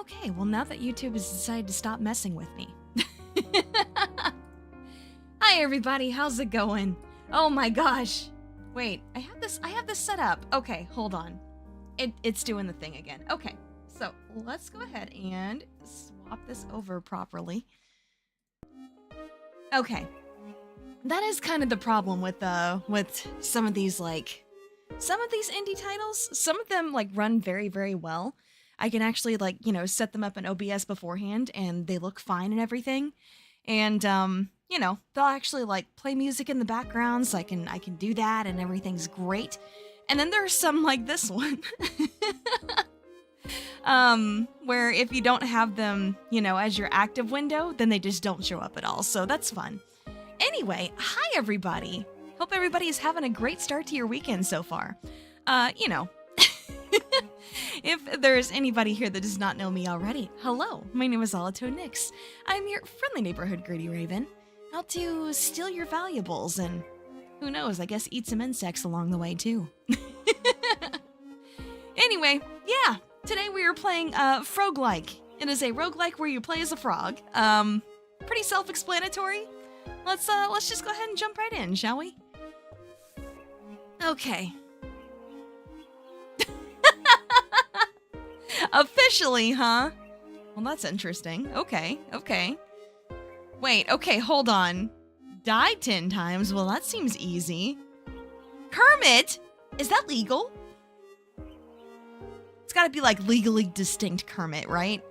Okay, well now that YouTube has decided to stop messing with me. Hi everybody, how's it going? Oh my gosh. Wait, I have this set up. Okay, hold on. It's doing the thing again. Okay, so let's go ahead and swap this over properly. Okay. That is kind of the problem with some of these indie titles. Some of them like run very, very well. I can actually like, you know, set them up in OBS beforehand and they look fine and everything. And you know, they'll actually like play music in the background, so I can do that and everything's great. And then there's some like this one. Where if you don't have them, you know, as your active window, then they just don't show up at all. So that's fun. Anyway, hi everybody. Hope everybody is having a great start to your weekend so far. You know, if there is anybody here that does not know me already, hello, my name is Alito Nix. I'm your friendly neighborhood Greedy Raven, out to steal your valuables and, who knows, I guess eat some insects along the way too. Anyway, yeah, today we are playing Froguelike. It is a roguelike where you play as a frog. Pretty self-explanatory. Let's just go ahead and jump right in, shall we? Okay. Officially, huh? Well, that's interesting. Okay, okay. Wait, okay, hold on. Die 10 times? Well, that seems easy. Kermit? Is that legal? It's gotta be like legally distinct Kermit, right?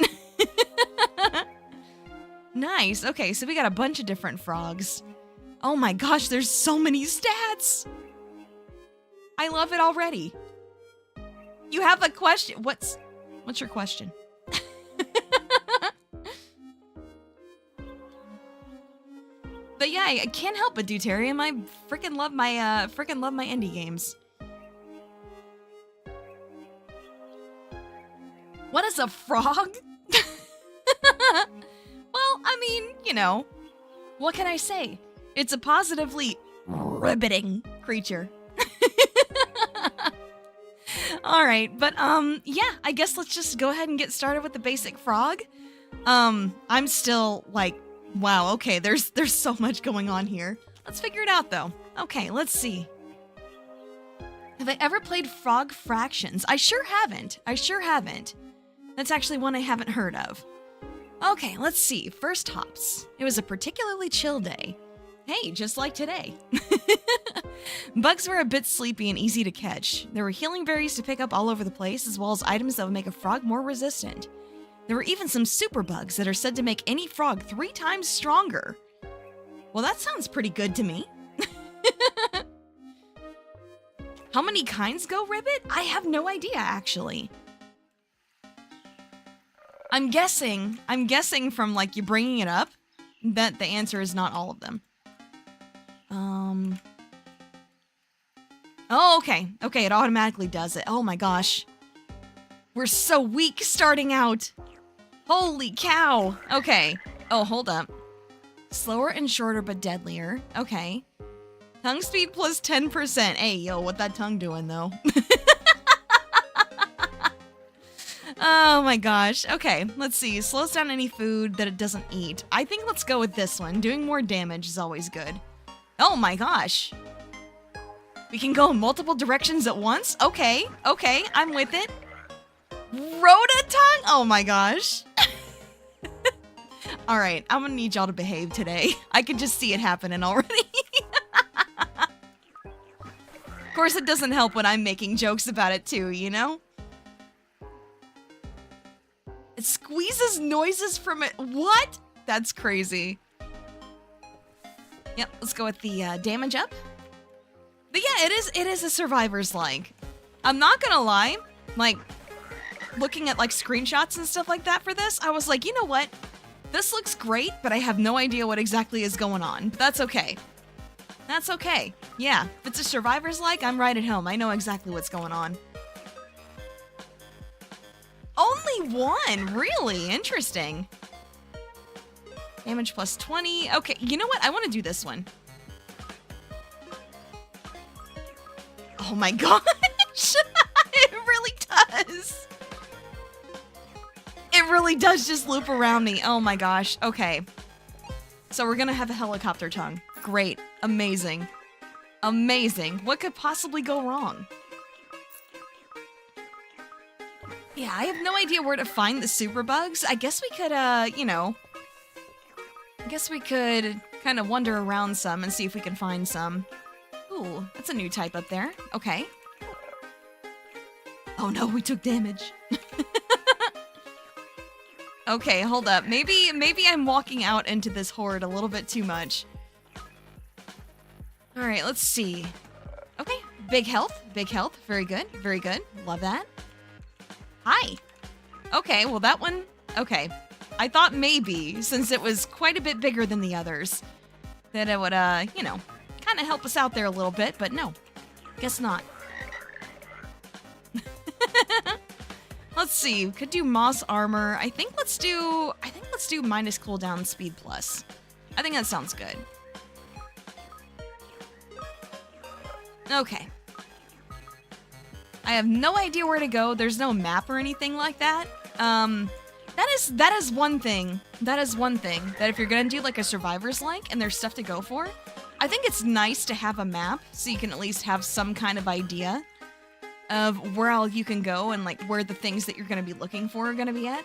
Nice. Okay, so we got a bunch of different frogs. Oh my gosh, there's so many stats! I love it already. You have a question? What's your question? But yeah, I can't help but do, Terry. I freaking love my indie games. What is a frog? Well, I mean, you know, what can I say? It's a positively ribbiting creature. All right, but yeah, I guess let's just go ahead and get started with the basic frog. I'm still like, wow, okay, there's so much going on here. Let's figure it out though. Okay, let's see. Have I ever played Frog Fractions? I sure haven't. That's actually one I haven't heard of. Okay, let's see. First hops. It was a particularly chill day. Hey, just like today. Bugs were a bit sleepy and easy to catch. There were healing berries to pick up all over the place, as well as items that would make a frog more resistant. There were even some super bugs that are said to make any frog 3 times stronger. Well, that sounds pretty good to me. How many kinds go ribbit? I have no idea, actually. I'm guessing from like you bringing it up that the answer is not all of them. Oh, okay. Okay, it automatically does it. Oh my gosh. We're so weak starting out. Holy cow. Okay. Oh, hold up. Slower and shorter but deadlier. Okay. Tongue speed plus 10%. Hey, yo, what that tongue doing though? Oh my gosh. Okay, let's see. Slows down any food that it doesn't eat. I think let's go with this one. Doing more damage is always good. Oh my gosh. We can go in multiple directions at once? Okay, okay, I'm with it. Rototongue? Oh my gosh. Alright, I'm gonna need y'all to behave today. I can just see it happening already. Of course, it doesn't help when I'm making jokes about it too, you know? It squeezes noises from it. What? That's crazy. Yep, let's go with the damage up. But yeah, it is a survivor's like. I'm not gonna lie, like, looking at like screenshots and stuff like that for this, I was like, you know what? This looks great, but I have no idea what exactly is going on. But that's okay. That's okay. Yeah, if it's a survivor's like, I'm right at home. I know exactly what's going on. Only one? Really? Interesting. Damage plus 20. Okay, you know what? I want to do this one. Oh my gosh! It really does! It It really does just loop around me. Oh my gosh. Okay. So we're gonna have a helicopter tongue. Great. Amazing. Amazing. What could possibly go wrong? Yeah, I have no idea where to find the super bugs. I guess we could, you know... I guess we could kind of wander around some and see if we can find some. Ooh, that's a new type up there. Okay. Oh no, we took damage. Okay, hold up. Maybe I'm walking out into this horde a little bit too much. Alright, let's see. Okay, big health. Big health. Very good. Very good. Love that. Hi. Okay, well that one... Okay. I thought maybe, since it was quite a bit bigger than the others, that it would, you know, kind of help us out there a little bit, but no. Guess not. Let's see. We could do moss armor. I think let's do minus cooldown speed plus. I think that sounds good. Okay. I have no idea where to go. There's no map or anything like that. That is one thing. That is one thing. That if you're gonna do like a survivor's like and there's stuff to go for, I think it's nice to have a map so you can at least have some kind of idea of where all you can go and like where the things that you're gonna be looking for are gonna be at.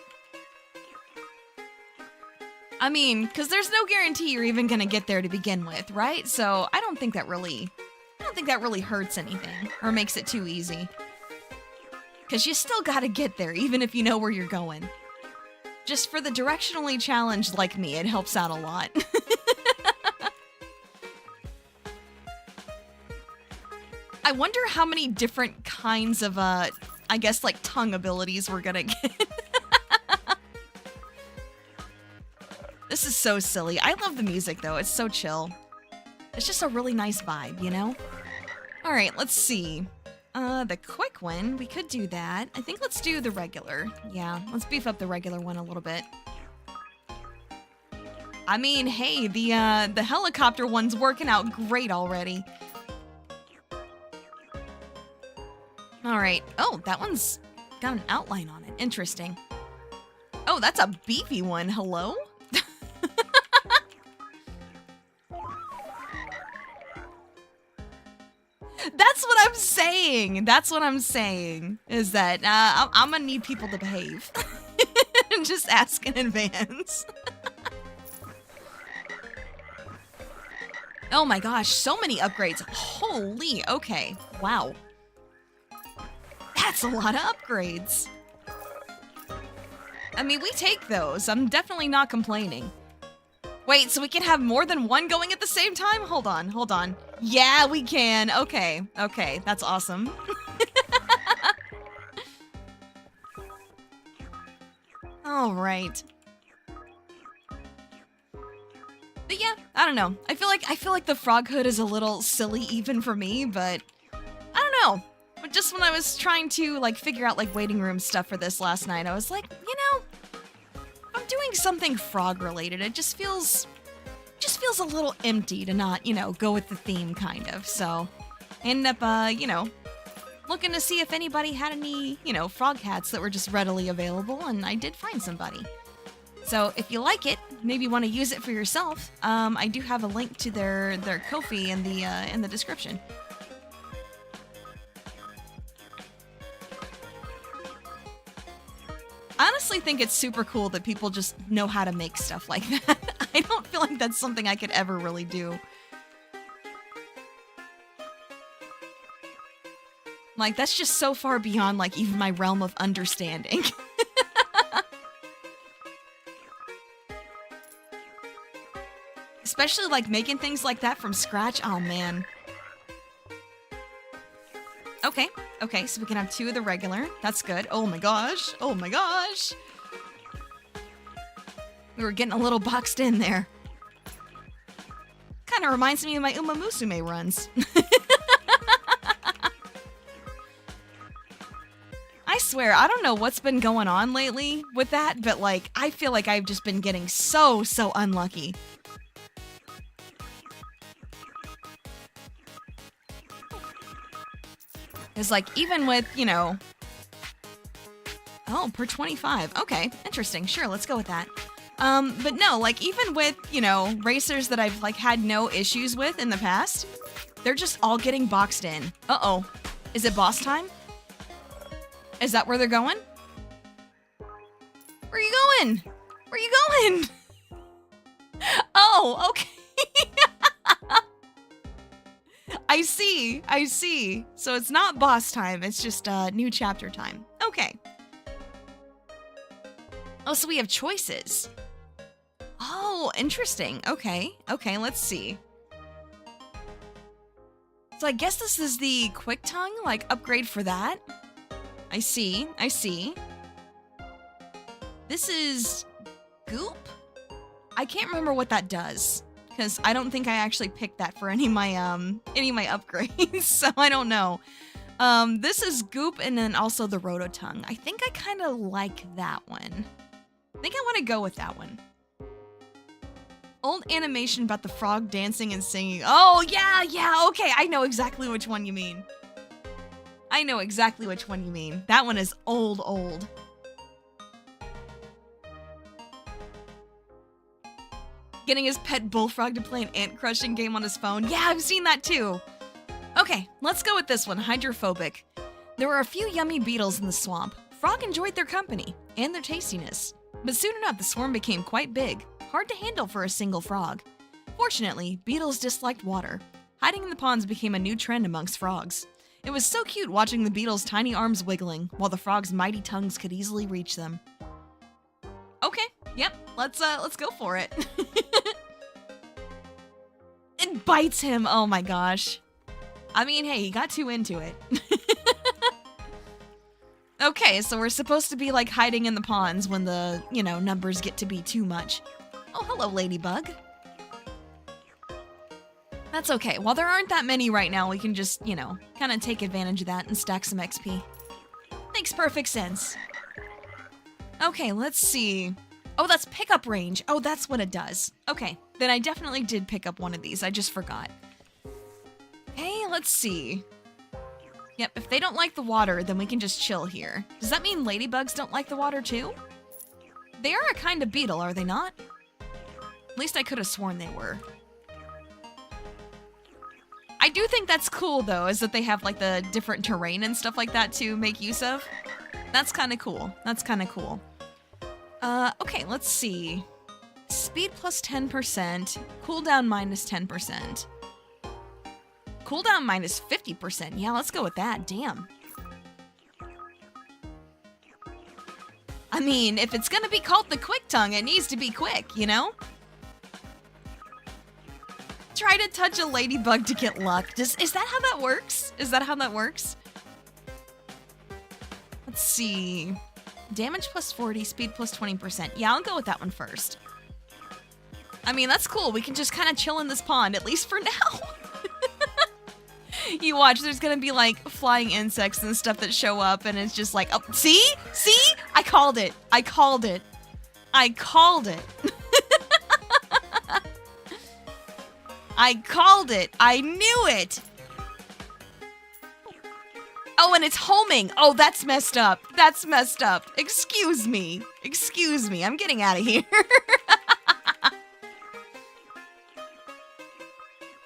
I mean, because there's no guarantee you're even gonna get there to begin with, right? So I don't think that really hurts anything or makes it too easy. Because you still gotta get there even if you know where you're going. Just for the directionally challenged like me, it helps out a lot. I wonder how many different kinds of, I guess, like, tongue abilities we're gonna get. This is so silly. I love the music, though. It's so chill. It's just a really nice vibe, you know? Alright, let's see. The quick one, we could do that. I think let's do the regular. Yeah, let's beef up the regular one a little bit. I mean, hey, the helicopter one's working out great already. Alright. Oh, that one's got an outline on it. Interesting. Oh, that's a beefy one. Hello? That's what I'm saying. That's what I'm saying. Is that I'm gonna need people to behave. Just ask in advance. Oh my gosh, so many upgrades. Holy, okay. Wow. That's a lot of upgrades. I mean, we take those. I'm definitely not complaining. Wait, so we can have more than one going at the same time? Hold on, hold on. Yeah, we can. Okay, okay, that's awesome. All right. But yeah, I don't know. I feel like the frog hood is a little silly even for me, but I don't know. But just when I was trying to like figure out like waiting room stuff for this last night, I was like, you know, I'm doing something frog related. It just feels a little empty to not, you know, go with the theme kind of. So I ended up, you know, looking to see if anybody had any, you know, frog hats that were just readily available, and I did find somebody. So if you like it, maybe want to use it for yourself, I do have a link to their Ko-fi in the description. I honestly think it's super cool that people just know how to make stuff like that. I don't feel like that's something I could ever really do. Like, that's just so far beyond, like, even my realm of understanding. Especially, like, making things like that from scratch. Oh, man. Okay. Okay, so we can have 2 of the regular. That's good. Oh my gosh. Oh my gosh. We were getting a little boxed in there. Kind of reminds me of my Uma Musume runs. I swear, I don't know what's been going on lately with that, but like, I feel like I've just been getting so unlucky. It's like, even with, you know, Oh, per 25. Okay, interesting. Sure, let's go with that. But no, like even with, you know, racers that I've like had no issues with in the past, they're just all getting boxed in. Uh-oh. Is it boss time? Is that where they're going? Where are you going? Where are you going? Oh, okay. I see. I see. So it's not boss time. It's just new chapter time. Okay. Oh, so we have choices. Oh, interesting. Okay. Okay, let's see. So I guess this is the quick tongue, like upgrade for that. I see. I see. This is goop? I can't remember what that does because I don't think I actually picked that for any of my upgrades, so I don't know. This is goop and then also the rototongue. I think I kind of like that one. I think I want to go with that one. Old animation about the frog dancing and singing. Oh, yeah, okay. I know exactly which one you mean. I know exactly which one you mean. That one is old. Getting his pet bullfrog to play an ant-crushing game on his phone. Yeah, I've seen that too. Okay, let's go with this one, hydrophobic. There were a few yummy beetles in the swamp. Frog enjoyed their company and their tastiness. But soon enough, the swarm became quite big, hard to handle for a single frog. Fortunately, beetles disliked water. Hiding in the ponds became a new trend amongst frogs. It was so cute watching the beetles' tiny arms wiggling, while the frogs' mighty tongues could easily reach them. Okay, yep, let's go for it. It bites him, oh my gosh. I mean, hey, he got too into it. Okay, so we're supposed to be like hiding in the ponds when the, you know, numbers get to be too much. Oh, hello, ladybug. That's okay. While there aren't that many right now, we can just, you know, kind of take advantage of that and stack some XP. Makes perfect sense. Okay, let's see. Oh, that's pickup range. Oh, that's what it does. Okay, then I definitely did pick up one of these. I just forgot. Okay, let's see. Yep, if they don't like the water, then we can just chill here. Does that mean ladybugs don't like the water too? They are a kind of beetle, are they not? At least I could have sworn they were. I do think that's cool, though, is that they have, like, the different terrain and stuff like that to make use of. That's kind of cool. That's kind of cool. Okay, let's see. Speed plus 10%, cooldown minus 10%. Cooldown minus 50%. Yeah, let's go with that. Damn. I mean, if it's gonna be called the quick tongue, it needs to be quick, you know? Try to touch a ladybug to get luck. Is that how that works? Is that how that works? Let's see. Damage plus 40, speed plus 20%. Yeah, I'll go with that one first. I mean, that's cool. We can just kind of chill in this pond, at least for now. You watch, there's gonna be like flying insects and stuff that show up, and it's just like, oh, see? See? I called it. I called it. I called it. I called it. I knew it. Oh, and it's homing. Oh, that's messed up. That's messed up. Excuse me. Excuse me. I'm getting out of here.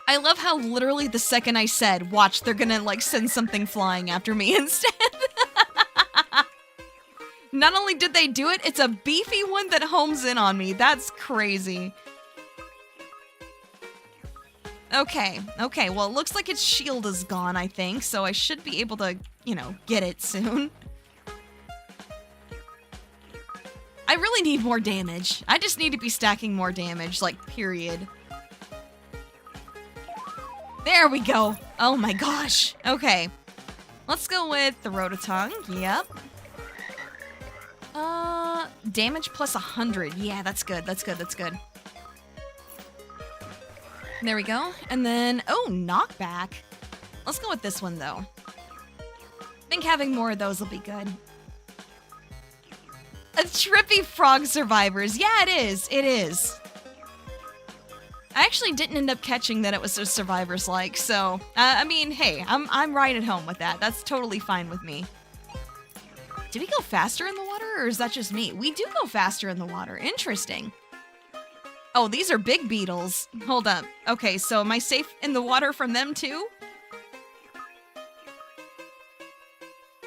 I love how literally the second I said, watch, they're gonna like send something flying after me instead. Not only did they do it, it's a beefy one that homes in on me. That's crazy. Okay, okay, well, it looks like its shield is gone, I think, so I should be able to, you know, get it soon. I really need more damage. I just need to be stacking more damage, like, period. There we go. Oh my gosh. Okay. Let's go with the rototongue. Yep. Damage plus 100. Yeah, that's good. That's good. That's good. There we go. And then, oh, knockback. Let's go with this one, though. I think having more of those will be good. A trippy frog survivors. Yeah, it is. It is. I actually didn't end up catching that it was so survivors-like, so, I mean, hey, I'm right at home with that. That's totally fine with me. Do we go faster in the water, or is that just me? We do go faster in the water. Interesting. Oh, these are big beetles. Hold up. Okay, so am I safe in the water from them too?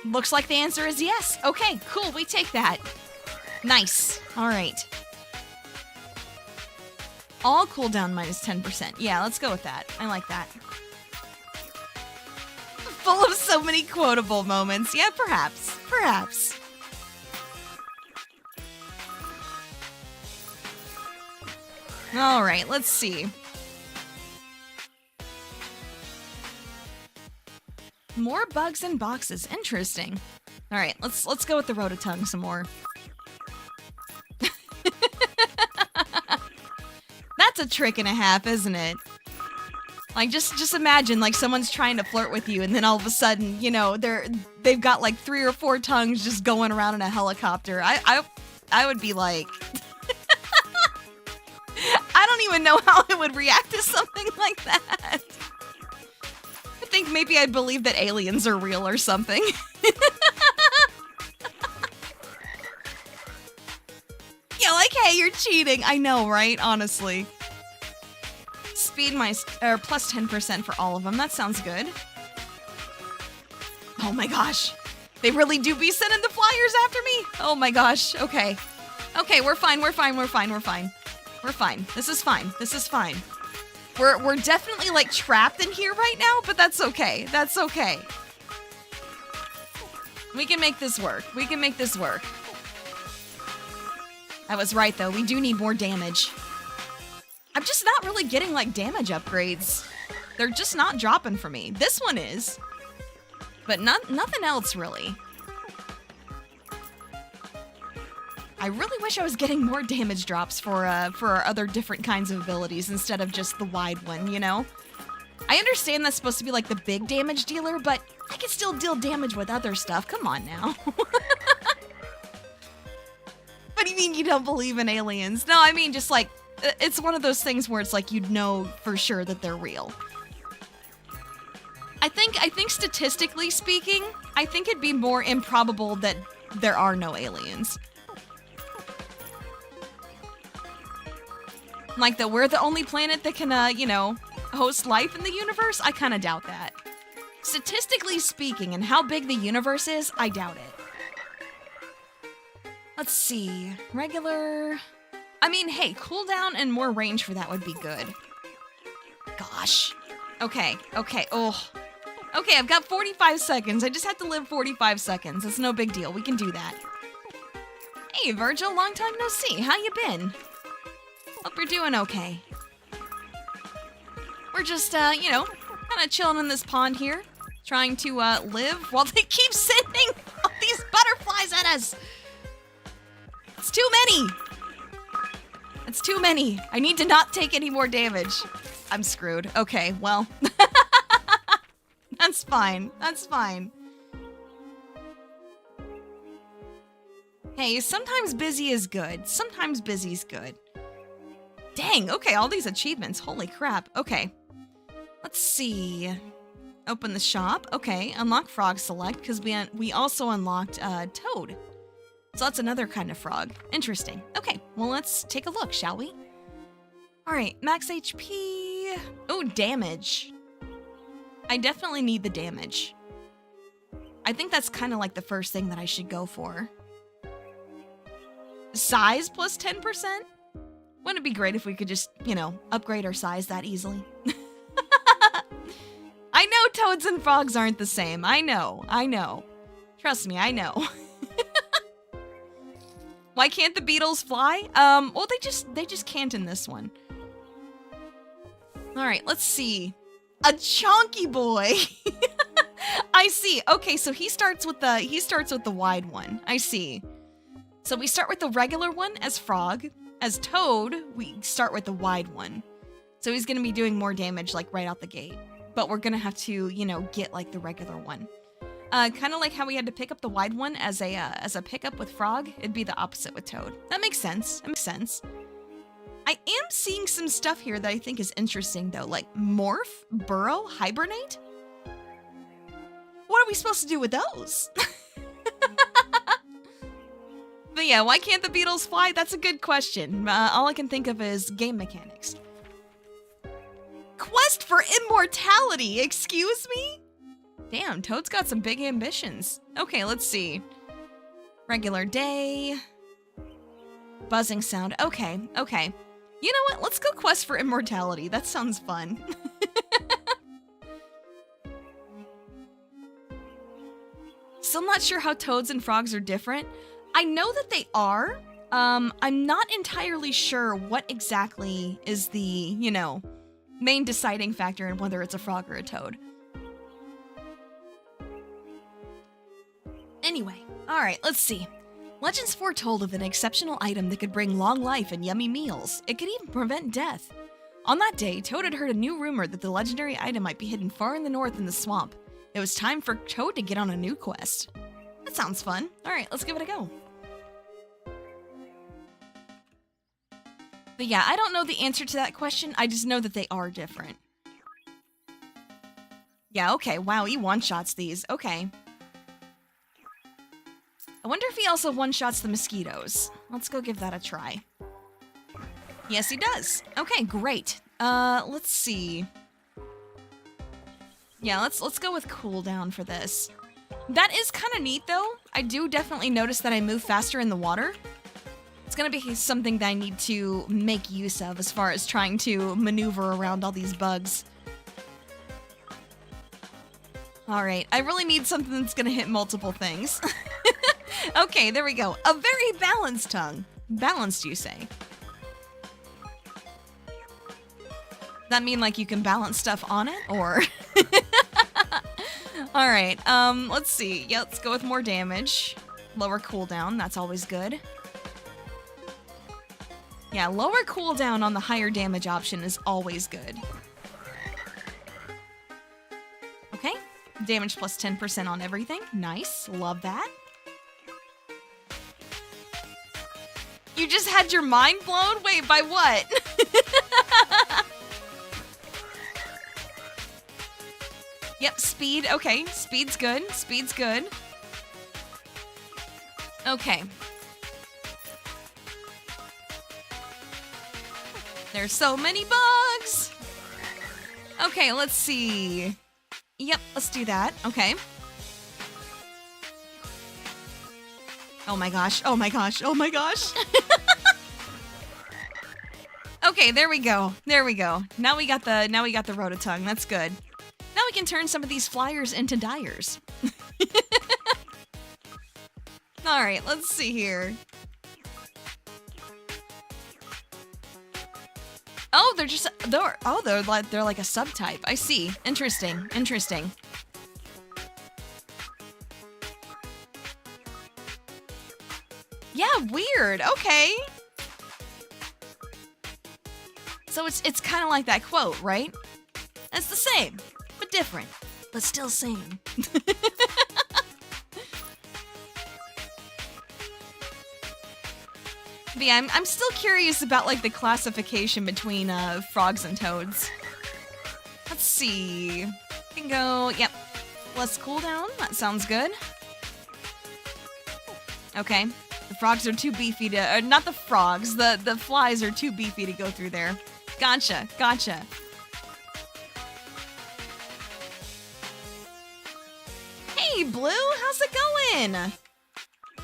Looks like the answer is yes. Okay, cool. We take that. Nice. All right. All cooldown minus 10%. Yeah, let's go with that. I like that. Full of so many quotable moments. Yeah, perhaps. Perhaps. All right, let's see. More bugs in boxes. Interesting. All right, let's go with the rototongue some more. That's a trick and a half, isn't it? Like, just imagine, like, someone's trying to flirt with you, and then all of a sudden, you know, they've got like 3 or 4 tongues just going around in a helicopter. I would be like, I don't even know how I would react to something like that. I think maybe I'd believe that aliens are real or something. Yeah, like, hey, you're cheating. I know, right? Honestly. Speed plus 10% for all of them. That sounds good. Oh my gosh. They really do be sending the flyers after me? Oh my gosh. Okay. Okay, we're fine. We're fine. We're fine. We're fine. We're fine. This is fine. This is fine. We're definitely like trapped in here right now, but that's okay. That's okay. We can make this work. We can make this work. I was right though. We do need more damage. I'm just not really getting like damage upgrades. They're just not dropping for me. This one is, but nothing else really. I really wish I was getting more damage drops for our other different kinds of abilities instead of just the wide one, you know? I understand that's supposed to be like the big damage dealer, but I can still deal damage with other stuff. Come on now. What do you mean you don't believe in aliens? No, I mean just like, it's one of those things where it's like you'd know for sure that they're real. I think statistically speaking, I think it'd be more improbable that there are no aliens. Like that we're the only planet that can, you know, host life in the universe? I kind of doubt that. Statistically speaking, and how big the universe is, I doubt it. Let's see. Regular... I mean, hey, cooldown and more range for that would be good. Gosh. Okay, okay, oh. Okay, I've got 45 seconds. I just have to live 45 seconds. It's no big deal. We can do that. Hey, Virgil, long time no see. How you been? Hope you're doing okay. We're just, you know, kind of chilling in this pond here, trying to, live while they keep sending all these butterflies at us. It's too many. It's too many. I need to not take any more damage. I'm screwed. Okay, well. That's fine. That's fine. Hey, sometimes busy is good. Sometimes busy's good. Dang, okay, all these achievements. Holy crap. Okay. Let's see. Open the shop. Okay, unlock frog select, because we also unlocked toad. So that's another kind of frog. Interesting. Okay, well, let's take a look, shall we? All right, max HP. Oh, damage. I definitely need the damage. I think that's kind of like the first thing that I should go for. Size plus 10%? Wouldn't it be great if we could just, you know, upgrade our size that easily? I know toads and frogs aren't the same. I know. Trust me, I know. Why can't the beetles fly? Well, they just can't in this one. All right, let's see. A chonky boy. I see. Okay, so he starts with the wide one. I see. So we start with the regular one as frog. As toad, we start with the wide one. So he's going to be doing more damage like right out the gate. But we're going to have to, you know, get like the regular one. Kind of like how we had to pick up the wide one as a pickup with frog. It'd be the opposite with toad. That makes sense. That makes sense. I am seeing some stuff here that I think is interesting though, like morph, burrow, hibernate. What are we supposed to do with those? But yeah, why can't the beetles fly? That's a good question. All I can think of is game mechanics. Quest for immortality, excuse me? Damn, Toad's got some big ambitions. Okay, let's see. Regular day. Buzzing sound. Okay, okay. You know what? Let's go quest for immortality. That sounds fun. Still not sure how toads and frogs are different. I know that they are. I'm not entirely sure what exactly is the, you know, main deciding factor in whether it's a frog or a toad. Anyway, alright, let's see. Legends foretold of an exceptional item that could bring long life and yummy meals. It could even prevent death. On that day, Toad had heard a new rumor that the legendary item might be hidden far in the north in the swamp. It was time for Toad to get on a new quest. That sounds fun. Alright, let's give it a go. But yeah, I don't know the answer to that question, I just know that they are different. Yeah, okay, wow, he one-shots these, okay. I wonder if he also one-shots the mosquitoes. Let's go give that a try. Yes, he does. Okay, great. Let's see. Yeah, let's go with cooldown for this. That is kind of neat, though. I do definitely notice that I move faster in the water. It's gonna be something that I need to make use of as far as trying to maneuver around all these bugs. Alright, I really need something that's gonna hit multiple things. Okay, there we go. A very balanced tongue. Balanced, you say? Does that mean like you can balance stuff on it, or? Alright, let's see. Yeah, let's go with more damage. Lower cooldown, that's always good. Yeah, lower cooldown on the higher damage option is always good. Okay, damage plus 10% on everything. Nice, love that. You just had your mind blown? Wait, by what? Yep, speed. Okay, speed's good. Speed's good. Okay. There's so many bugs! Okay, let's see. Yep, let's do that. Okay. Oh my gosh, oh my gosh, oh my gosh. Okay, there we go. There we go. Now we got the rototongue. That's good. Now we can turn some of these flyers into dyers. All right, let's see here. Oh, they're like a subtype. I see. Interesting. Interesting. Yeah, weird. Okay. So it's kind of like that quote, right? It's the same, but different, but still same. But yeah, I'm still curious about like the classification between frogs and toads. Let's see. We can go, yep, less cooldown. That sounds good. Okay. The frogs are too beefy to, not the frogs, the flies are too beefy to go through there. Gotcha, gotcha. Hey, Blue, how's it going?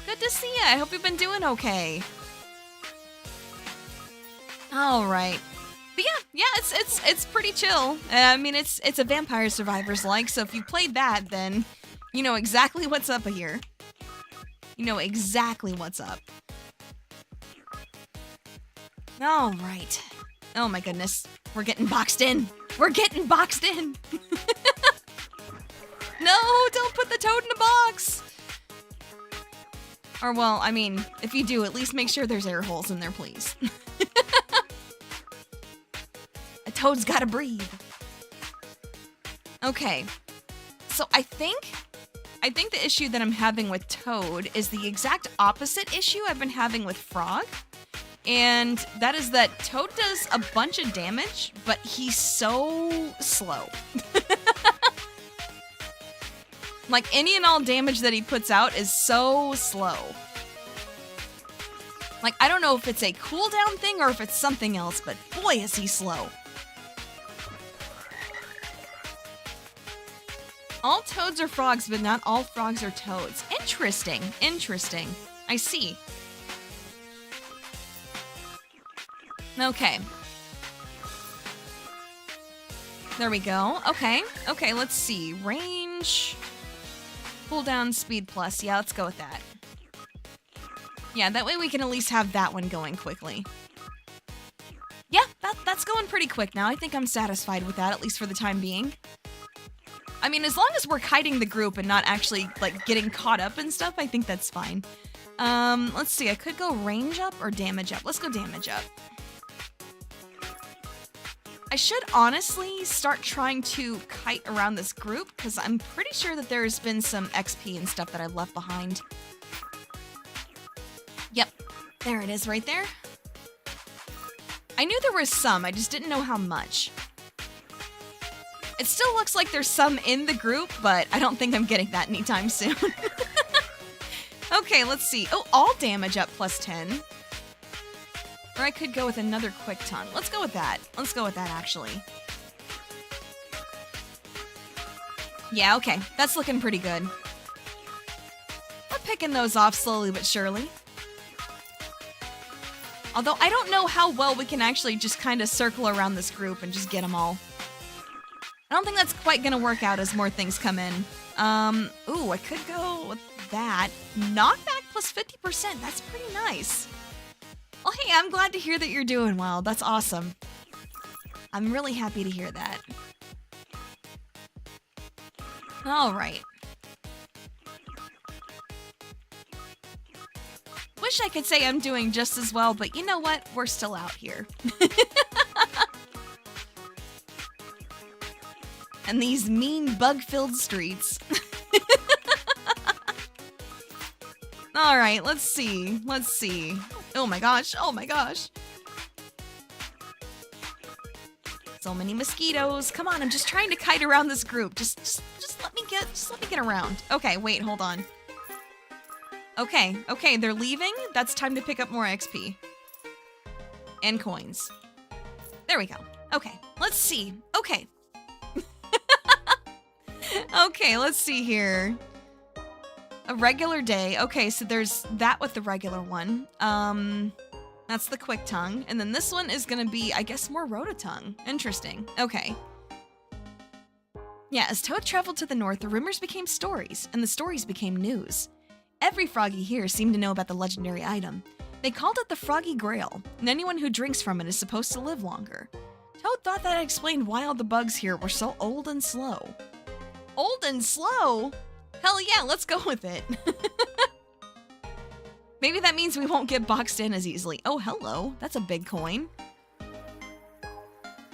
Good to see you. I hope you've been doing okay. All right. But yeah, it's pretty chill. I mean, it's a Vampire Survivors like, so if you played that, then you know exactly what's up here. You know exactly what's up. All right. Oh my goodness. We're getting boxed in. We're getting boxed in. No, don't put the toad in a box. Or well, I mean, if you do, at least make sure there's air holes in there, please. A toad's gotta breathe. Okay. So I think the issue that I'm having with Toad is the exact opposite issue I've been having with Frog. And that is that Toad does a bunch of damage, but he's so slow. Like, any and all damage that he puts out is so slow. Like, I don't know if it's a cooldown thing or if it's something else, but boy, is he slow. All toads are frogs, but not all frogs are toads. Interesting. Interesting. I see. Okay. There we go. Okay. Okay, let's see. Range. Cooldown, speed plus. Yeah, let's go with that. Yeah, that way we can at least have that one going quickly. Yeah, that's going pretty quick now. I think I'm satisfied with that, at least for the time being. I mean, as long as we're kiting the group and not actually, like, getting caught up and stuff, I think that's fine. Let's see. I could go range up or damage up. Let's go damage up. I should honestly start trying to kite around this group, because I'm pretty sure that there's been some XP and stuff that I've left behind. Yep. There it is right there. I knew there was some, I just didn't know how much. It still looks like there's some in the group, but I don't think I'm getting that anytime soon. Okay, let's see. Oh, all damage up plus 10. Or I could go with another quick tongue. Let's go with that. Let's go with that, actually. Yeah, okay. That's looking pretty good. We're picking those off slowly but surely. Although I don't know how well we can actually just kind of circle around this group and just get them all. I don't think that's quite gonna work out as more things come in. Ooh, I could go with that. Knockback plus 50%, that's pretty nice. Well, hey, I'm glad to hear that you're doing well. That's awesome. I'm really happy to hear that. All right. Wish I could say I'm doing just as well, but you know what? We're still out here. And these mean bug-filled streets. All right, let's see. Let's see. Oh my gosh. Oh my gosh. So many mosquitoes. Come on, I'm just trying to kite around this group. Just let me get around. Okay, wait, hold on. Okay, okay, they're leaving. That's time to pick up more XP. And coins. There we go. Okay, let's see. Okay. Okay, let's see here. A regular day. Okay, so there's that with the regular one. That's the quick tongue. And then this one is gonna be, I guess, more rototongue. Interesting. Okay. Yeah, as Toad traveled to the north, the rumors became stories, and the stories became news. Every froggy here seemed to know about the legendary item. They called it the Froggy Grail, and anyone who drinks from it is supposed to live longer. Toad thought that explained why all the bugs here were so old and slow. Old and slow? Hell yeah, let's go with it. Maybe that means we won't get boxed in as easily. Oh, hello. That's a big coin.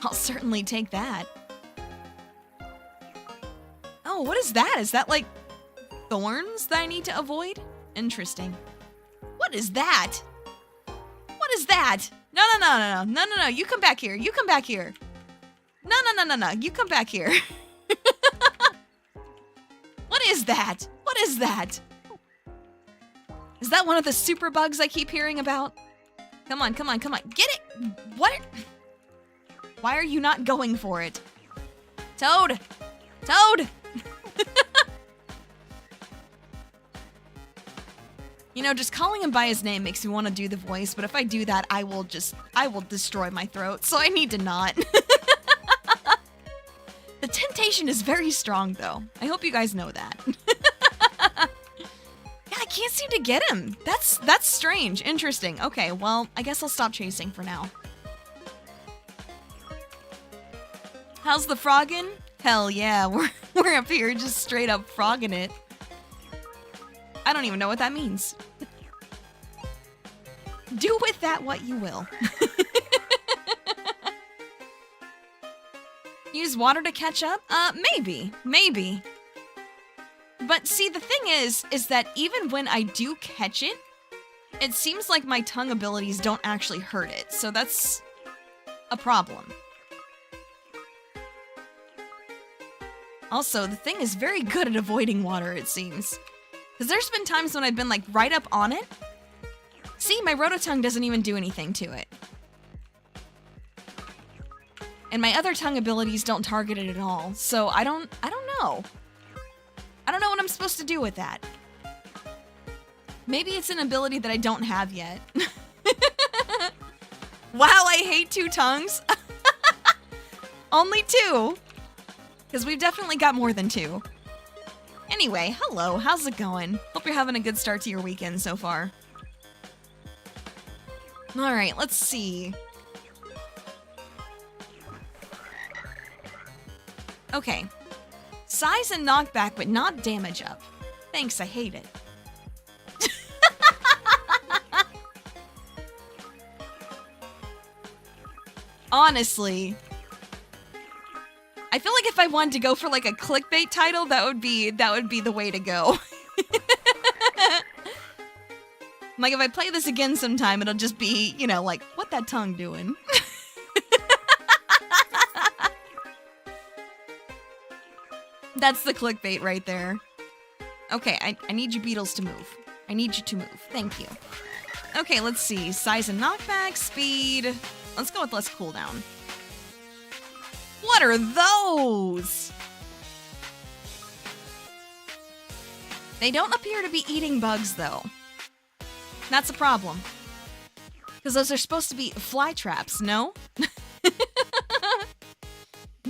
I'll certainly take that. Oh, what is that? Is that like thorns that I need to avoid? Interesting. What is that? What is that? No, no, no, no, no, no, no, no. You come back here. You come back here. No, no, no, no, no. You come back here. What is that? What is that? Is that one of the super bugs I keep hearing about? Come on, come on, come on. Get it! What? Why are you not going for it? Toad! Toad! You know, just calling him by his name makes me want to do the voice, but if I do that, I will destroy my throat, so I need to not. The temptation is very strong, though. I hope you guys know that. Yeah, I can't seem to get him. That's strange. Interesting. Okay, well, I guess I'll stop chasing for now. How's the frogging? Hell yeah, we're up here just straight up frogging it. I don't even know what that means. Do with that what you will. Use water to catch up? Maybe. Maybe. But see, the thing is that even when I do catch it, it seems like my tongue abilities don't actually hurt it, so that's a problem. Also, the thing is very good at avoiding water, it seems. Because there's been times when I've been, like, right up on it, See, my rototongue doesn't even do anything to it. And my other tongue abilities don't target it at all, so I don't know. I don't know what I'm supposed to do with that. Maybe it's an ability that I don't have yet. Wow, I hate two tongues. Only two. Because we've definitely got more than two. Anyway, hello, how's it going? Hope you're having a good start to your weekend so far. Alright, let's see. Okay. Size and knockback, but not damage up. Thanks, I hate it. Honestly. I feel like if I wanted to go for like a clickbait title, that would be the way to go. Like if I play this again sometime, it'll just be, you know, like, what that tongue doing? That's the clickbait right there. Okay, I need you beetles to move. I need you to move. Thank you. Okay, let's see. Size and knockback, speed. Let's go with less cooldown. What are those? They don't appear to be eating bugs, though. That's a problem. Because those are supposed to be fly traps, no?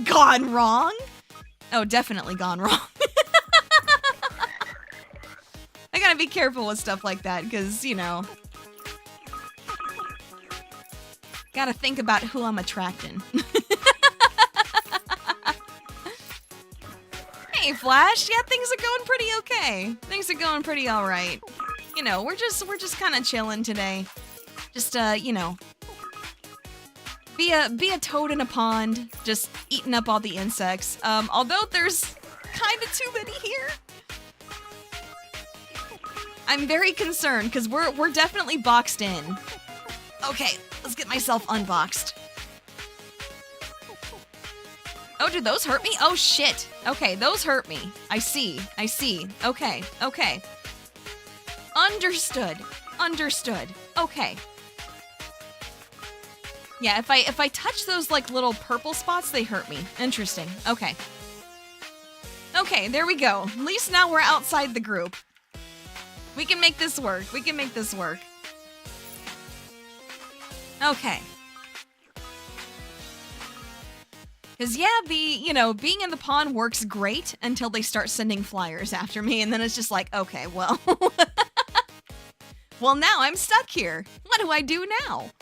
Gone wrong? Oh, definitely gone wrong. I gotta be careful with stuff like that, because, you know, gotta think about who I'm attracting. Hey, Flash. Yeah, things are going pretty okay. Things are going pretty all right. You know, we're just kind of chilling today. Just, you know, be a toad in a pond, just eating up all the insects. Although there's kind of too many here. I'm very concerned because we're definitely boxed in. Okay, let's get myself unboxed. Oh, do those hurt me? Oh, shit. Okay, those hurt me. I see. Okay. Understood. Okay. Yeah, if I touch those, like, little purple spots, they hurt me. Interesting. Okay. Okay, there we go. At least now we're outside the group. We can make this work. Okay. Because, yeah, you know, being in the pond works great until they start sending flyers after me, and then it's just like, okay, well. Well, now I'm stuck here. What do I do now?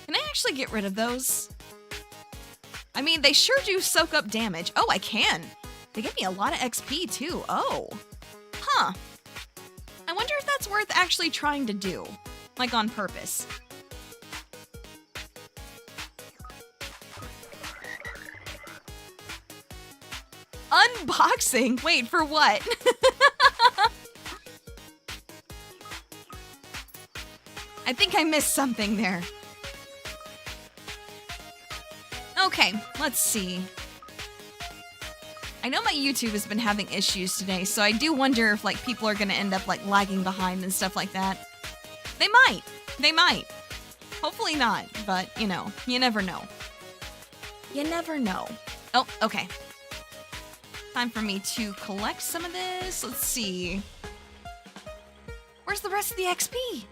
Can I actually get rid of those? I mean, they sure do soak up damage. Oh, I can. They give me a lot of XP, too. Oh. Huh. I wonder if that's worth actually trying to do. Like, on purpose. Unboxing? Wait, for what? I think I missed something there. Okay, let's see. I know my YouTube has been having issues today, so I do wonder if, like, people are gonna end up, like, lagging behind and stuff like that. They might. Hopefully not, but, you know, you never know. Oh, okay. Time for me to collect some of this. Let's see. Where's the rest of the XP?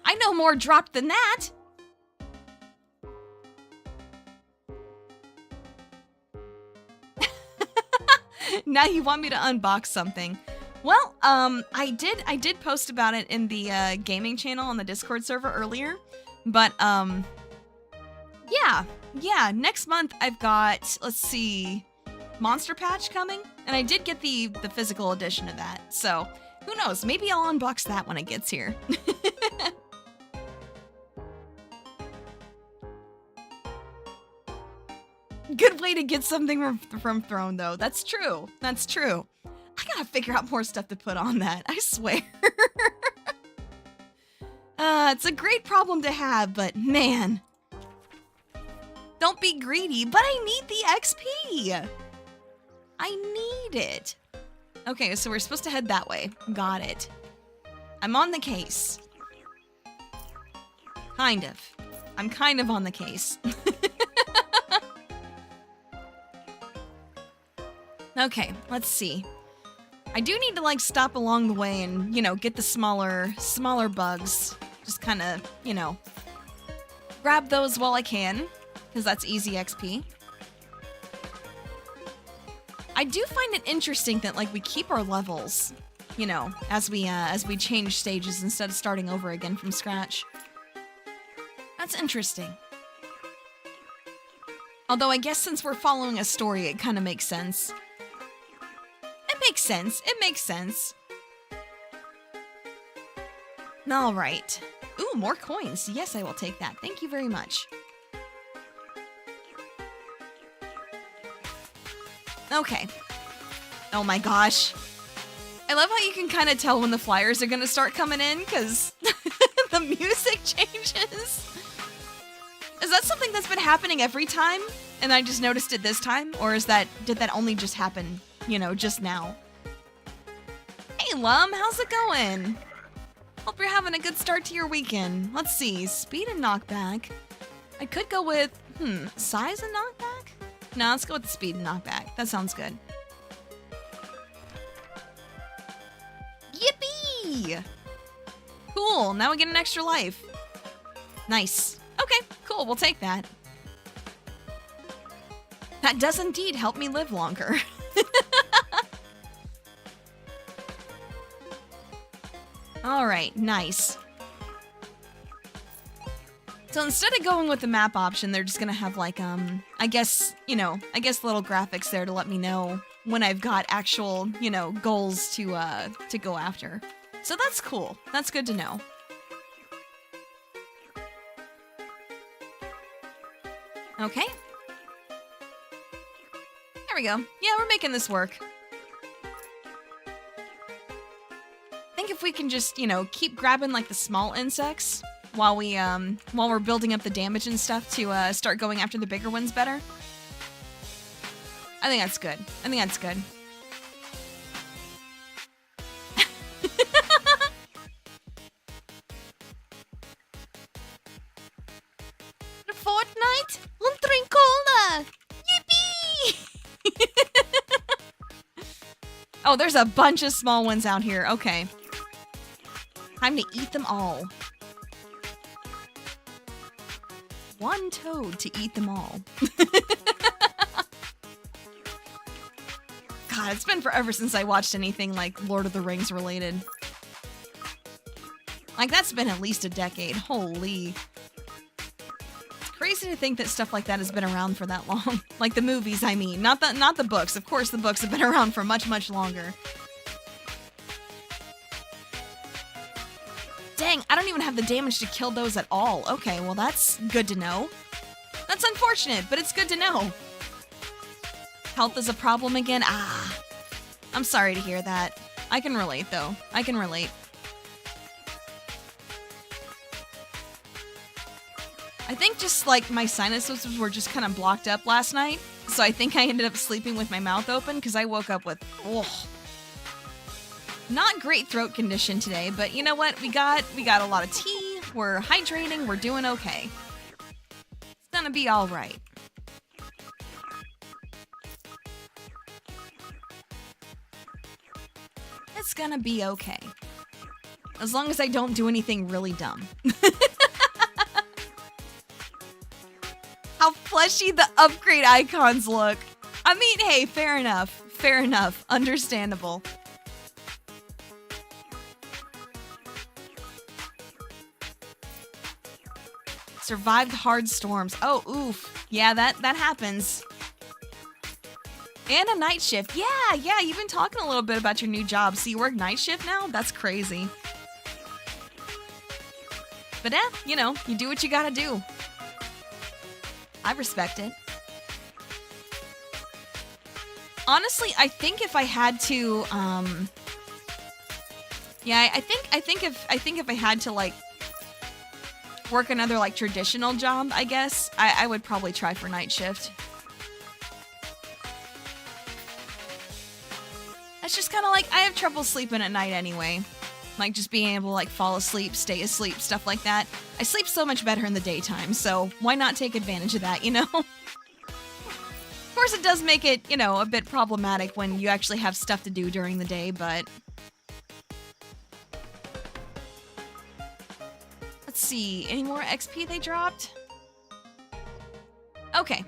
I know more dropped than that. Now you want me to unbox something. Well, I did post about it in the gaming channel on the Discord server earlier, but yeah, next month I've got, let's see, Monster Patch coming, and I did get the physical edition of that, so who knows, maybe I'll unbox that when it gets here. Good way to get something from Throne, though. That's true. I gotta figure out more stuff to put on that, I swear. It's a great problem to have, but man. Don't be greedy, but I need the XP. I need it. Okay, so we're supposed to head that way. Got it. I'm on the case. Kind of. I'm kind of on the case. Okay, let's see. I do need to like stop along the way and, you know, get the smaller bugs. Just kind of, you know, grab those while I can, because that's easy XP. I do find it interesting that like we keep our levels, you know, as we change stages instead of starting over again from scratch. That's interesting. Although I guess since we're following a story, it kind of makes sense. It makes sense. It makes sense. All right. Ooh, more coins. Yes, I will take that. Thank you very much. Okay. Oh my gosh. I love how you can kind of tell when the flyers are going to start coming in because the music changes. Is that something that's been happening every time and I just noticed it this time? Or did that only just happen, you know, just now? Hey, Lum, how's it going? Hope you're having a good start to your weekend. Let's see, speed and knockback. I could go with, size and knockback? No, let's go with the speed and knockback. That sounds good. Yippee! Cool, now we get an extra life. Nice. Okay, cool, we'll take that. That does indeed help me live longer. All right, nice. So instead of going with the map option, they're just gonna have like, I guess little graphics there to let me know when I've got actual, you know, goals to go after. So that's cool. That's good to know. Okay. There we go. Yeah, we're making this work. I think if we can just, you know, keep grabbing like the small insects while we're building up the damage and stuff to start going after the bigger ones better. I think that's good. I think that's good. Fortnite? Un trincola! Yippee! Oh, there's a bunch of small ones out here. Okay. Time to eat them all. One toad to eat them all. God, it's been forever since I watched anything like Lord of the Rings related. Like, that's been at least a decade. Holy. It's crazy to think that stuff like that has been around for that long. Like the movies, I mean. Not the books. Of course, the books have been around for much, much longer. Dang, I don't even have the damage to kill those at all. Okay, well that's good to know. That's unfortunate, but it's good to know. Health is a problem again? Ah. I'm sorry to hear that. I can relate, though. I can relate. I think just, like, my sinuses were just kind of blocked up last night, so I think I ended up sleeping with my mouth open, because I woke up with, not great throat condition today, but you know what? We got a lot of tea, we're hydrating, we're doing okay. It's gonna be alright. It's gonna be okay. As long as I don't do anything really dumb. How fleshy the upgrade icons look. I mean, hey, fair enough. Fair enough. Understandable. Survived hard storms. Oh, oof. Yeah, that happens. And a night shift. Yeah, you've been talking a little bit about your new job. So you work night shift now? That's crazy. But you know, you do what you gotta do. I respect it. Honestly, I think if I had to, yeah, I think if I had to, like, work another, like, traditional job, I guess, I would probably try for night shift. It's just kind of like, I have trouble sleeping at night anyway. Like just being able to like fall asleep, stay asleep, stuff like that. I sleep so much better in the daytime, so why not take advantage of that, you know? Of course it does make it, you know, a bit problematic when you actually have stuff to do during the day, but... Let's see, any more XP they dropped? Okay.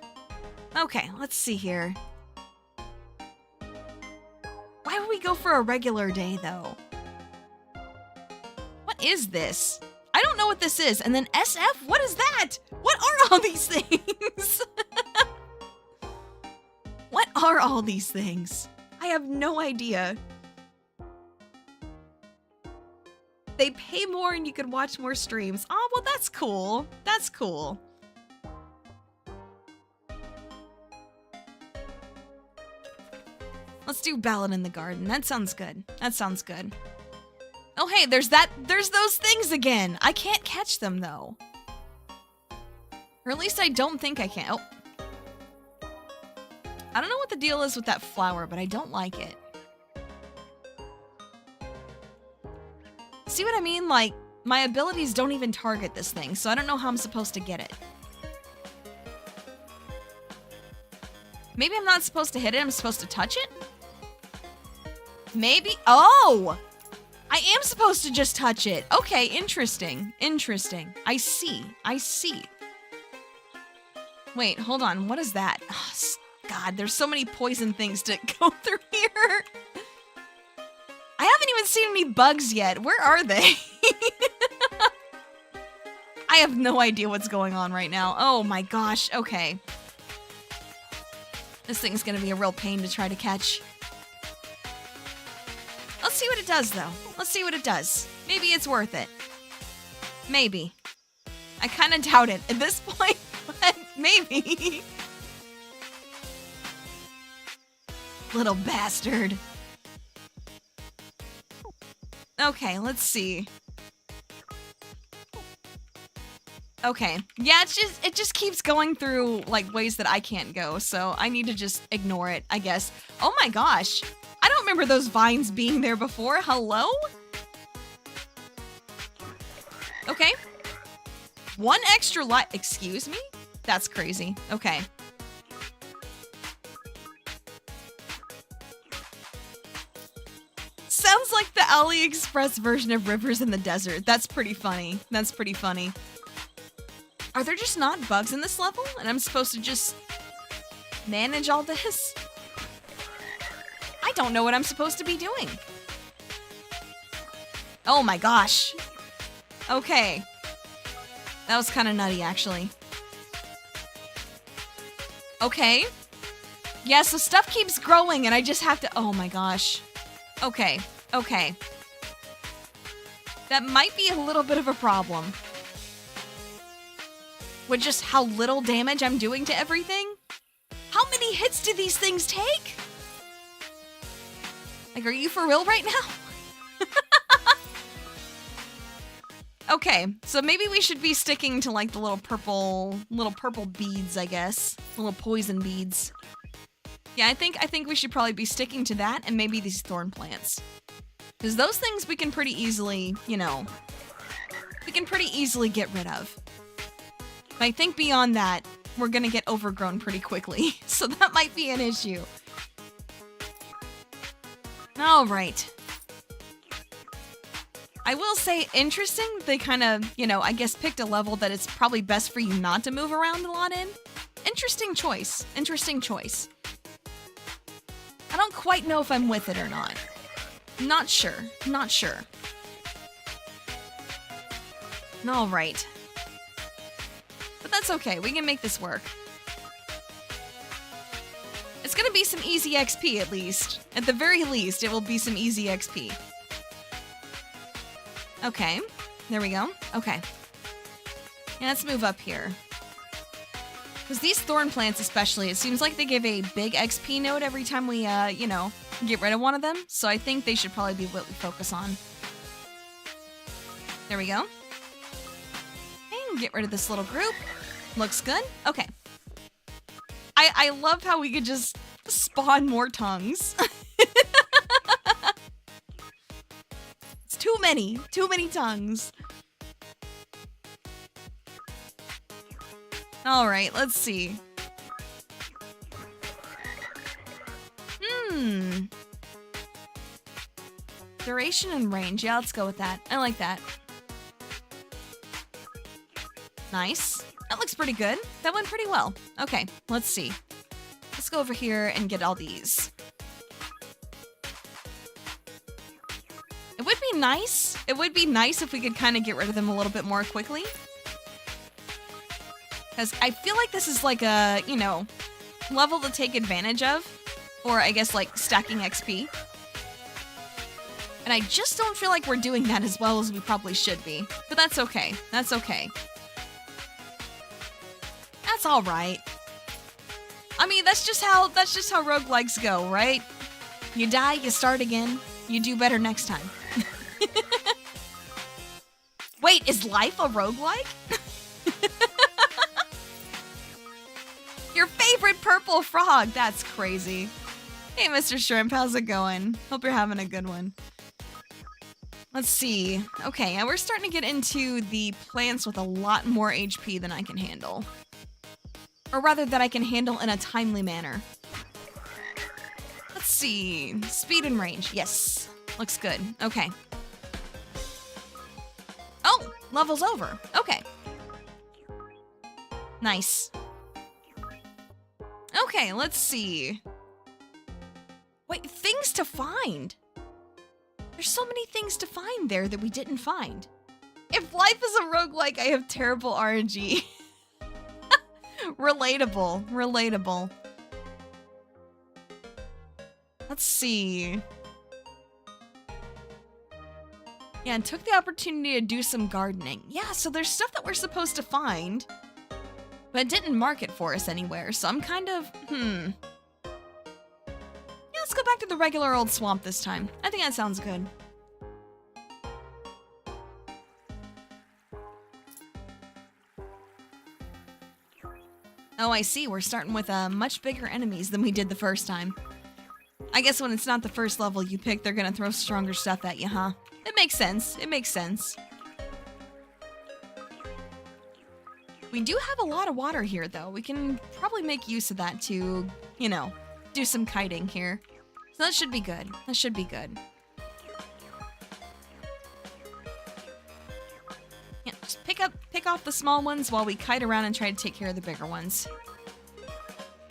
Okay, let's see here. Why would we go for a regular day, though? What is this? I don't know what this is. And then SF? What is that? What are all these things? What are all these things? I have no idea. They pay more and you can watch more streams. Oh, well, that's cool. That's cool. Let's do Ballad in the Garden. That sounds good. That sounds good. Oh, hey, there's those things again. I can't catch them, though. Or at least I don't think I can. Oh. I don't know what the deal is with that flower, but I don't like it. See what I mean? Like, my abilities don't even target this thing, so I don't know how I'm supposed to get it. Maybe I'm not supposed to hit it, I'm supposed to touch it? Maybe? Oh! I am supposed to just touch it. Okay, interesting. Interesting. I see. I see. Wait, hold on. What is that? Oh, God, there's so many poison things to go through here. I haven't even seen any bugs yet. Where are they? I have no idea what's going on right now. Oh my gosh. Okay. This thing's gonna be a real pain to try to catch. Let's see what it does, though. Let's see what it does. Maybe it's worth it. Maybe. I kind of doubt it at this point, but maybe. Little bastard. Okay, let's see. Okay. Yeah, it just keeps going through, like, ways that I can't go, so I need to just ignore it, I guess. Oh my gosh. I don't remember those vines being there before. Hello? Okay. One extra life. Excuse me? That's crazy. Okay. Sounds like the AliExpress version of Rivers in the Desert. That's pretty funny. That's pretty funny. Are there just not bugs in this level? And I'm supposed to just manage all this? I don't know what I'm supposed to be doing. Oh my gosh. Okay. That was kind of nutty, actually. Okay. Yeah, so stuff keeps growing and I just have to... Oh my gosh. Okay. Okay. That might be a little bit of a problem. With just how little damage I'm doing to everything? How many hits do these things take? Like, are you for real right now? Okay, so maybe we should be sticking to like the little purple beads, I guess. Little poison beads. Yeah, I think we should probably be sticking to that and maybe these thorn plants. Because those things we can pretty easily, you know, we can pretty easily get rid of. But I think beyond that, we're gonna get overgrown pretty quickly. So that might be an issue. Alright. I will say, interesting, they kind of, you know, I guess picked a level that it's probably best for you not to move around a lot in. Interesting choice. Interesting choice. I don't quite know if I'm with it or not. Not sure. Not sure. Alright. But that's okay, we can make this work. It's gonna be some easy XP at least. At the very least, it will be some easy XP. Okay, there we go. Okay. Yeah, let's move up here. Because these thorn plants especially, it seems like they give a big XP node every time we, you know, get rid of one of them. So I think they should probably be what we focus on. There we go. And get rid of this little group. Looks good. Okay. I love how we could just spawn more tongues. It's 2 many tongues. All right, let's see. Duration and range. Yeah, let's go with that. I like that. Nice. That looks pretty good. That went pretty well. Okay, let's see. Let's go over here and get all these. It would be nice. It would be nice if we could kind of get rid of them a little bit more quickly. Because I feel like this is like a, you know, level to take advantage of. Or I guess like stacking XP. And I just don't feel like we're doing that as well as we probably should be. But that's okay. That's okay. That's all right. I mean, that's just how roguelikes go, right? You die, you start again. You do better next time. Wait, is life a roguelike? Your favorite purple frog. That's crazy. Hey, Mr. Shrimp, how's it going? Hope you're having a good one. Let's see. Okay, and we're starting to get into the plants with a lot more HP than I can handle. Or rather, that I can handle in a timely manner. Let's see. Speed and range. Yes. Looks good. Okay. Oh, level's over. Okay. Nice. Okay, let's see. Wait, things to find. There's so many things to find there that we didn't find. If life is a roguelike, I have terrible RNG. Relatable. Relatable. Let's see. Yeah, and took the opportunity to do some gardening. Yeah, so there's stuff that we're supposed to find, but it didn't mark it for us anywhere, so I'm kind of, Yeah, let's go back to the regular old swamp this time. I think that sounds good. Oh, I see. We're starting with much bigger enemies than we did the first time. I guess when it's not the first level you pick, they're gonna throw stronger stuff at you, huh? It makes sense. It makes sense. We do have a lot of water here, though. We can probably make use of that to, you know, do some kiting here. So that should be good. That should be good. Yeah, just pick off the small ones while we kite around and try to take care of the bigger ones.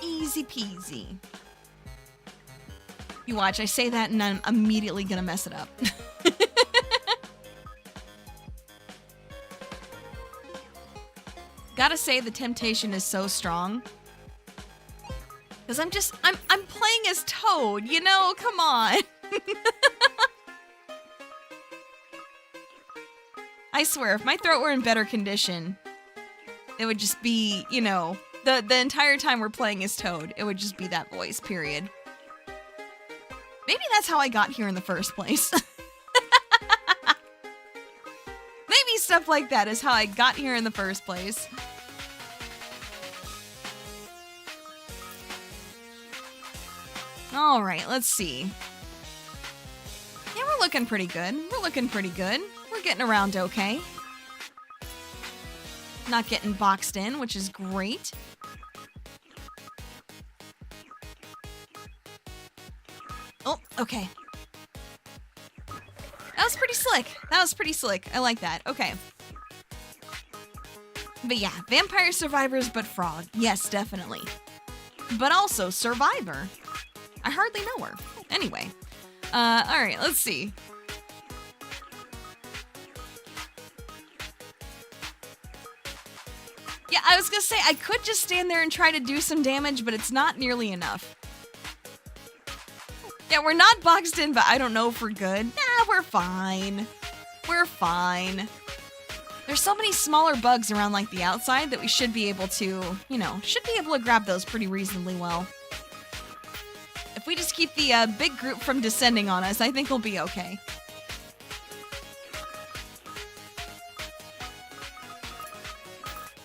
Easy peasy. You watch, I say that and I'm immediately gonna mess it up. Gotta say the temptation is so strong. Because I'm playing as Toad, you know? Come on. I swear, if my throat were in better condition, it would just be, you know, the entire time we're playing as Toad, it would just be that voice, period. Maybe that's how I got here in the first place. Maybe stuff like that is how I got here in the first place. All right, let's see. Yeah, we're looking pretty good. We're looking pretty good. We're getting around okay. Not getting boxed in, which is great. Oh, okay. That was pretty slick. That was pretty slick. I like that. Okay. But yeah, vampire survivors, but frog. Yes, definitely. But also survivor. I hardly know her. Anyway. Alright, let's see. Yeah, I was gonna say, I could just stand there and try to do some damage, but it's not nearly enough. Yeah, we're not boxed in, but I don't know if we're good. Nah, we're fine. We're fine. There's so many smaller bugs around, like, the outside that we should be able to, you know, should be able to grab those pretty reasonably well. If we just keep the big group from descending on us, I think we'll be okay.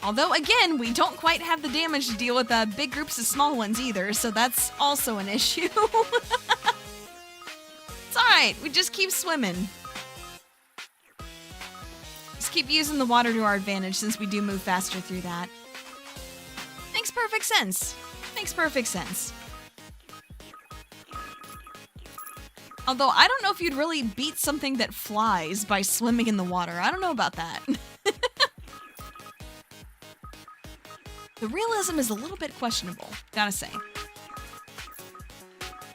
Although, again, we don't quite have the damage to deal with big groups of small ones either, so that's also an issue. It's alright, we just keep swimming. keep using the water to our advantage since we do move faster through that. Makes perfect sense. Makes perfect sense. Although, I don't know if you'd really beat something that flies by swimming in the water. I don't know about that. The realism is a little bit questionable, gotta say.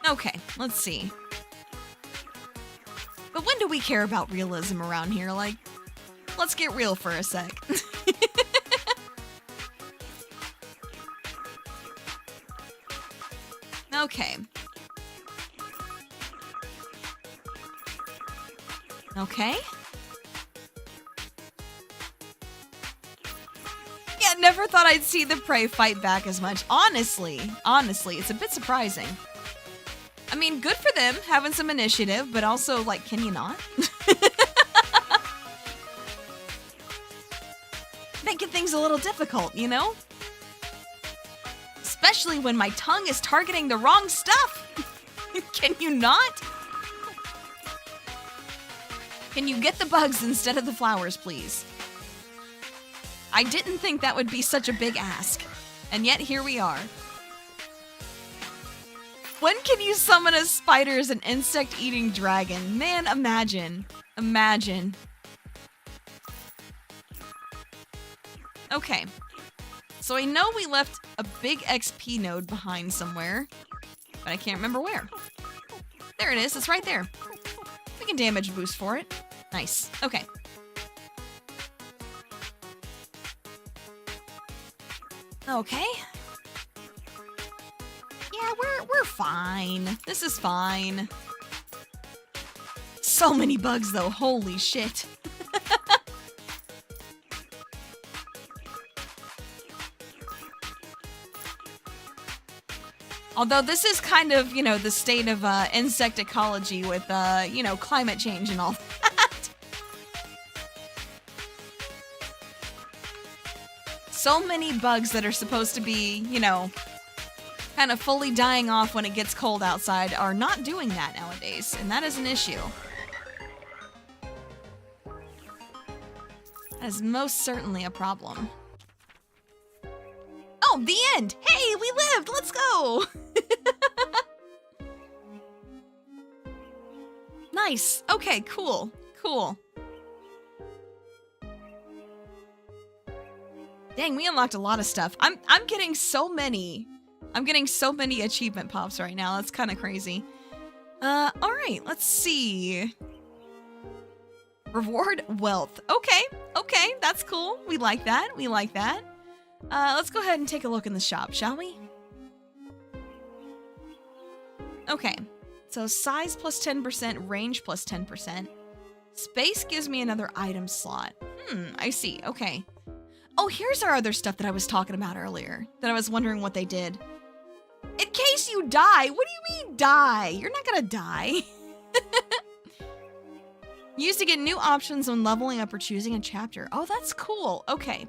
Okay, let's see. But when do we care about realism around here? Like, let's get real for a sec. Okay. Okay. Yeah, never thought I'd see the prey fight back as much. Honestly, it's a bit surprising. I mean, good for them having some initiative, but also, like, can you not? Making things a little difficult, you know? Especially when my tongue is targeting the wrong stuff. Can you not? Can you get the bugs instead of the flowers, please? I didn't think that would be such a big ask, and yet here we are. When can you summon a spider as an insect-eating dragon? Man, imagine. Imagine. Okay. So I know we left a big XP node behind somewhere, but I can't remember where. There it is. It's right there. We can damage boost for it. Nice. Okay. Okay. Yeah, we're fine. This is fine. So many bugs though. Holy shit. Although this is kind of, you know, the state of insect ecology with, you know, climate change and all that. So many bugs that are supposed to be, you know, kind of fully dying off when it gets cold outside are not doing that nowadays, and that is an issue. That is most certainly a problem. Oh, the end! Hey, we lived! Let's go! Nice. Okay, cool. Cool. Dang, we unlocked a lot of stuff. I'm getting so many. I'm getting so many achievement pops right now. That's kind of crazy. Alright, let's see. Reward wealth. Okay, okay, that's cool. We like that. We like that. Let's go ahead and take a look in the shop, shall we? Okay, so size plus 10%, range plus 10%. Space gives me another item slot. I see, okay. Oh, here's our other stuff that I was talking about earlier, that I was wondering what they did. In case you die, what do you mean die? You're not gonna die. Used to get new options when leveling up or choosing a chapter. Oh, that's cool, okay.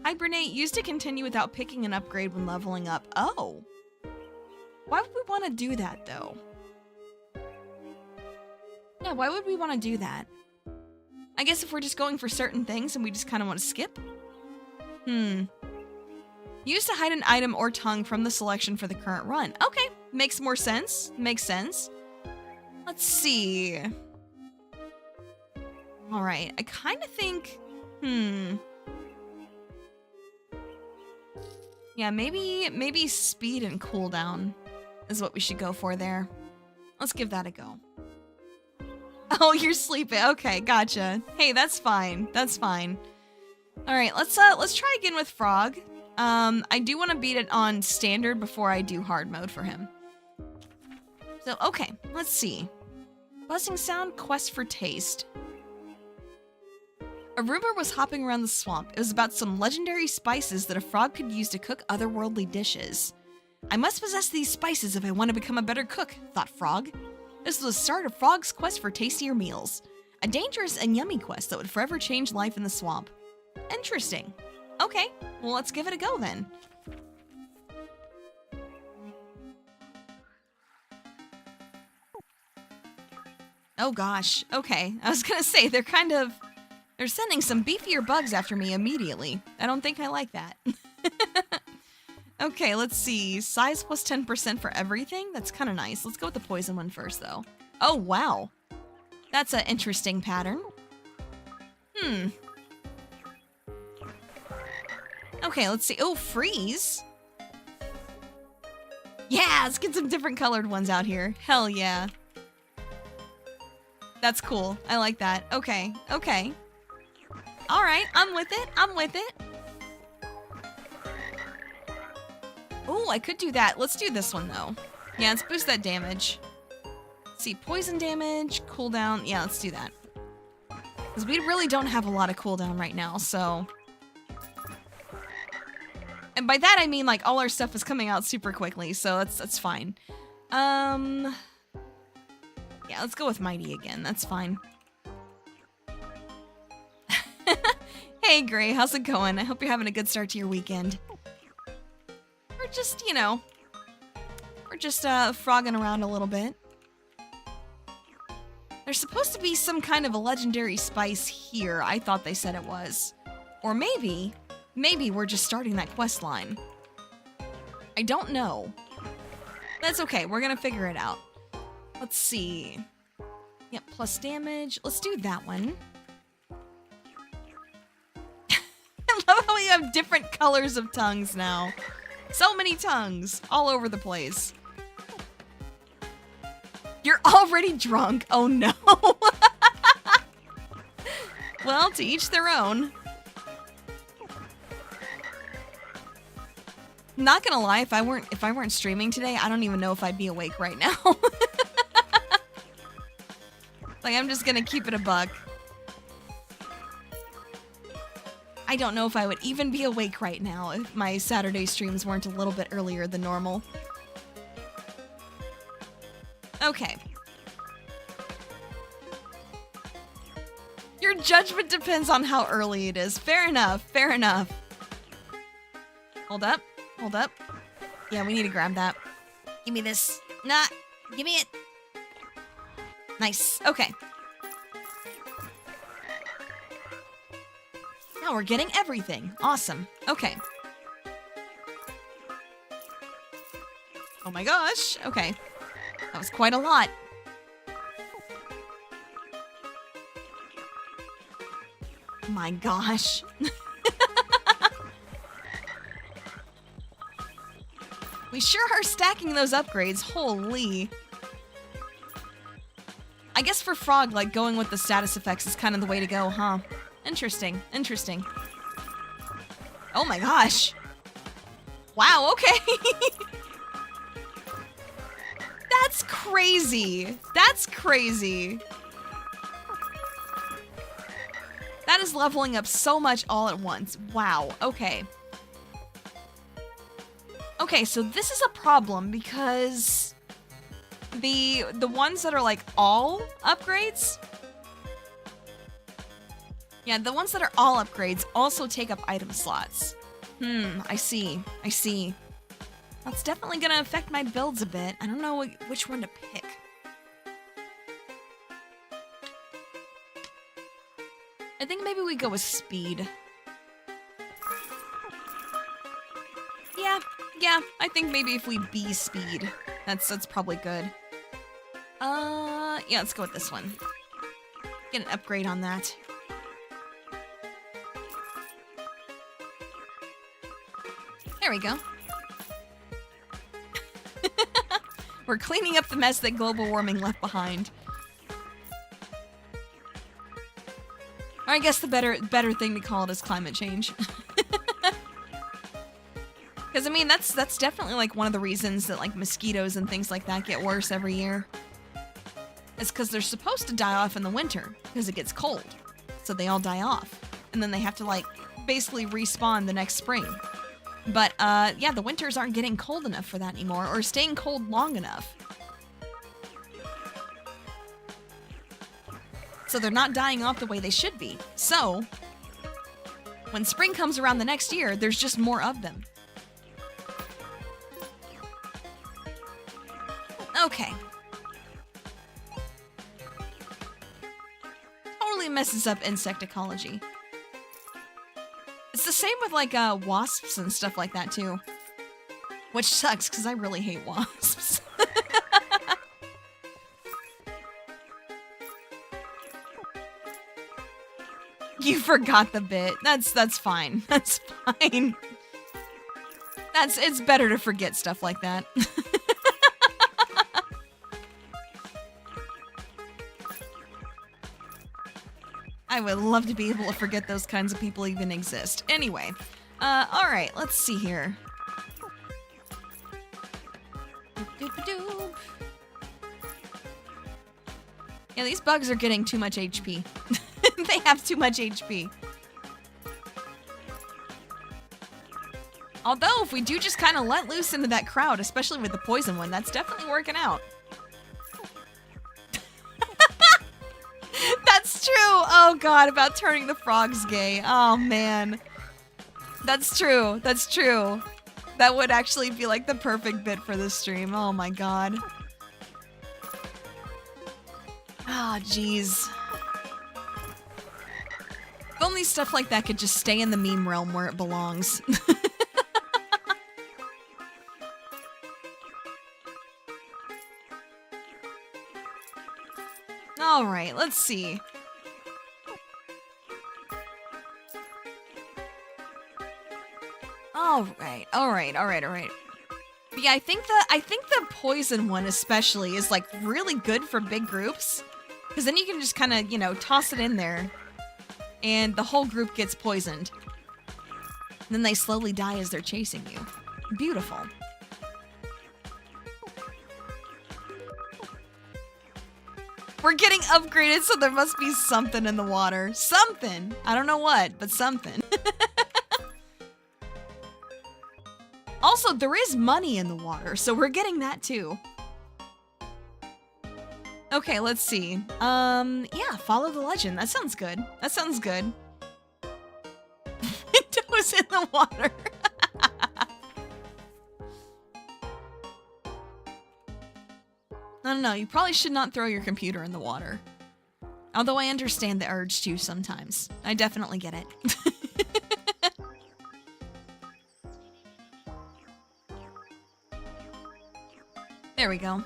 Hibernate, used to continue without picking an upgrade when leveling up. Oh. Why would we want to do that, though? Yeah, why would we want to do that? I guess if we're just going for certain things and we just kind of want to skip? Used to hide an item or tongue from the selection for the current run. Okay, makes more sense. Makes sense. Let's see. Alright, I kind of think... Yeah, maybe speed and cooldown is what we should go for there. Let's give that a go. Oh, you're sleeping. Okay, gotcha. Hey, that's fine. That's fine. All right, let's try again with Frog. I do want to beat it on standard before I do hard mode for him. So, okay, let's see. Buzzing sound, quest for taste. A rumor was hopping around the swamp. It was about some legendary spices that a frog could use to cook otherworldly dishes. I must possess these spices if I want to become a better cook, thought Frog. This was the start of Frog's quest for tastier meals. A dangerous and yummy quest that would forever change life in the swamp. Interesting. Okay, well let's give it a go then. Oh gosh, okay. I was gonna say, they're kind of They're sending some beefier bugs after me immediately. I don't think I like that. Okay, let's see. Size plus 10% for everything? That's kind of nice. Let's go with the poison one first, though. Oh, wow. That's an interesting pattern. Okay, let's see. Oh, freeze. Yeah, let's get some different colored ones out here. Hell yeah. That's cool. I like that. Okay, okay. All right, I'm with it. I'm with it. Oh, I could do that. Let's do this one, though. Yeah, let's boost that damage. Let's see, poison damage, cooldown. Yeah, let's do that. Because we really don't have a lot of cooldown right now, so... And by that, I mean, like, all our stuff is coming out super quickly, so that's fine. Yeah, let's go with Mighty again. That's fine. Hey, Gray, how's it going? I hope you're having a good start to your weekend. We're just, you know, we're just frogging around a little bit. There's supposed to be some kind of a legendary spice here. I thought they said it was. Or maybe we're just starting that quest line. I don't know. That's okay. We're gonna figure it out. Let's see. Yep, plus damage. Let's do that one. I love how we have different colors of tongues now. So many tongues all over the place. You're already drunk. Oh no. Well, to each their own. Not gonna lie, if I weren't streaming today, I don't even know if I'd be awake right now. Like, I'm just gonna keep it a buck. I don't know if I would even be awake right now if my Saturday streams weren't a little bit earlier than normal. Okay. Your judgment depends on how early it is. Fair enough, fair enough. Hold up, hold up. Yeah, we need to grab that. Give me this. Nah, give me it. Nice, okay. Now we're getting everything. Awesome. Okay. Oh my gosh. Okay. That was quite a lot. My gosh. We sure are stacking those upgrades. Holy. I guess for Froguelike, going with the status effects is kind of the way to go, huh? Interesting, interesting. Oh my gosh. Wow, okay. That's crazy. That's crazy. That is leveling up so much all at once. Wow, okay. Okay, so this is a problem because the ones that are like all upgrades, yeah, the ones that are all upgrades also take up item slots. I see. I see. That's definitely gonna affect my builds a bit. I don't know which one to pick. I think maybe we go with speed. Yeah, I think maybe if we be speed, that's probably good. Yeah, let's go with this one. Get an upgrade on that. There we go. We're cleaning up the mess that global warming left behind. Or I guess the better thing to call it is climate change. Because, I mean, that's definitely, like, one of the reasons that, like, mosquitoes and things like that get worse every year. It's because they're supposed to die off in the winter, because it gets cold. So they all die off. And then they have to, like, basically respawn the next spring. But, yeah, the winters aren't getting cold enough for that anymore, or staying cold long enough. So they're not dying off the way they should be. So, when spring comes around the next year, there's just more of them. Okay. Totally really messes up insect ecology. It's the same with like wasps and stuff like that too. Which sucks because I really hate wasps. You forgot the bit. That's fine. That's fine. It's better to forget stuff like that. I would love to be able to forget those kinds of people even exist. Anyway, alright, let's see here. Yeah, these bugs are getting too much HP. They have too much HP. Although, if we do just kind of let loose into that crowd, especially with the poison one, that's definitely working out. That's true! Oh god, about turning the frogs gay. Oh man. That's true. That's true. That would actually be like the perfect bit for this stream. Oh my god. Ah, jeez. If only stuff like that could just stay in the meme realm where it belongs. Alright, let's see. Alright. Yeah, I think the poison one especially is like really good for big groups. Because then you can just kind of, you know, toss it in there. And the whole group gets poisoned. And then they slowly die as they're chasing you. Beautiful. We're getting upgraded, so there must be something in the water. Something! I don't know what, but something. Also, there is money in the water, so we're getting that too. Okay, let's see. Yeah, follow the legend. That sounds good. That sounds good. Windows in the water. I don't know, you probably should not throw your computer in the water. Although I understand the urge to sometimes. I definitely get it. There we go.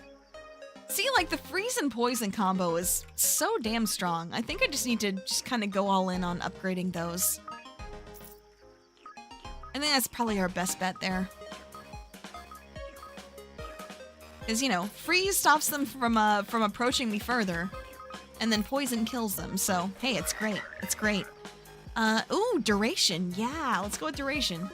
See, like, the freeze and poison combo is so damn strong. I think I just need to just kind of go all in on upgrading those. I think that's probably our best bet there. Because, you know, freeze stops them from approaching me further, and then poison kills them, so, hey, it's great. It's great. Ooh, duration. Yeah, let's go with duration.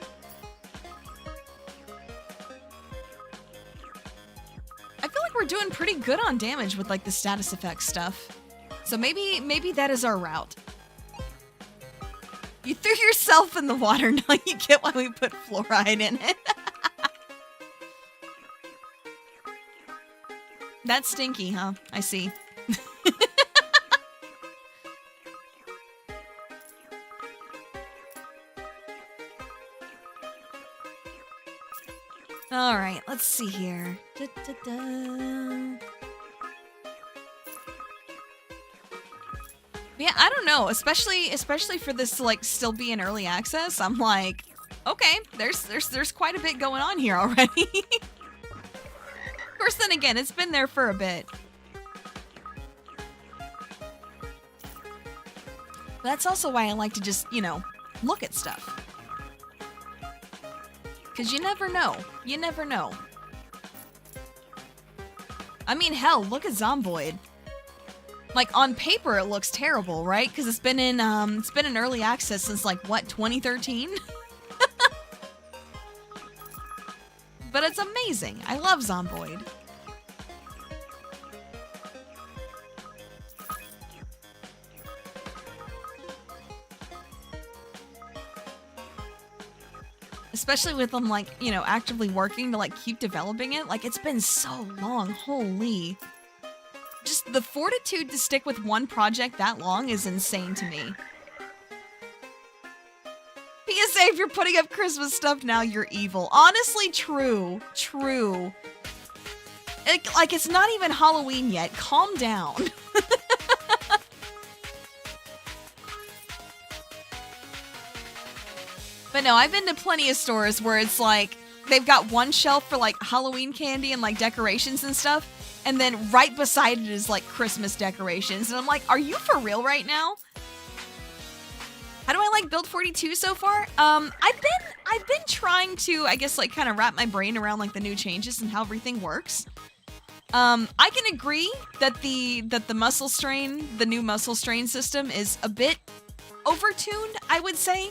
I feel like we're doing pretty good on damage with, like, the status effect stuff. So maybe that is our route. You threw yourself in the water, now you get why we put fluoride in it. That's stinky, huh? I see. Alright, let's see here. Yeah, I don't know, especially for this to like still be in early access. I'm like, okay, there's quite a bit going on here already. Of course, then again, it's been there for a bit. But that's also why I like to just, you know, look at stuff. Because you never know. You never know. I mean, hell, look at Zomboid. Like, on paper, it looks terrible, right? Because it's been in early access since, like, what, 2013? But it's amazing. I love Zomboid. Especially with them, like, you know, actively working to, like, keep developing it. Like, it's been so long. Holy. Just the fortitude to stick with one project that long is insane to me. PSA, if you're putting up Christmas stuff now, you're evil. Honestly, true. True. Like, it's not even Halloween yet. Calm down. But no, I've been to plenty of stores where it's like, they've got one shelf for like Halloween candy and like decorations and stuff, and then right beside it is like Christmas decorations. And I'm like, are you for real right now? How do I like Build 42 so far? I've been trying to, I guess, like kind of wrap my brain around like the new changes and how everything works. I can agree that the muscle strain, the new muscle strain system is a bit overtuned, I would say.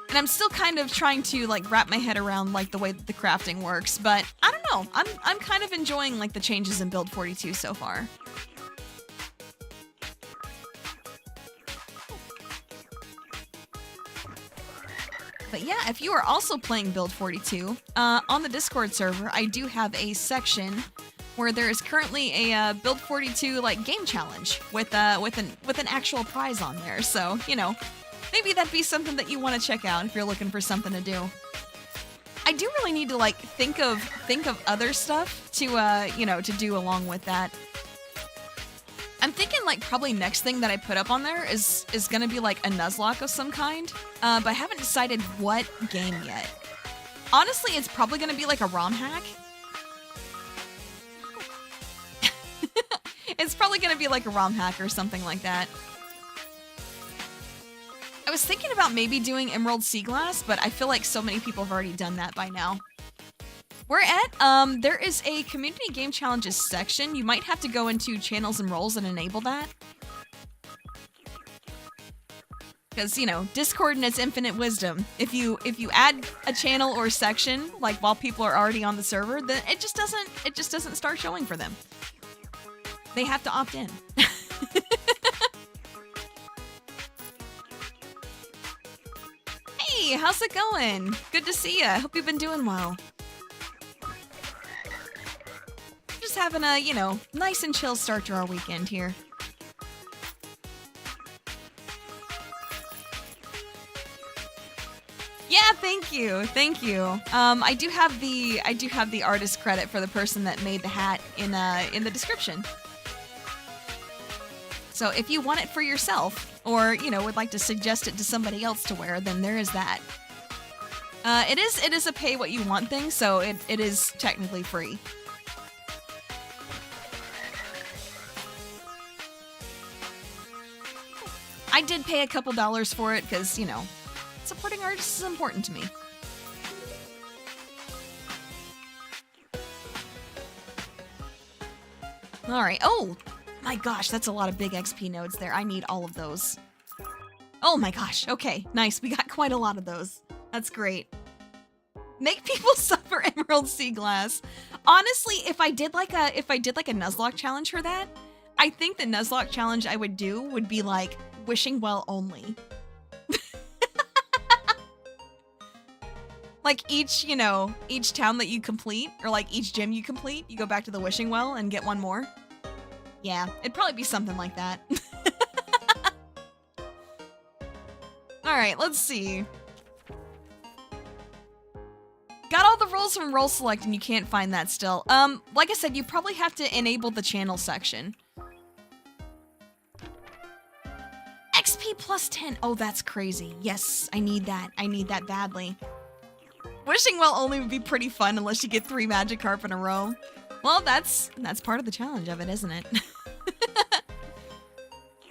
And I'm still kind of trying to like wrap my head around like the way that the crafting works, but I don't know. I'm kind of enjoying like the changes in Build 42 so far. But yeah, if you are also playing Build 42, on the Discord server, I do have a section where there is currently a Build 42 like game challenge with an actual prize on there. So, you know, maybe that'd be something that you want to check out if you're looking for something to do. I do really need to like think of other stuff to you know, to do along with that. I'm thinking like probably next thing that I put up on there is gonna be like a Nuzlocke of some kind, but I haven't decided what game yet. Honestly, it's probably gonna be like a ROM hack. It's probably gonna be like a ROM hack or something like that. I was thinking about maybe doing Emerald Sea Glass, but I feel like so many people have already done that by now. We're at, there is a community game challenges section. You might have to go into channels and roles and enable that. Because, you know, Discord and its infinite wisdom. If you add a channel or section, like while people are already on the server, then it just doesn't start showing for them. They have to opt in. Hey, how's it going? Good to see ya. Hope you've been doing well. Just having a, you know, nice and chill start to our weekend here. Yeah, thank you. Thank you. I do have the artist credit for the person that made the hat in the description. So if you want it for yourself, or, you know, would like to suggest it to somebody else to wear, then there is that. It is a pay what you want thing, so it is technically free. I did pay a couple dollars for it because, you know, supporting artists is important to me. All right. Oh, my gosh, that's a lot of big XP nodes there. I need all of those. Oh my gosh. Okay, nice. We got quite a lot of those. That's great. Make people suffer Emerald Sea Glass. Honestly, if I did like a Nuzlocke challenge for that, I think the Nuzlocke challenge I would do would be like wishing well only. Like each, you know, each town that you complete, or like each gym you complete, you go back to the wishing well and get one more. Yeah, it'd probably be something like that. Alright, let's see. Got all the roles from Role Select and you can't find that still. Like I said, you probably have to enable the channel section. XP plus 10. Oh, that's crazy. Yes, I need that. I need that badly. Wishing well only would be pretty fun unless you get 3 Magikarp in a row. Well, that's part of the challenge of it, isn't it?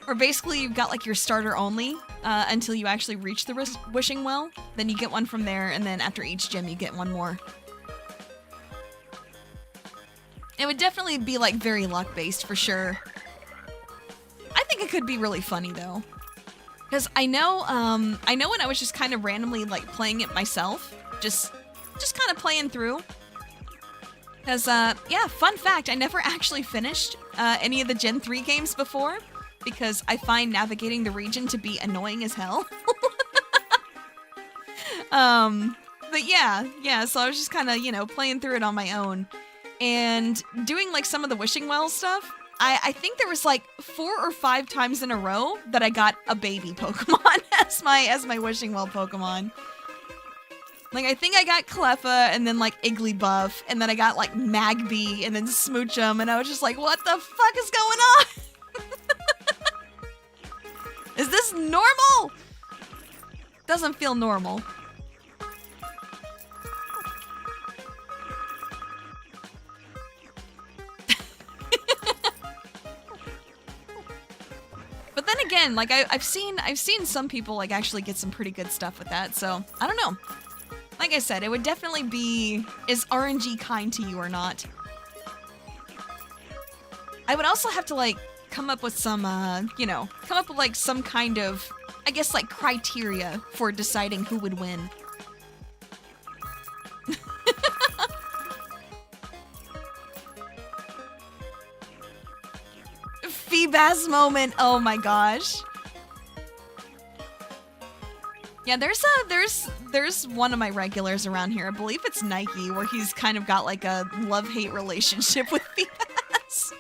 Or basically you've got like your starter only until you actually reach the wishing well. Then you get one from there, and then after each gym you get one more. It would definitely be like very luck based for sure. I think it could be really funny though. Because I know when I was just kind of randomly like playing it myself, just kind of playing through. Because, yeah, fun fact, I never actually finished any of the Gen 3 games before, because I find navigating the region to be annoying as hell. But yeah, so I was just kind of, you know, playing through it on my own. And doing, like, some of the wishing well stuff, I think there was, like, 4 or 5 times in a row that I got a baby Pokemon as my wishing well Pokemon. Like, I think I got Cleffa, and then, like, Igglybuff, and then I got, like, Magby, and then Smoochum, and I was just like, what the fuck is going on? Is this normal? Doesn't feel normal. But then again, like I've seen some people like actually get some pretty good stuff with that, so I don't know. Like I said, it would definitely be, is RNG kind to you or not? I would also have to like come up with some, you know, come up with like some kind of, I guess like criteria for deciding who would win. Feebas moment, oh my gosh. Yeah, there's one of my regulars around here. I believe it's Nike, where he's kind of got like a love-hate relationship with Feebas.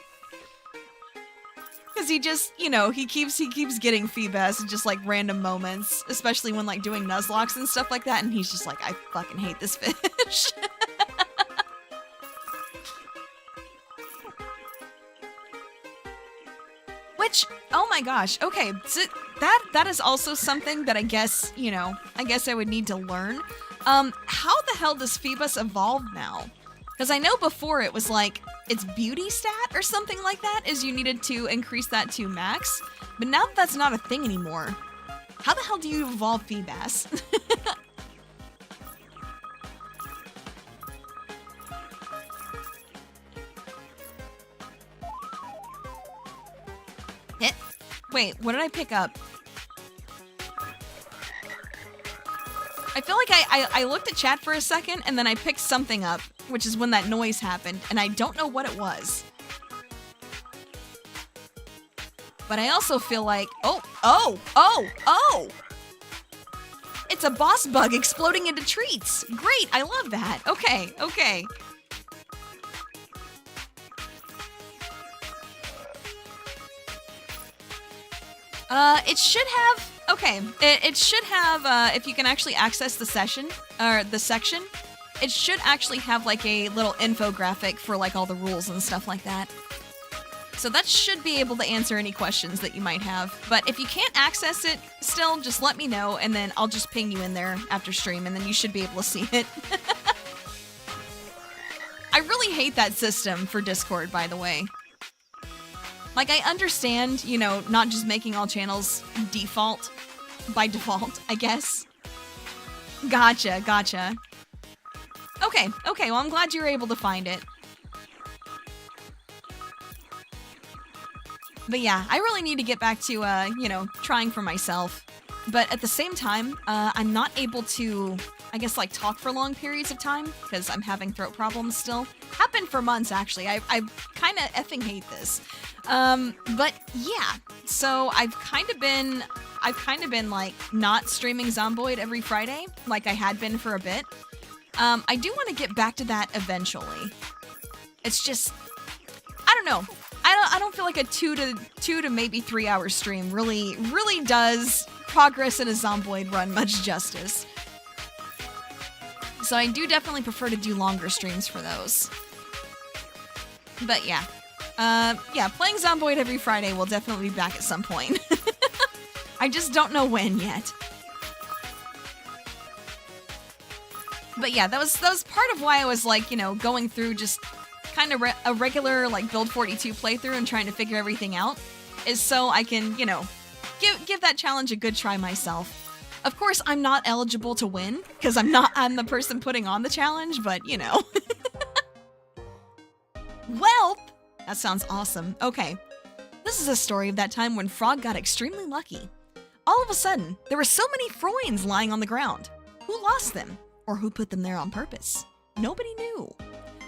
Because he just, you know, he keeps getting Feebas in just like random moments, especially when like doing Nuzlocks and stuff like that, and he's just like, I fucking hate this fish. Which, oh my gosh, okay, so that is also something that I guess, you know, I guess I would need to learn. How the hell does Phoebus evolve now? Because I know before it was like, its beauty stat or something like that is you needed to increase that to max, but now that's not a thing anymore. How the hell do you evolve Phoebus? Hit. Wait, what did I pick up? I feel like I looked at chat for a second and then I picked something up, which is when that noise happened, and I don't know what it was. But I also feel like, oh! It's a boss bug exploding into treats. Great, I love that. Okay. It should have, okay, it should have, if you can actually access the session, or the section, it should actually have like a little infographic for like all the rules and stuff like that. So that should be able to answer any questions that you might have. But if you can't access it still, just let me know and then I'll just ping you in there after stream and then you should be able to see it. I really hate that system for Discord, by the way. Like, I understand, you know, not just making all channels default, by default, I guess. Gotcha. Okay, well, I'm glad you were able to find it. But yeah, I really need to get back to, you know, trying for myself. But at the same time, I'm not able to, I guess, like, talk for long periods of time, because I'm having throat problems still. Happened for months, actually. I kind of effing hate this. But yeah, so I've kind of been, like, not streaming Zomboid every Friday, like I had been for a bit. I do want to get back to that eventually. It's just, I don't know. I don't feel like a 2 to maybe 3 hour stream really does progress in a Zomboid run much justice. So I do definitely prefer to do longer streams for those. But yeah. Yeah, playing Zomboid every Friday will definitely be back at some point. I just don't know when yet. But yeah, that was part of why I was like, you know, going through just kind of a regular like Build 42 playthrough and trying to figure everything out, is so I can, you know, give that challenge a good try myself. Of course, I'm not eligible to win because I'm the person putting on the challenge, but you know. Well, that sounds awesome. Okay, this is a story of that time when Frog got extremely lucky. All of a sudden, there were so many Froins lying on the ground. Who lost them? Or who put them there on purpose? Nobody knew.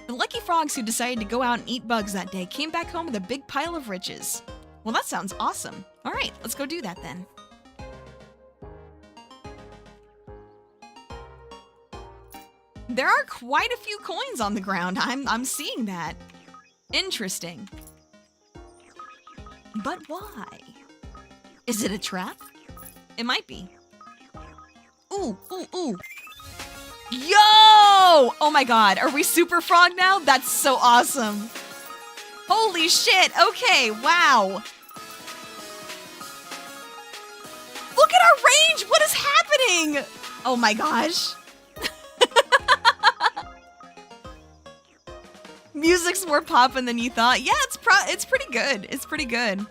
The lucky frogs who decided to go out and eat bugs that day came back home with a big pile of riches. Well, that sounds awesome. All right, let's go do that then. There are quite a few coins on the ground. I'm seeing that. Interesting. But why? Is it a trap? It might be. Ooh. Yo! Oh my god, are we Super Frog now? That's so awesome. Holy shit, okay, wow. Look at our strange! What is happening? Oh my gosh. Music's more poppin' than you thought. Yeah, it's pretty good. It's pretty good.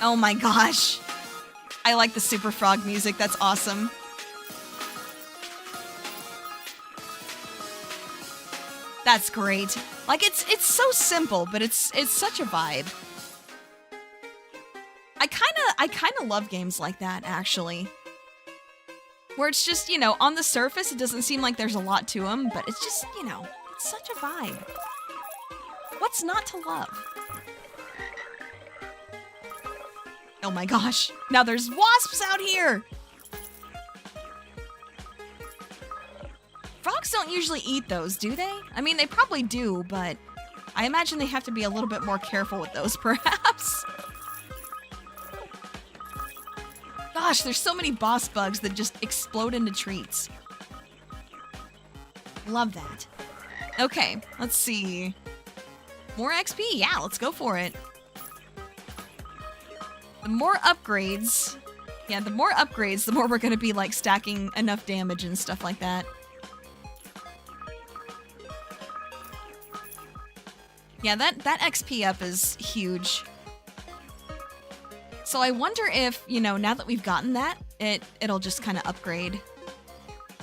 Oh my gosh. I like the Super Frog music. That's awesome. That's great. Like it's so simple, but it's such a vibe. I kind of love games like that, actually. Where it's just, you know, on the surface, it doesn't seem like there's a lot to them, but it's just, you know, it's such a vibe. What's not to love? Oh my gosh. Now there's wasps out here! Frogs don't usually eat those, do they? I mean, they probably do, but I imagine they have to be a little bit more careful with those, perhaps. Gosh, there's so many boss bugs that just explode into treats. Love that. Okay, let's see. More XP? Yeah, let's go for it. The more upgrades... Yeah, the more upgrades, the more we're gonna be, like, stacking enough damage and stuff like that. Yeah, that XP up is huge. So I wonder if, you know, now that we've gotten that, it'll just kind of upgrade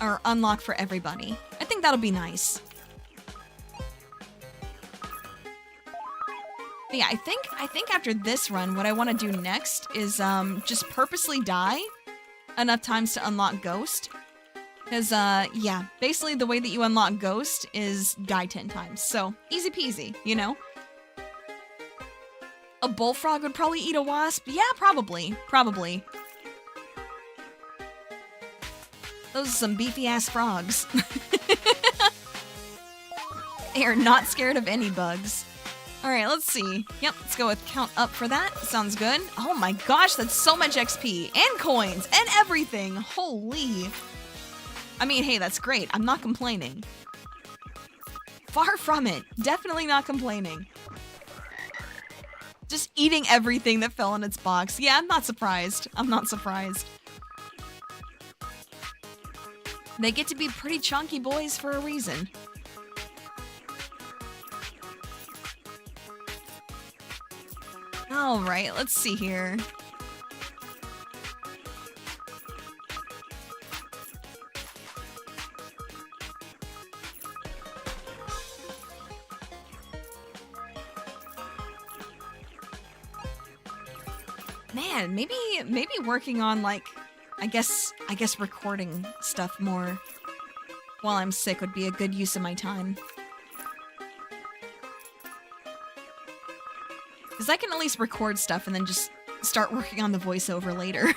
or unlock for everybody. I think that'll be nice. But yeah, I think after this run, what I want to do next is just purposely die enough times to unlock Ghost. Because, yeah, basically the way that you unlock Ghost is die 10 times. So, easy peasy, you know? A bullfrog would probably eat a wasp? Yeah, probably. Probably. Those are some beefy-ass frogs. They are not scared of any bugs. Alright, let's see. Yep, let's go with count up for that. Sounds good. Oh my gosh, that's so much XP. And coins. And everything. Holy. I mean, hey, that's great. I'm not complaining. Far from it. Definitely not complaining. Just eating everything that fell in its box. Yeah, I'm not surprised. I'm not surprised. They get to be pretty chunky boys for a reason. Alright, let's see here. Man, maybe working on, like, I guess recording stuff more while I'm sick would be a good use of my time. Because I can at least record stuff and then just start working on the voiceover later.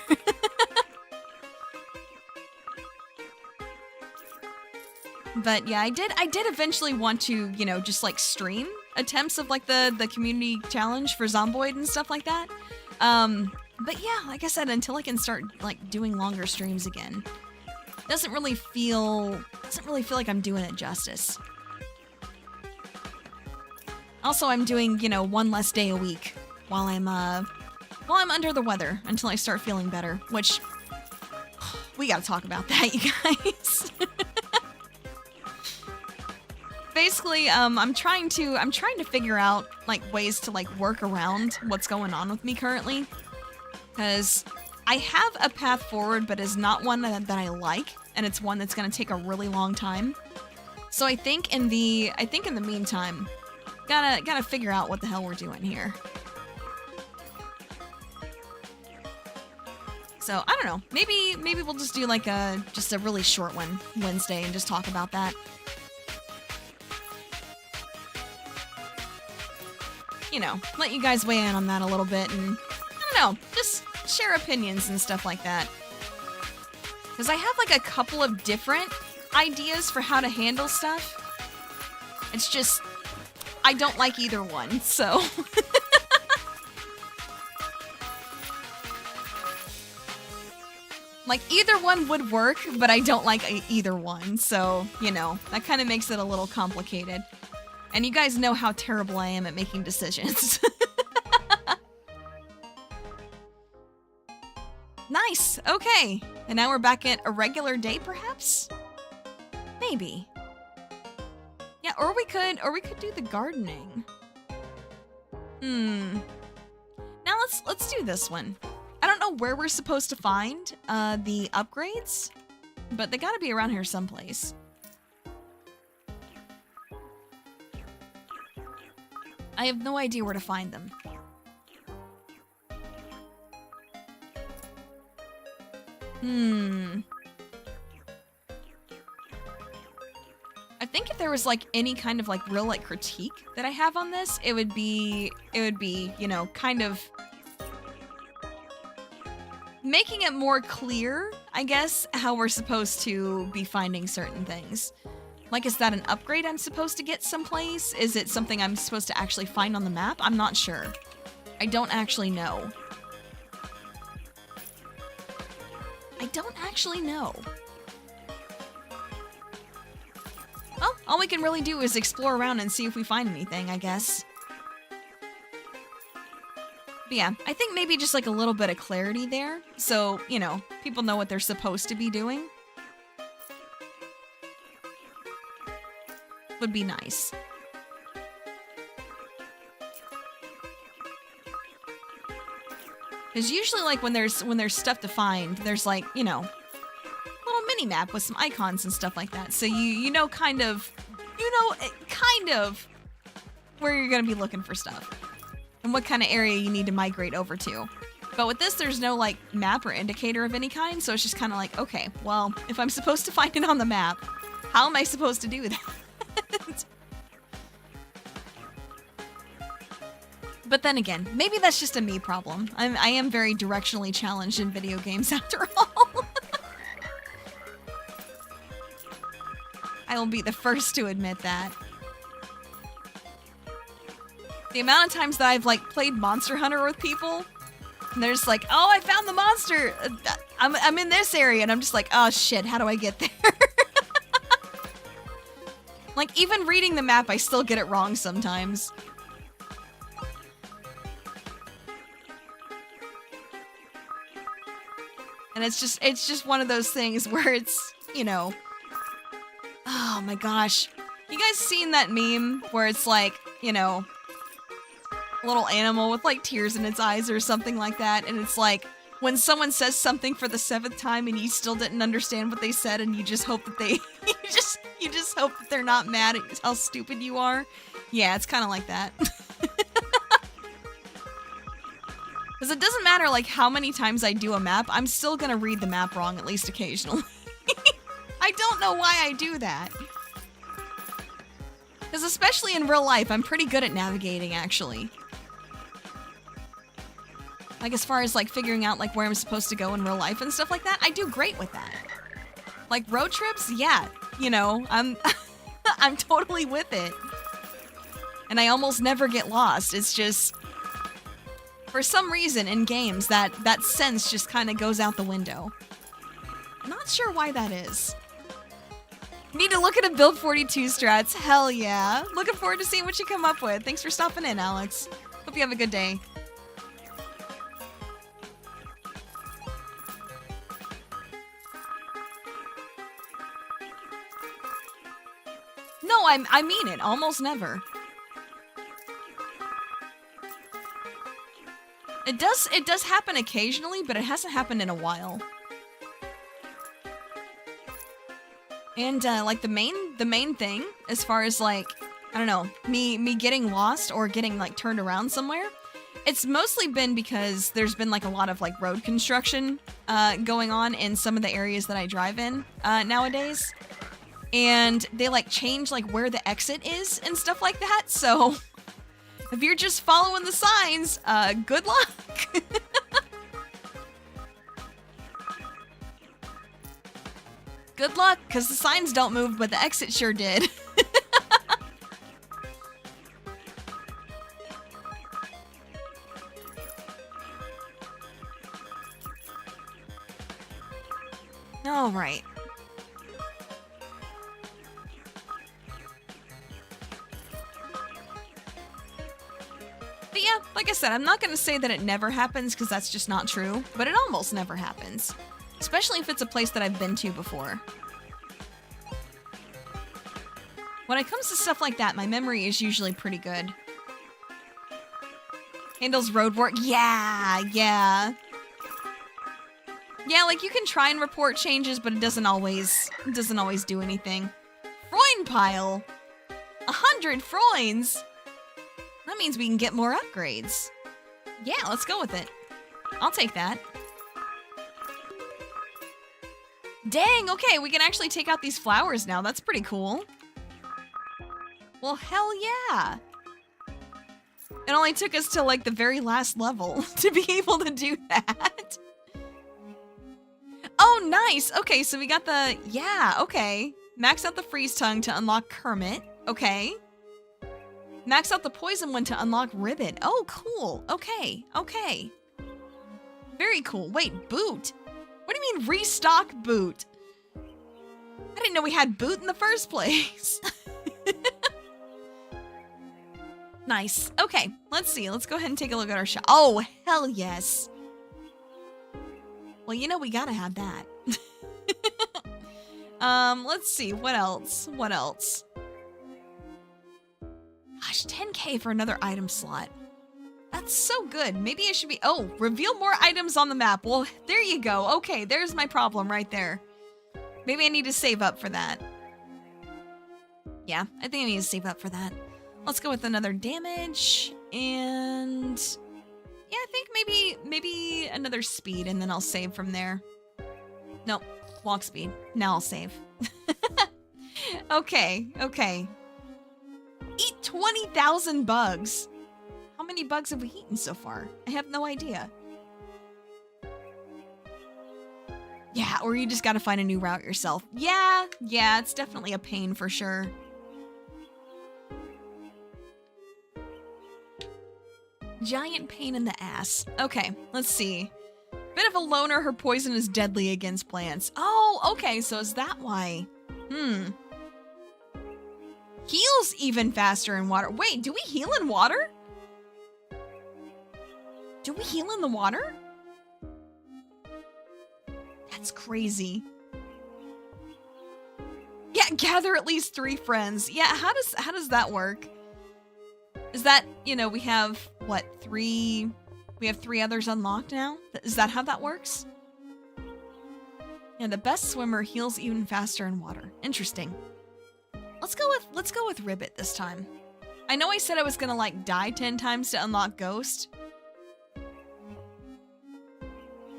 But yeah, I did eventually want to, you know, just like stream attempts of like the community challenge for Zomboid and stuff like that. But yeah, like I said, until I can start like doing longer streams again, doesn't really feel like I'm doing it justice. Also, I'm doing, you know, one less day a week while I'm under the weather until I start feeling better, which we gotta talk about that, you guys. Basically, I'm trying to figure out like ways to like work around what's going on with me currently, because I have a path forward, but it's not one that I like, and it's one that's gonna take a really long time. So I think in the meantime, gotta figure out what the hell we're doing here. So I don't know. Maybe we'll just do like just a really short one Wednesday and just talk about that. You know, let you guys weigh in on that a little bit and, I don't know, just share opinions and stuff like that. Because I have like a couple of different ideas for how to handle stuff. It's just, I don't like either one, so. Like, either one would work, but I don't like either one, so, you know, that kind of makes it a little complicated. And you guys know how terrible I am at making decisions. Okay. And now we're back at a regular day, perhaps? Maybe. Yeah, or we could do the gardening. Now let's do this one. I don't know where we're supposed to find the upgrades, but they gotta be around here someplace. I have no idea where to find them. I think if there was like any kind of like real like critique that I have on this, it would be, you know, kind of making it more clear, I guess, how we're supposed to be finding certain things. Like, is that an upgrade I'm supposed to get someplace? Is it something I'm supposed to actually find on the map? I'm not sure. I don't actually know. I don't actually know. Well, all we can really do is explore around and see if we find anything, I guess. But yeah, I think maybe just like a little bit of clarity there, so, you know, people know what they're supposed to be doing. Would be nice. Because usually, like, when there's stuff to find, there's like, you know, little mini map with some icons and stuff like that. So you know kind of where you're gonna be looking for stuff and what kind of area you need to migrate over to. But with this, there's no like map or indicator of any kind, so it's just kind of like, okay, well, if I'm supposed to find it on the map, how am I supposed to do that? But then again, maybe that's just a me problem. I am very directionally challenged in video games after all. I will be the first to admit that. The amount of times that I've like played Monster Hunter with people, and they're just like, oh, I found the monster! I'm in this area, and I'm just like, oh shit, how do I get there? Like, even reading the map, I still get it wrong sometimes. And it's just one of those things where it's, you know, oh my gosh. You guys seen that meme where it's like, you know, a little animal with like tears in its eyes or something like that, and it's like when someone says something for the 7th time and you still didn't understand what they said, and you just hope that they you just hope that they're not mad at how stupid you are. Yeah, it's kind of like that. Because it doesn't matter like how many times I do a map, I'm still gonna read the map wrong at least occasionally. I don't know why I do that. Because especially in real life, I'm pretty good at navigating, actually. Like, as far as like figuring out like where I'm supposed to go in real life and stuff like that, I do great with that. Like road trips, yeah, you know, I'm I'm totally with it. And I almost never get lost. It's just, for some reason in games, that sense just kind of goes out the window. Not sure why that is. Need to look at a Build 42 strats. Hell yeah. Looking forward to seeing what you come up with. Thanks for stopping in, Alex. Hope you have a good day. No, I mean it. Almost never. It does happen occasionally, but it hasn't happened in a while. And like the main thing, as far as like, I don't know, me getting lost or getting like turned around somewhere, it's mostly been because there's been like a lot of like road construction going on in some of the areas that I drive in nowadays. And they like change like where the exit is and stuff like that. So if you're just following the signs, good luck. Good luck, because the signs don't move, but the exit sure did. All right. But But yeah, like I said, I'm not going to say that it never happens because that's just not true, but it almost never happens. Especially if it's a place that I've been to before. When it comes to stuff like that, my memory is usually pretty good. Handles road work. Yeah. Yeah, like you can try and report changes, but it doesn't always do anything. Froin pile. 100 froins. That means we can get more upgrades. Yeah, let's go with it. I'll take that. Dang, okay, we can actually take out these flowers now. That's pretty cool. Well, hell yeah. It only took us to like the very last level to be able to do that. Oh, nice. Okay, so we got the, yeah, okay. Max out the freeze tongue to unlock Kermit. Okay. Max out the poison one to unlock Ribbit. Oh, cool. Okay, okay. Very cool. Wait, boot? What do you mean restock boot? I didn't know we had boot in the first place. Nice. Okay, let's see. Let's go ahead and take a look at our shop. Oh, hell yes. Well, you know, we gotta have that. Let's see. What else? What else? Gosh, 10K for another item slot. That's so good. Maybe it should be... Oh, reveal more items on the map. Well, there you go. Okay, there's my problem right there. Maybe I need to save up for that. Yeah, I think I need to save up for that. Let's go with another damage. And... yeah, I think maybe another speed, and then I'll save from there. Nope, walk speed. Now I'll save. Okay, okay. Eat 20,000 bugs. How many bugs have we eaten so far? I have no idea. Yeah, or you just gotta find a new route yourself. Yeah, it's definitely a pain for sure. Giant pain in the ass. Okay, let's see. Bit of a loner, her poison is deadly against plants. Oh, okay, so is that why? Heals even faster in water. Wait, do we heal in water? Do we heal in the water? That's crazy. Yeah, gather at least 3 friends. Yeah, how does that work? Is that, you know, we have, what, 3... We have 3 others unlocked now? Is that how that works? Yeah, the best swimmer heals even faster in water. Interesting. Let's go with Ribbit this time. I know I said I was gonna, like, die 10 times to unlock Ghost.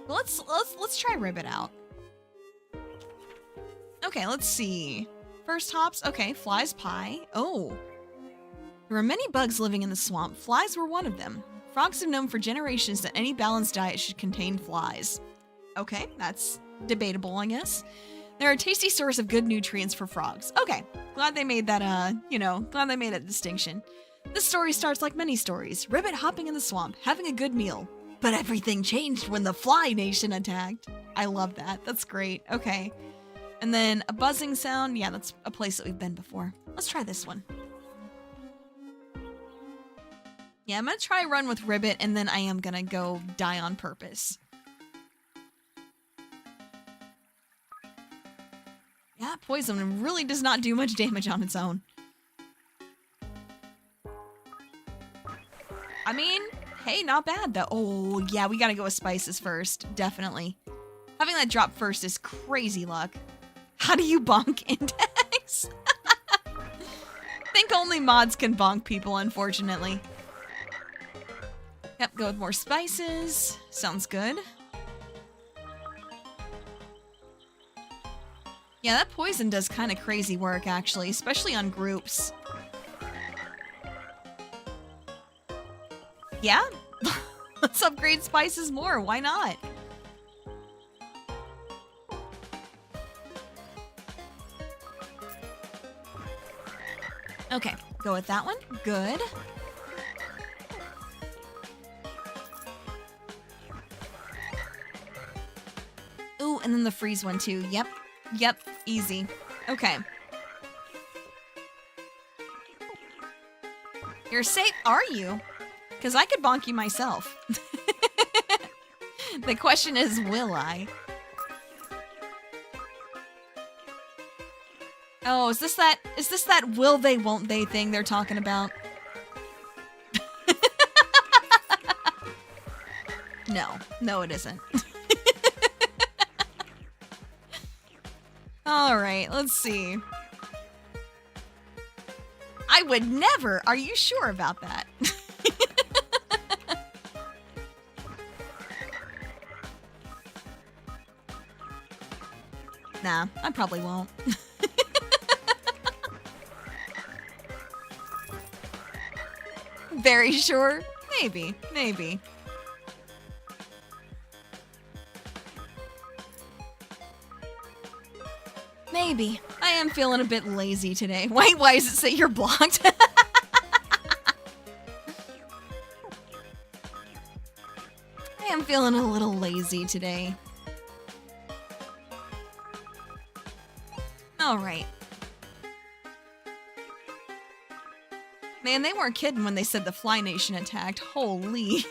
But let's try Ribbit out. Okay, let's see. First hops. Okay, flies pie. Oh. There were many bugs living in the swamp. Flies were one of them. Frogs have known for generations that any balanced diet should contain flies. Okay, that's debatable, I guess. They're a tasty source of good nutrients for frogs. Okay, glad they made that, glad they made that distinction. This story starts like many stories. Ribbit hopping in the swamp, having a good meal. But everything changed when the Fly Nation attacked. I love that. That's great. Okay. And then a buzzing sound. Yeah, that's a place that we've been before. Let's try this one. Yeah, I'm going to try run with Ribbit, and then I am going to go die on purpose. Yeah, poison really does not do much damage on its own. I mean, hey, not bad though. Oh, yeah, we got to go with spices first. Definitely. Having that drop first is crazy luck. How do you bonk index? I think only mods can bonk people, unfortunately. Yep, go with more spices. Sounds good. Yeah, that poison does kind of crazy work, actually, especially on groups. Yeah, let's upgrade spices more. Why not? Okay, go with that one. Good. Ooh, and then the freeze one too. Yep, easy. Okay. You're safe, are you? Because I could bonk you myself. The question is, will I? Oh, is this that will they, won't they thing they're talking about? No, it isn't. All right, let's see. I would never. Are you sure about that? Nah, I probably won't. Very sure? Maybe. Maybe. I am feeling a bit lazy today. Wait, why does it say you're blocked? I am feeling a little lazy today. Alright. Man, they weren't kidding when they said the Fly Nation attacked. Holy.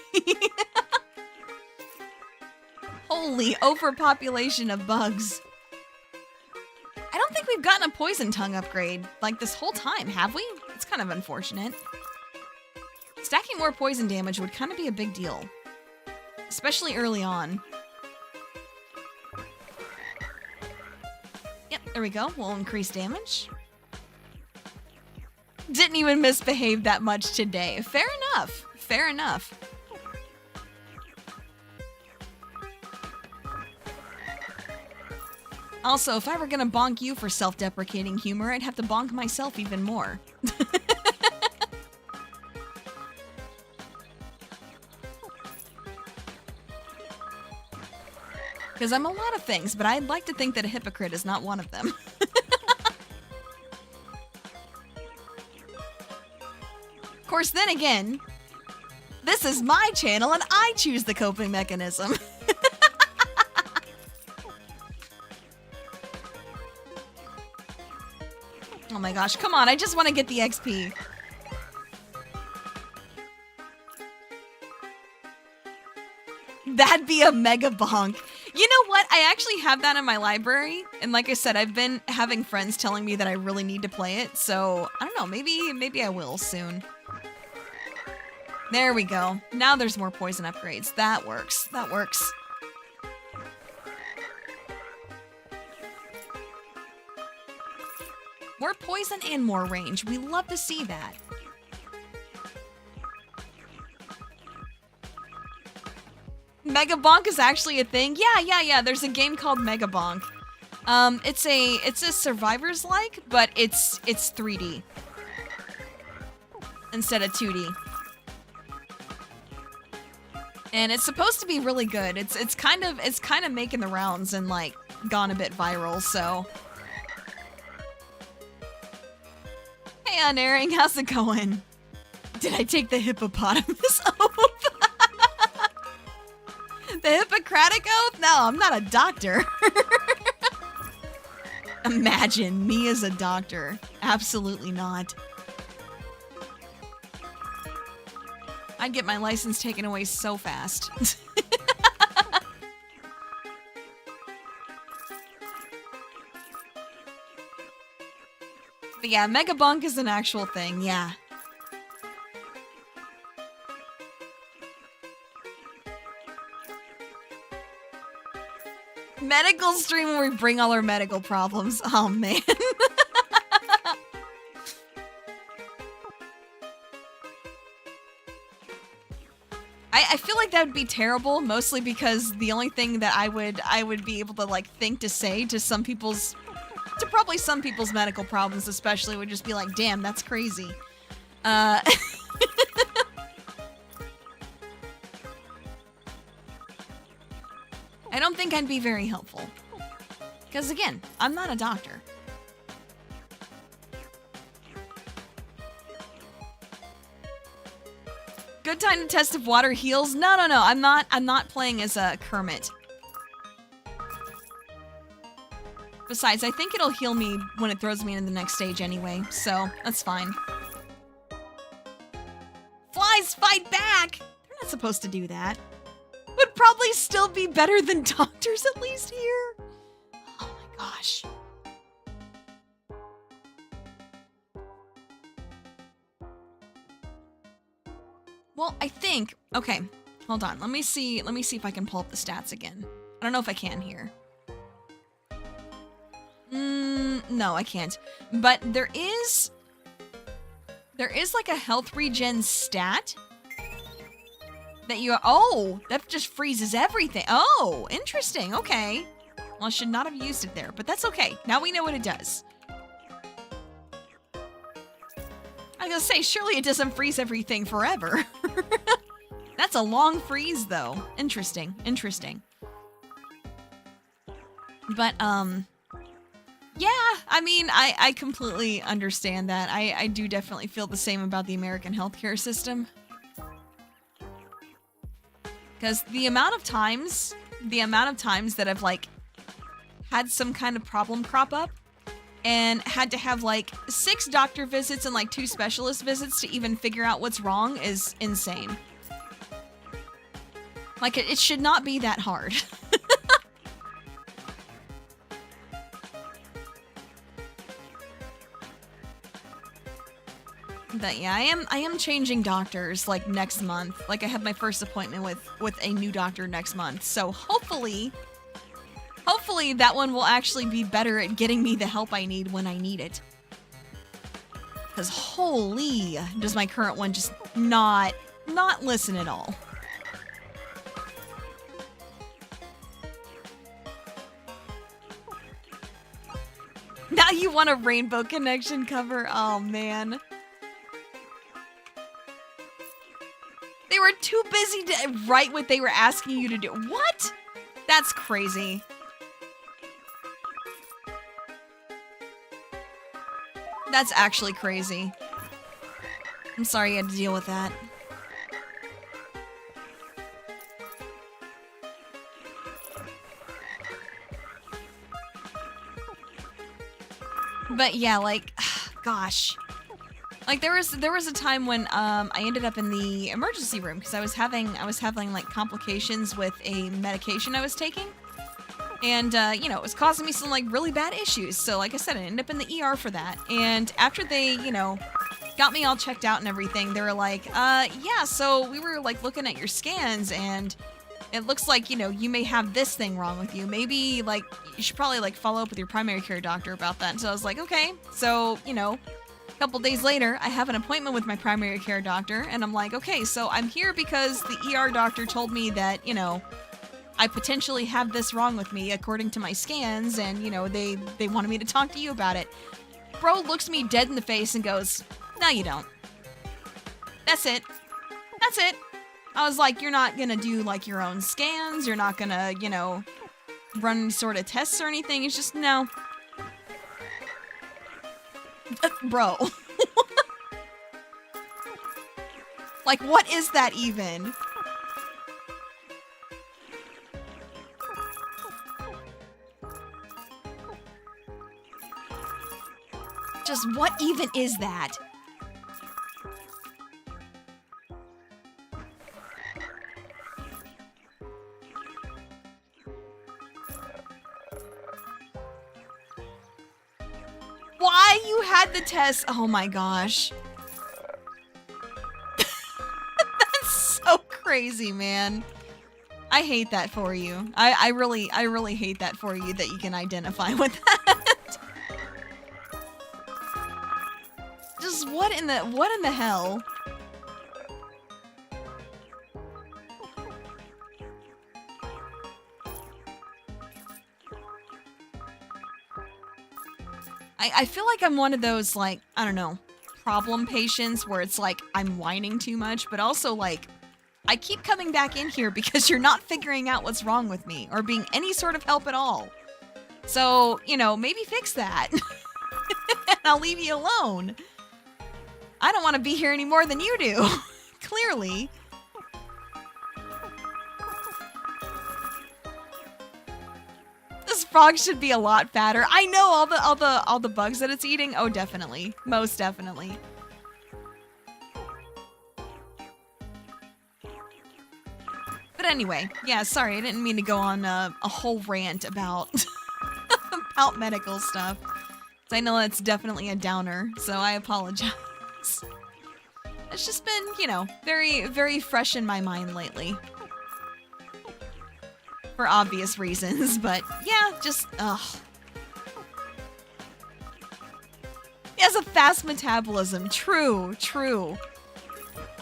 Holy overpopulation of bugs. I don't think we've gotten a poison tongue upgrade like this whole time, have we? It's kind of unfortunate. Stacking more poison damage would kind of be a big deal. Especially early on. Yep, there we go. We'll increase damage. Didn't even misbehave that much today. Fair enough. Fair enough. Also, if I were gonna bonk you for self-deprecating humor, I'd have to bonk myself even more. Because I'm a lot of things, but I'd like to think that a hypocrite is not one of them. Of course, then again, this is my channel and I choose the coping mechanism. Oh my gosh, come on, I just want to get the XP. That'd be a mega bonk. You know what? I actually have that in my library. And like I said, I've been having friends telling me that I really need to play it. So, I don't know, maybe I will soon. There we go. Now there's more poison upgrades. That works. That works. More poison and more range. We love to see that. Mega Bonk is actually a thing. Yeah. There's a game called Mega Bonk. It's a survivors like, but it's 3D instead of 2D. And it's supposed to be really good. It's kind of making the rounds and like gone a bit viral, so. Hey Unerring, how's it going? Did I take the hippopotamus oath? The Hippocratic Oath? No, I'm not a doctor. Imagine me as a doctor. Absolutely not. I'd get my license taken away so fast. But yeah, Mega Bonk is an actual thing, yeah. Medical stream where we bring all our medical problems. Oh, man. I feel like that would be terrible, mostly because the only thing that I would be able to like think to say to probably some people's medical problems especially would just be like, damn, that's crazy. I don't think I'd be very helpful. Because again, I'm not a doctor. Good time to test if water heals? No. I'm not playing as a Kermit. Besides, I think it'll heal me when it throws me into the next stage anyway, so that's fine. Fly guys fight back. They're not supposed to do that. Would probably still be better than doctors at least here. Oh my gosh. Well, I think, okay, hold on. Let me see if I can pull up the stats again. I don't know if I can here. No, I can't. But there is like a health regen stat that that just freezes everything. Oh, interesting. Okay. Well, I should not have used it there, but that's okay. Now we know what it does. I was gonna say, surely it doesn't freeze everything forever. That's a long freeze, though. Interesting. Interesting. But, yeah, I mean, I completely understand that. I do definitely feel the same about the American healthcare system. Because the amount of times that I've, like, had some kind of problem crop up and had to have, like, 6 doctor visits and, like, 2 specialist visits to even figure out what's wrong is insane. Like, it should not be that hard. But yeah, I am changing doctors, like, next month. Like, I have my first appointment with a new doctor next month. So hopefully that one will actually be better at getting me the help I need when I need it. Because holy, does my current one just not listen at all. Now you want a Rainbow Connection cover? Oh, man. They were too busy to write what they were asking you to do. What? That's crazy. That's actually crazy. I'm sorry you had to deal with that. But yeah, like, gosh. Like, there was a time when I ended up in the emergency room because I was having like complications with a medication I was taking. And, you know, it was causing me some, like, really bad issues. So, like I said, I ended up in the ER for that. And after they, you know, got me all checked out and everything, they were like, yeah, so we were, like, looking at your scans, and it looks like, you know, you may have this thing wrong with you. Maybe, like, you should probably, like, follow up with your primary care doctor about that. And so I was like, okay. So, you know, a couple days later, I have an appointment with my primary care doctor, and I'm like, okay, so I'm here because the ER doctor told me that, you know, I potentially have this wrong with me according to my scans, and, you know, they wanted me to talk to you about it. Bro looks me dead in the face and goes, no, you don't. That's it. That's it. I was like, you're not gonna do, like, your own scans, you're not gonna, you know, run any sort of tests or anything. It's just, no. Bro. Like, what is that even? Just what even is that? Why you had the test? Oh my gosh. That's so crazy, man. I hate that for you. I really hate that for you that you can identify with that. Just what in the hell? I feel like I'm one of those, like, I don't know, problem patients where it's like I'm whining too much, but also, like, I keep coming back in here because you're not figuring out what's wrong with me or being any sort of help at all. So, you know, maybe fix that. And I'll leave you alone. I don't want to be here any more than you do. Clearly. This frog should be a lot fatter. I know all the bugs that it's eating. Oh, definitely. Most definitely. But anyway, yeah, sorry, I didn't mean to go on a whole rant about about medical stuff. I know that's definitely a downer, so I apologize. It's just been, you know, very, very fresh in my mind lately. For obvious reasons, but yeah, just, ugh. He has a fast metabolism. True, true.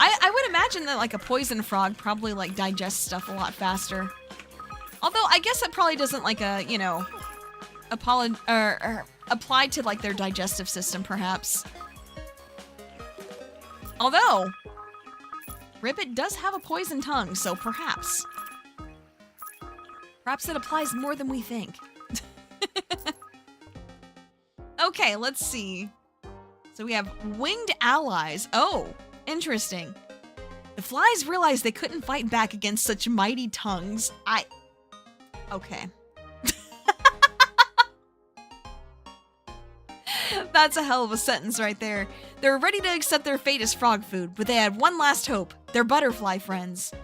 I would imagine that, like, a poison frog probably, like, digests stuff a lot faster. Although, I guess it probably doesn't, like, you know, apply to, like, their digestive system, perhaps. Although, Ribbit does have a poison tongue, so perhaps. Perhaps it applies more than we think. Okay, let's see. So we have winged allies. Oh, interesting. The flies realized they couldn't fight back against such mighty tongues. Okay. That's a hell of a sentence right there. They were ready to accept their fate as frog food, but they had one last hope, their butterfly friends.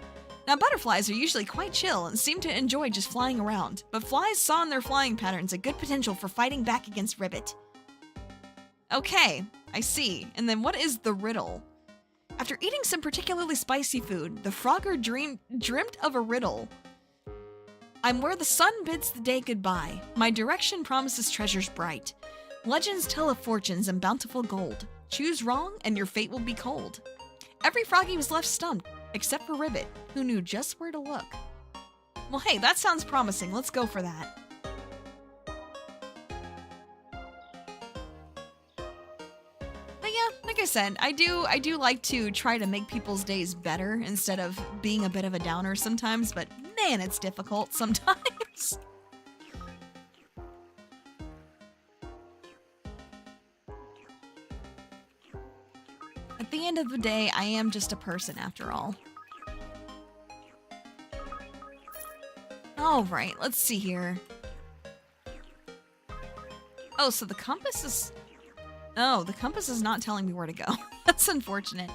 Now, butterflies are usually quite chill and seem to enjoy just flying around, but flies saw in their flying patterns a good potential for fighting back against Ribbit. Okay, I see. And then what is the riddle? After eating some particularly spicy food, the frogger dreamt of a riddle. I'm where the sun bids the day goodbye. My direction promises treasures bright. Legends tell of fortunes and bountiful gold. Choose wrong and your fate will be cold. Every froggy was left stumped, except for Ribbit, who knew just where to look. Well, hey, that sounds promising. Let's go for that. But yeah, like I said, I do like to try to make people's days better instead of being a bit of a downer sometimes, but man, it's difficult sometimes. At the end of the day, I am just a person after all. All right, let's see here. Oh, so the compass is... Oh, the compass is not telling me where to go. That's unfortunate.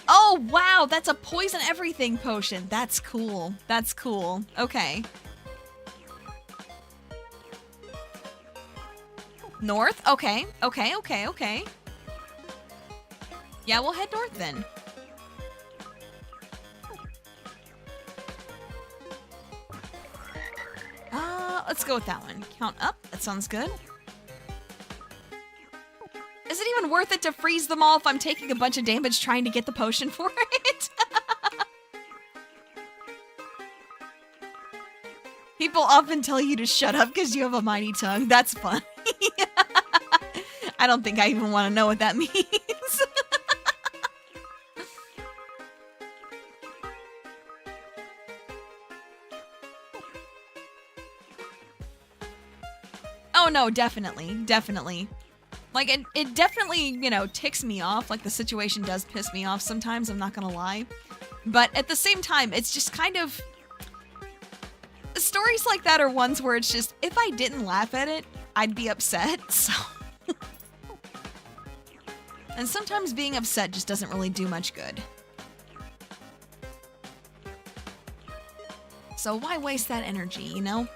Oh, wow, that's a poison everything potion. That's cool. That's cool. Okay. North? Okay. Okay, okay, okay. Yeah, we'll head north then. Let's go with that one. Count up. That sounds good. Is it even worth it to freeze them all if I'm taking a bunch of damage trying to get the potion for it? People often tell you to shut up because you have a mighty tongue. That's funny. I don't think I even want to know what that means. Oh no, definitely, definitely. Like, it definitely, you know, ticks me off. Like, the situation does piss me off sometimes, I'm not gonna lie. But at the same time, it's just kind of... Stories like that are ones where it's just, if I didn't laugh at it, I'd be upset, so... And sometimes being upset just doesn't really do much good. So why waste that energy, you know?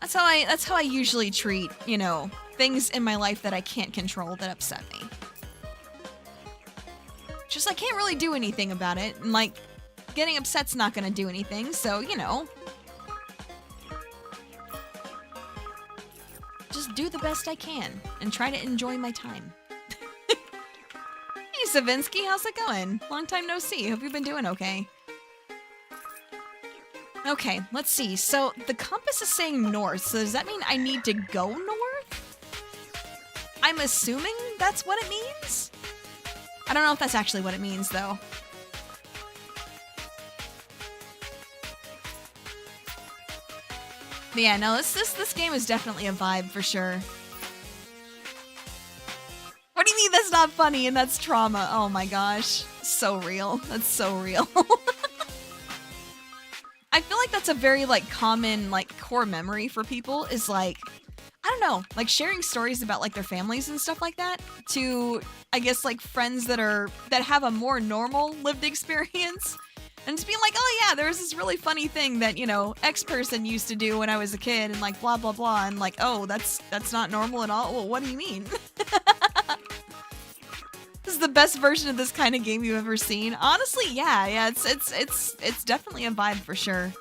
That's how I usually treat, you know, things in my life that I can't control that upset me. Just I can't really do anything about it, and like, getting upset's not gonna do anything, so, you know. Just do the best I can, and try to enjoy my time. Hey Savinsky, how's it going? Long time no see, hope you've been doing okay. Okay, let's see. So the compass is saying north, so does that mean I need to go north? I'm assuming that's what it means? I don't know if that's actually what it means, though. But yeah, no, this game is definitely a vibe for sure. What do you mean that's not funny and that's trauma? Oh my gosh. So real. That's so real. I feel like that's a very, like, common, like, core memory for people is, like, I don't know, like sharing stories about like their families and stuff like that to, I guess, like friends that have a more normal lived experience. And just being like, oh yeah, there was this really funny thing that, you know, X person used to do when I was a kid and like blah, blah, blah. And like, oh, that's not normal at all. Well, what do you mean? This is the best version of this kind of game you've ever seen. Honestly, yeah, it's definitely a vibe for sure.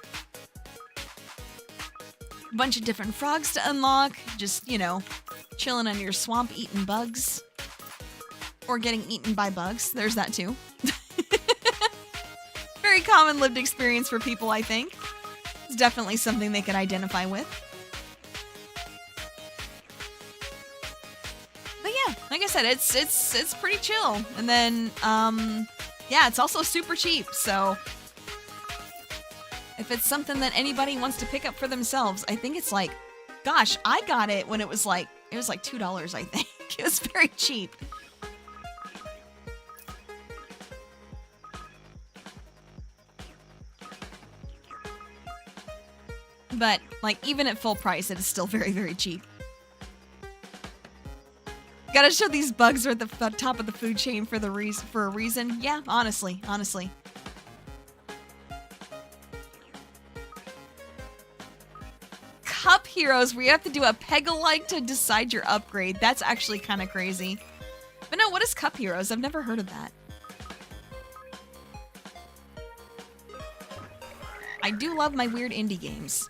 A bunch of different frogs to unlock, just, you know, chilling on your swamp eating bugs. Or getting eaten by bugs. There's that too. Very common lived experience for people, I think. It's definitely something they could identify with. But yeah, like I said, it's pretty chill. And then, yeah, it's also super cheap, so if it's something that anybody wants to pick up for themselves, I think it's like, gosh, I got it when it was like $2, I think. It was very cheap. But, like, even at full price, it is still very, very cheap. Gotta show these bugs are at the top of the food chain for a reason. Yeah, honestly. Cup heroes, where you have to do a Froguelike to decide your upgrade. That's actually kind of crazy. But no, what is Cup Heroes? I've never heard of that. I do love my weird indie games.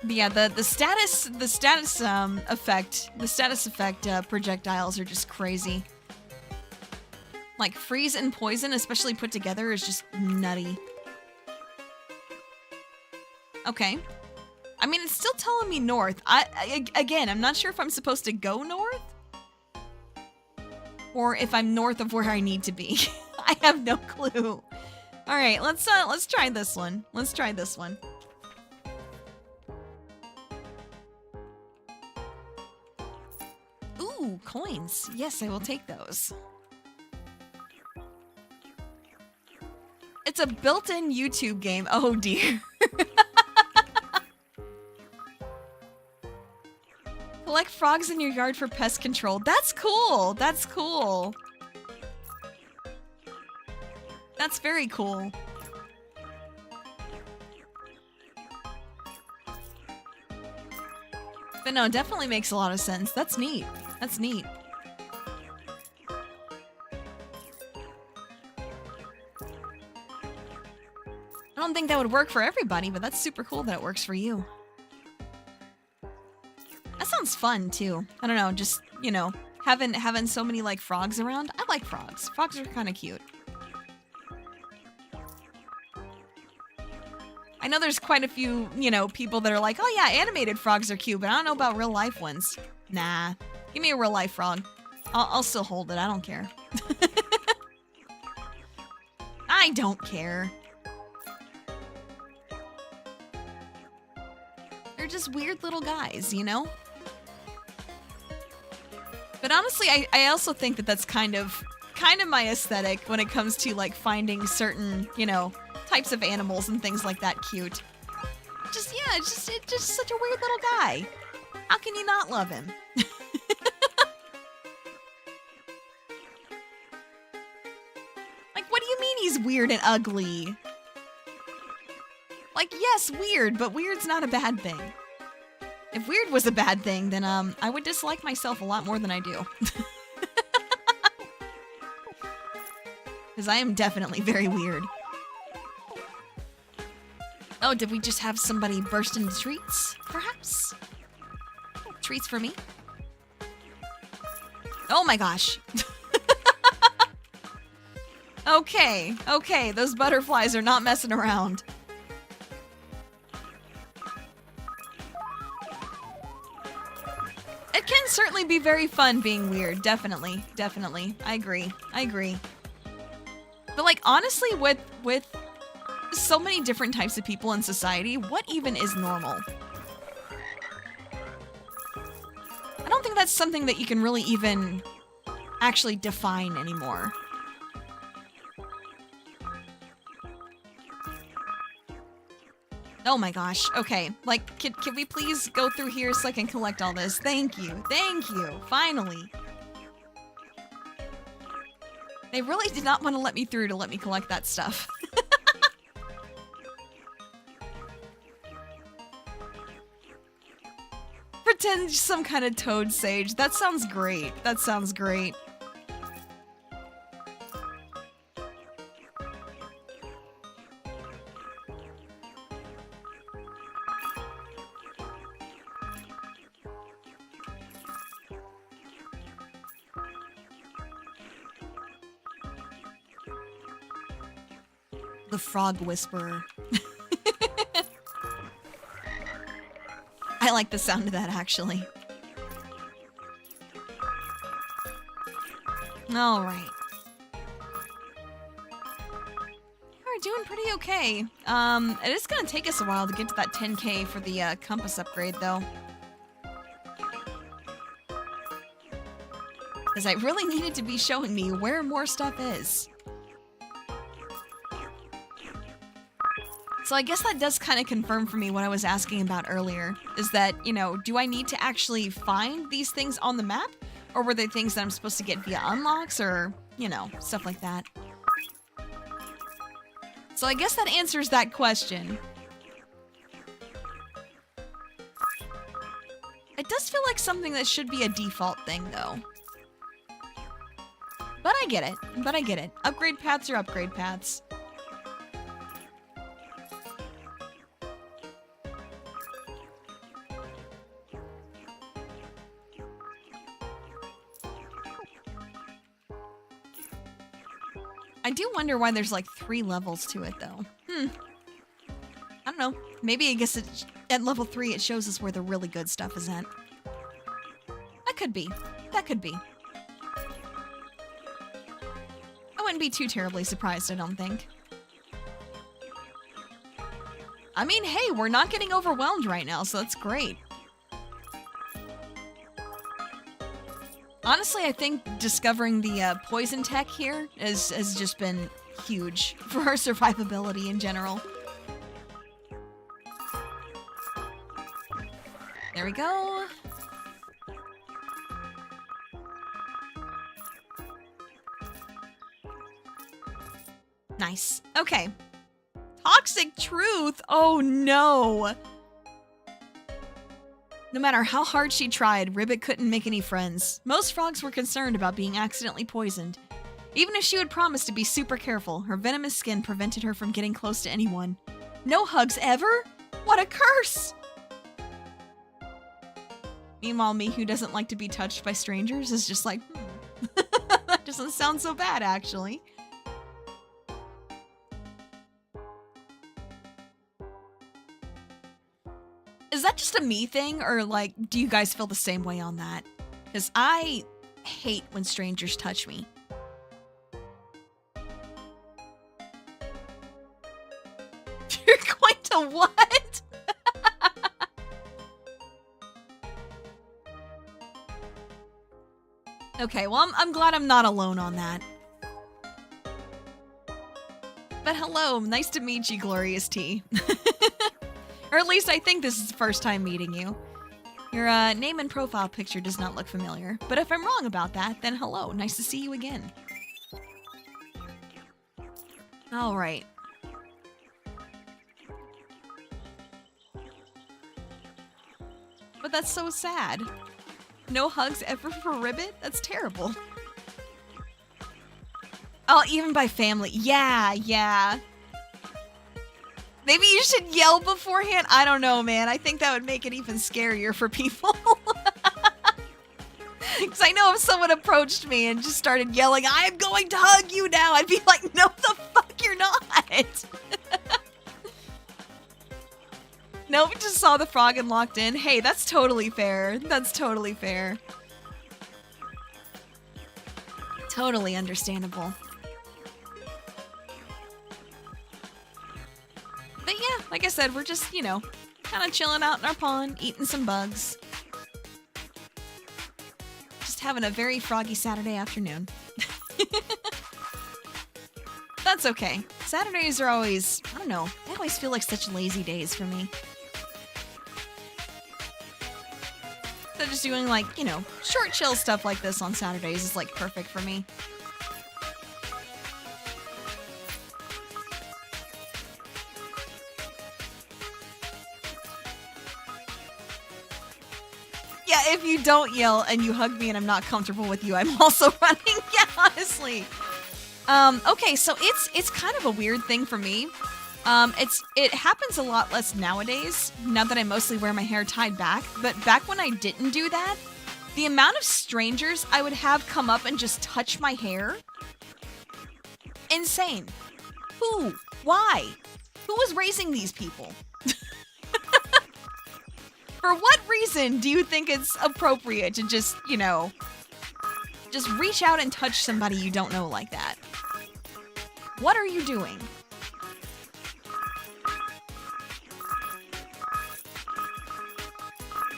But yeah, the status effect projectiles are just crazy. Like freeze and poison, especially put together, is just nutty. Okay. I mean, it's still telling me north. Again, I'm not sure if I'm supposed to go north or if I'm north of where I need to be. I have no clue. All right, let's try this one. Let's try this one. Ooh, coins. Yes, I will take those. It's a built-in YouTube game. Oh dear. Collect frogs in your yard for pest control. That's cool. That's cool. That's very cool. But no, it definitely makes a lot of sense. That's neat. That's neat. I don't think that would work for everybody, but that's super cool that it works for you. That sounds fun too. I don't know, just, you know, having so many like frogs around. I like frogs. Frogs are kind of cute. I know there's quite a few, you know, people that are like, oh yeah, animated frogs are cute, but I don't know about real life ones. Nah, give me a real life frog. I'll still hold it. I don't care. I don't care. They're just weird little guys, you know? But honestly, I also think that that's kind of my aesthetic when it comes to like finding certain, you know, types of animals and things like that cute. Just, yeah, it's just such a weird little guy. How can you not love him? Like, what do you mean he's weird and ugly? Like, yes, weird, but weird's not a bad thing. If weird was a bad thing, then I would dislike myself a lot more than I do. Because I am definitely very weird. Oh, did we just have somebody burst into treats, perhaps? Treats for me? Oh my gosh. Okay, those butterflies are not messing around. It can certainly be very fun being weird, definitely. I agree. But like, honestly, with so many different types of people in society, what even is normal? I don't think that's something that you can really even actually define anymore. Oh my gosh. Okay. Like, can we please go through here so I can collect all this? Thank you. Thank you. Finally. They really did not want to let me through to let me collect that stuff. Pretend some kind of toad sage. That sounds great. That sounds great. The frog whisperer. I like the sound of that, actually. All right. We're doing pretty okay. It is gonna take us a while to get to that 10K for the compass upgrade, though. Because I really needed to be showing me where more stuff is. So I guess that does kind of confirm for me what I was asking about earlier, is that, you know, do I need to actually find these things on the map? Or were they things that I'm supposed to get via unlocks or, you know, stuff like that? So I guess that answers that question. It does feel like something that should be a default thing, though. But I get it. But I get it. Upgrade paths are upgrade paths. I do wonder why there's like 3 levels to it, though. I don't know. Maybe I guess at level 3 it shows us where the really good stuff is at. That could be. That could be. I wouldn't be too terribly surprised, I don't think. I mean, hey, we're not getting overwhelmed right now, so that's great. Honestly, I think discovering the poison tech here has just been huge for our survivability in general. There we go. Nice. Okay. Toxic truth. Oh no. No matter how hard she tried, Ribbit couldn't make any friends. Most frogs were concerned about being accidentally poisoned. Even if she would promise to be super careful, her venomous skin prevented her from getting close to anyone. No hugs ever? What a curse! Meanwhile, me, who doesn't like to be touched by strangers, is just like, that doesn't sound so bad, actually. Is that just a me thing, or, like, do you guys feel the same way on that? Because I hate when strangers touch me. You're going to what? Okay, well, I'm glad I'm not alone on that. But hello, nice to meet you, Glorious T. Or at least I think this is the first time meeting you. Your name and profile picture does not look familiar, but if I'm wrong about that, then hello, nice to see you again. All right. But that's so sad. No hugs ever for Ribbit? That's terrible. Oh, even by family. Yeah, yeah. Maybe you should yell beforehand? I don't know, man. I think that would make it even scarier for people. Because I know if someone approached me and just started yelling, I am going to hug you now, I'd be like, no the fuck you're not. Nope, just saw the frog and locked in. Hey, that's totally fair. That's totally fair. Totally understandable. But yeah, like I said, we're just, you know, kind of chilling out in our pond, eating some bugs. Just having a very froggy Saturday afternoon. That's okay. Saturdays are always, I don't know, they always feel like such lazy days for me. So just doing like, you know, short chill stuff like this on Saturdays is like perfect for me. Yeah, if you don't yell and you hug me and I'm not comfortable with you, I'm also running. Yeah, honestly. Okay, so it's kind of a weird thing for me. It happens a lot less nowadays, now that I mostly wear my hair tied back, but back when I didn't do that, the amount of strangers I would have come up and just touch my hair, insane. Who? Why? Who was raising these people? For what reason do you think it's appropriate to just, you know, just reach out and touch somebody you don't know like that? What are you doing?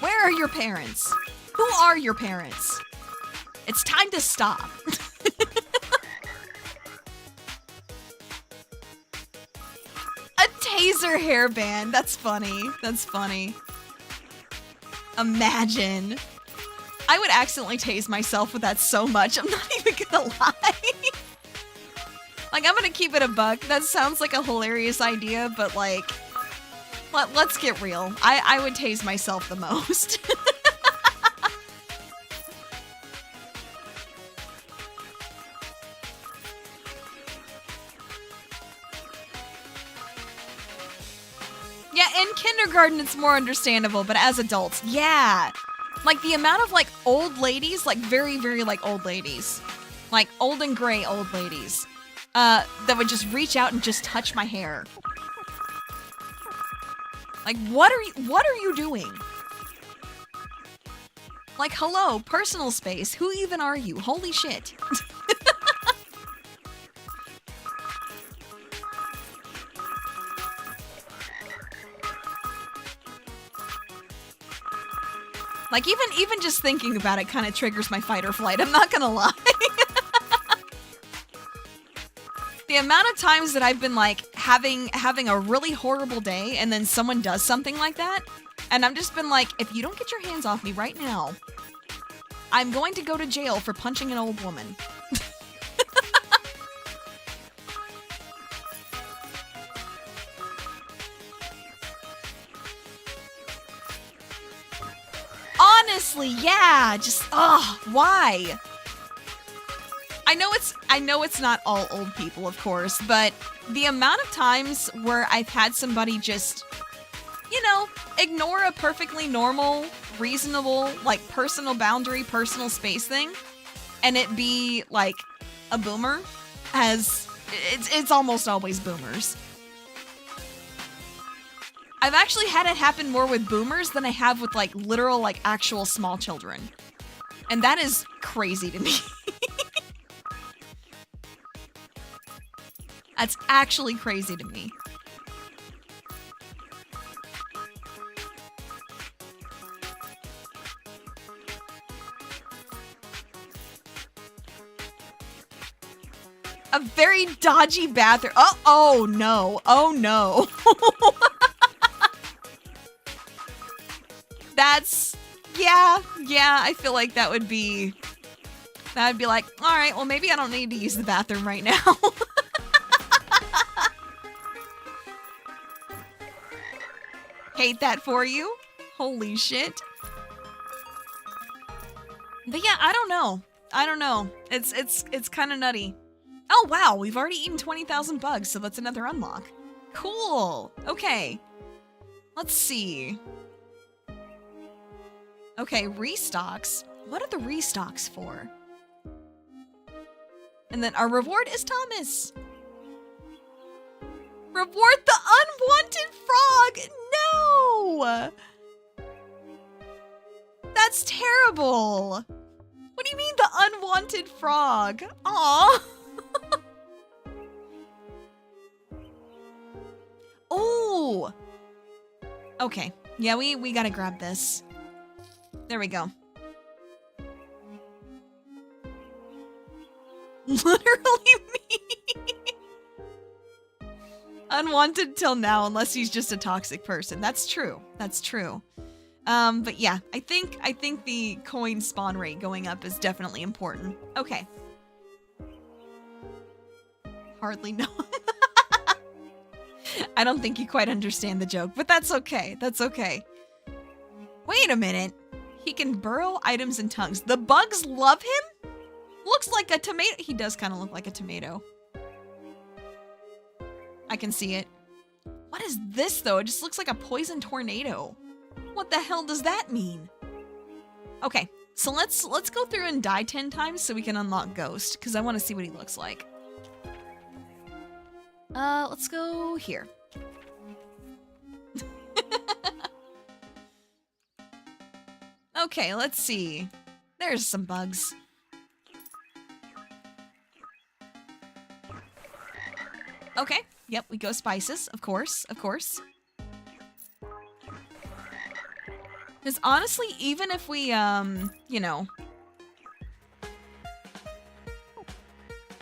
Where are your parents? Who are your parents? It's time to stop. A taser hairband. That's funny. That's funny. Imagine. I would accidentally tase myself with that so much. I'm not even gonna lie. Like, I'm gonna keep it a buck. That sounds like a hilarious idea, but like, let's get real. I would tase myself the most. Yeah, in kindergarten it's more understandable, but as adults, yeah. Like the amount of like old ladies, like very, very like old ladies, like old and gray old ladies, that would just reach out and just touch my hair. Like, what are you doing? Like, hello, personal space. Who even are you? Holy shit. Like, even just thinking about it kind of triggers my fight or flight. I'm not gonna lie. The amount of times that I've been like having a really horrible day and then someone does something like that, and I've just been like, if you don't get your hands off me right now, I'm going to go to jail for punching an old woman. Honestly, yeah, just, why? I know it's not all old people, of course, but the amount of times where I've had somebody just, you know, ignore a perfectly normal, reasonable, like, personal boundary, personal space thing, and it be, like, a boomer, as it's almost always boomers. I've actually had it happen more with boomers than I have with, like, literal, like, actual small children. And that is crazy to me. That's actually crazy to me. A very dodgy bathroom. Oh no. Oh no. That's, yeah, I feel like that would be like, all right, well, maybe I don't need to use the bathroom right now. Hate that for you. Holy shit. But yeah, I don't know. It's kind of nutty. Oh, wow, we've already eaten 20,000 bugs, so that's another unlock. Cool. Okay. Let's see. Okay, restocks. What are the restocks for? And then our reward is Thomas. Reward the unwanted frog! No! That's terrible. What do you mean the unwanted frog? Aw. Oh. Okay. Yeah, we gotta grab this. There we go. Literally me. unwanted till now, unless he's just a toxic person. That's true. That's true. But yeah, I think the coin spawn rate going up is definitely important. Okay. Hardly know. I don't think you quite understand the joke, but that's okay. That's okay. Wait a minute. He can burrow items in tongues. The bugs love him? Looks like a tomato. He does kind of look like a tomato. I can see it. What is this, though? It just looks like a poison tornado. What the hell does that mean? Okay, so let's go through and die 10 times so we can unlock Ghost, because I want to see what he looks like. Let's go here. Okay, let's see. There's some bugs. Okay, yep, we go spices, of course, of course. Because honestly, even if we, you know,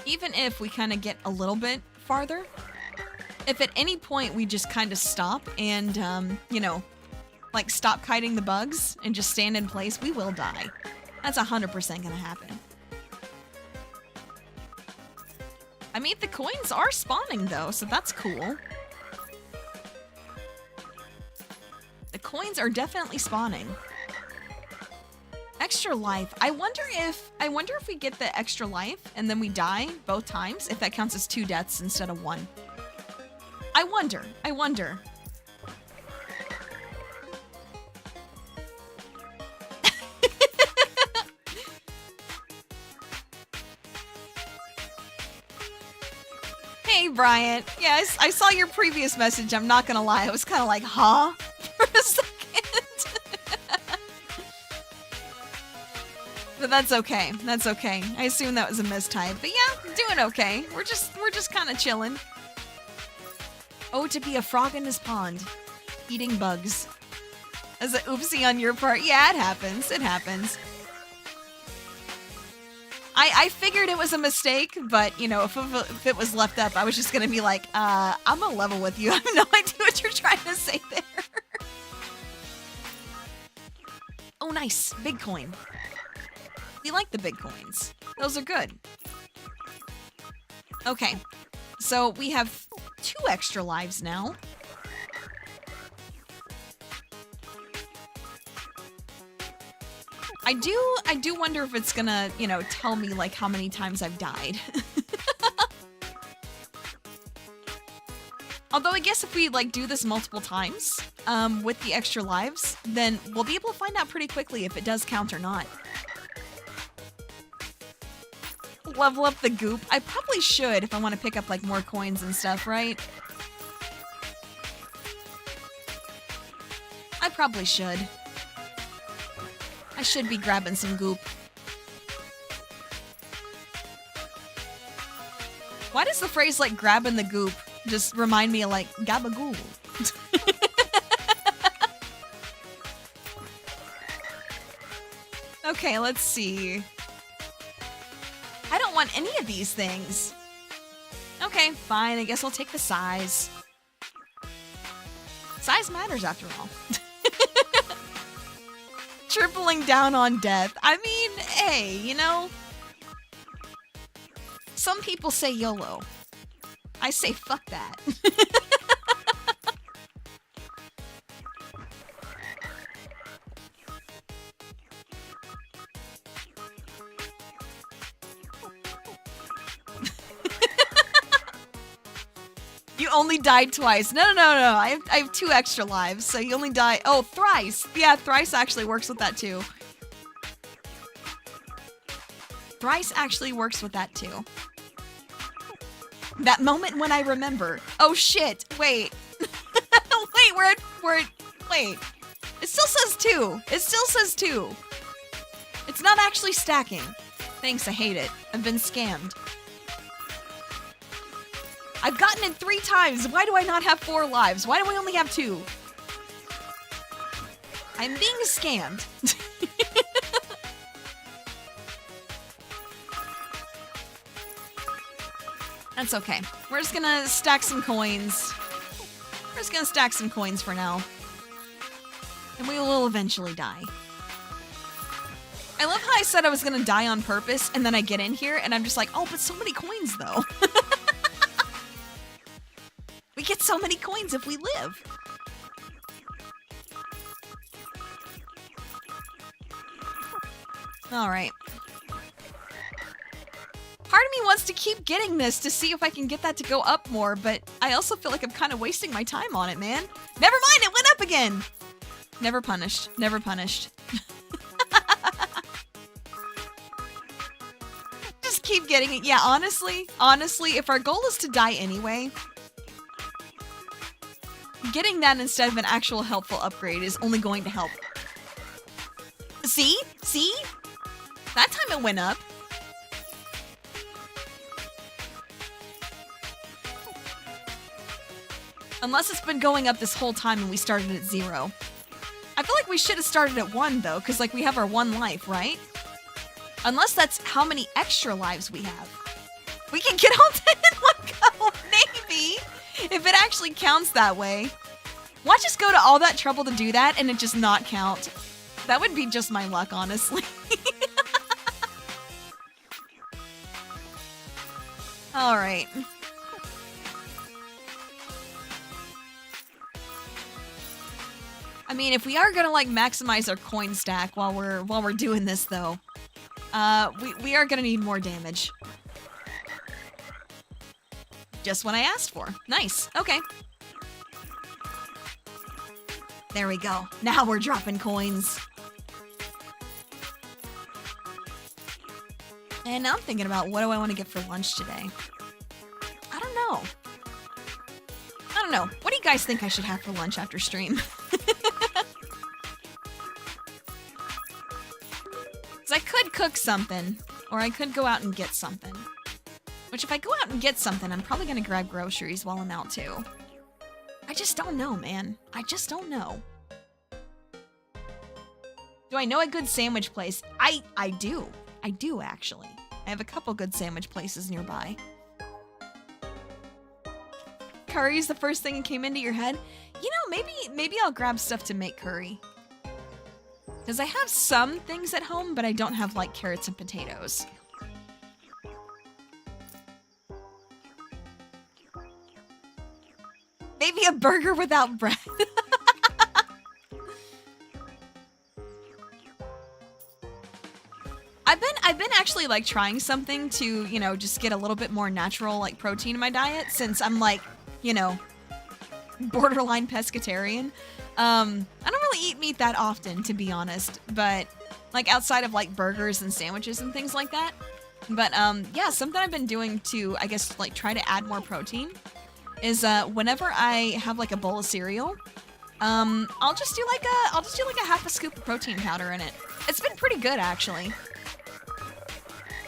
even if we kind of get a little bit farther, if at any point we just kind of stop and, you know, like stop kiting the bugs and just stand in place, we will die. That's 100% gonna happen. I mean, the coins are spawning though, so that's cool. The coins are definitely spawning. Extra life. I wonder if we get the extra life and then we die both times, if that counts as 2 deaths instead of 1. I wonder. Hey, Bryant. Yeah, I saw your previous message. I'm not gonna lie. I was kind of like, huh? For a second. But that's okay. That's okay. I assume that was a mistype. But yeah, doing okay. We're just kind of chilling. Oh, to be a frog in his pond. Eating bugs. As an oopsie on your part. Yeah, it happens. It happens. I figured it was a mistake, but, you know, if it was left up, I was just gonna be like, I'm gonna level with you. I have no idea what you're trying to say there. Oh, nice. Big coin. We like the big coins. Those are good. Okay. So we have 2 extra lives now. I do wonder if it's gonna, you know, tell me like how many times I've died. Although I guess if we like do this multiple times, with the extra lives, then we'll be able to find out pretty quickly if it does count or not. Level up the goop. I probably should if I want to pick up like more coins and stuff, right? I probably should. I should be grabbing some goop. Why does the phrase like grabbing the goop just remind me of like gabagool? Okay, let's see. I don't want any of these things. Okay, fine. I guess I'll take the size. Size matters after all. Tripling down on death. I mean, hey, you know, some people say YOLO. I say fuck that. You only died twice. No. I have 2 extra lives, so you only die. Oh, thrice. Yeah, thrice actually works with that too. Thrice actually works with that too. That moment when I remember. Oh shit! Wait. Wait, wait. It still says 2. It still says 2. It's not actually stacking. Thanks, I hate it. I've been scammed. I've gotten it 3 times. Why do I not have 4 lives? Why do I only have 2? I'm being scammed. That's okay. We're just gonna stack some coins. just gonna stack some coins for now. And we will eventually die. I love how I said I was gonna die on purpose, and then I get in here, and I'm just like, oh, but so many coins, though. We get so many coins if we live. All right. Part of me wants to keep getting this to see if I can get that to go up more, but I also feel like I'm kind of wasting my time on it, man. Never mind, it went up again. Never punished. Never punished. Just keep getting it. Yeah, honestly, if our goal is to die anyway, getting that instead of an actual helpful upgrade is only going to help. See? See? That time it went up. Unless it's been going up this whole time and we started at 0. I feel like we should have started at 1 though, because like we have our 1 life, right? Unless that's how many extra lives we have. We can get all 10 in one go, maybe! If it actually counts that way. Watch us go to all that trouble to do that and it just not count. That would be just my luck, honestly. Alright. I mean, if we are gonna like maximize our coin stack while we're doing this though, we are gonna need more damage. Just what I asked for. Nice. Okay. There we go. Now we're dropping coins. And now I'm thinking about what do I want to get for lunch today? I don't know. I don't know. What do you guys think I should have for lunch after stream? I could cook something, or I could go out and get something. Which if I go out and get something, I'm probably gonna grab groceries while I'm out too. I just don't know, man. I just don't know. Do I know a good sandwich place? I do. I do, actually. I have a couple good sandwich places nearby. Curry is the first thing that came into your head? You know, maybe I'll grab stuff to make curry. Because I have some things at home, but I don't have, like, carrots and potatoes. Maybe a burger without bread. I've been actually, like, trying something to, you know, just get a little bit more natural, like, protein in my diet, since I'm, like, you know, borderline pescatarian. I don't really eat meat that often, to be honest, but like outside of like burgers and sandwiches and things like that. But yeah, something I've been doing to, I guess, like try to add more protein is whenever I have like a bowl of cereal, I'll just do like a half a scoop of protein powder in it. It's been pretty good actually.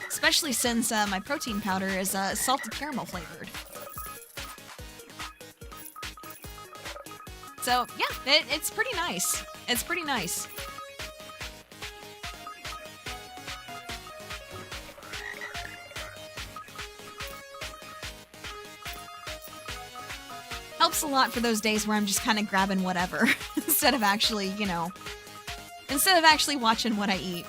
Especially since my protein powder is salted caramel flavored. So, yeah, it's pretty nice. It's pretty nice. Helps a lot for those days where I'm just kind of grabbing whatever instead of actually, you know, instead of actually watching what I eat.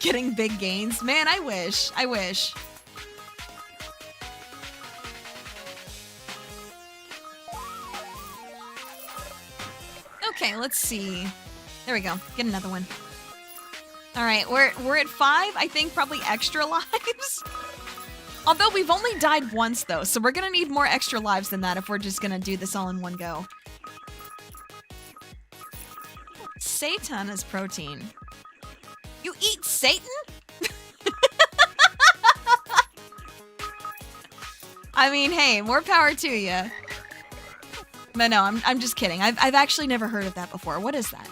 Getting big gains. Man, I wish. I wish. Okay, let's see. There we go. Get another one. All right, we're at 5. I think probably extra lives. Although we've only died once though, so we're gonna need more extra lives than that if we're just gonna do this all in one go. Seitan is protein. You eat Satan? I mean, hey, more power to you. But no, I'm just kidding. I've actually never heard of that before. What is that?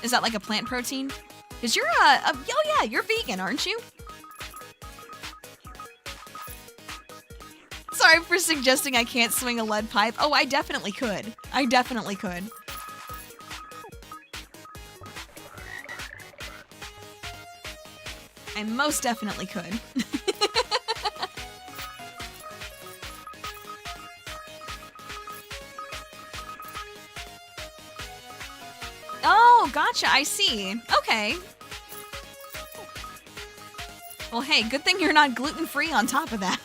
Is that like a plant protein? Because you're oh yeah, you're vegan, aren't you? Sorry for suggesting I can't swing a lead pipe. Oh, I definitely could. I definitely could. I most definitely could. Oh, gotcha. I see. Okay. Well, hey, good thing you're not gluten-free on top of that.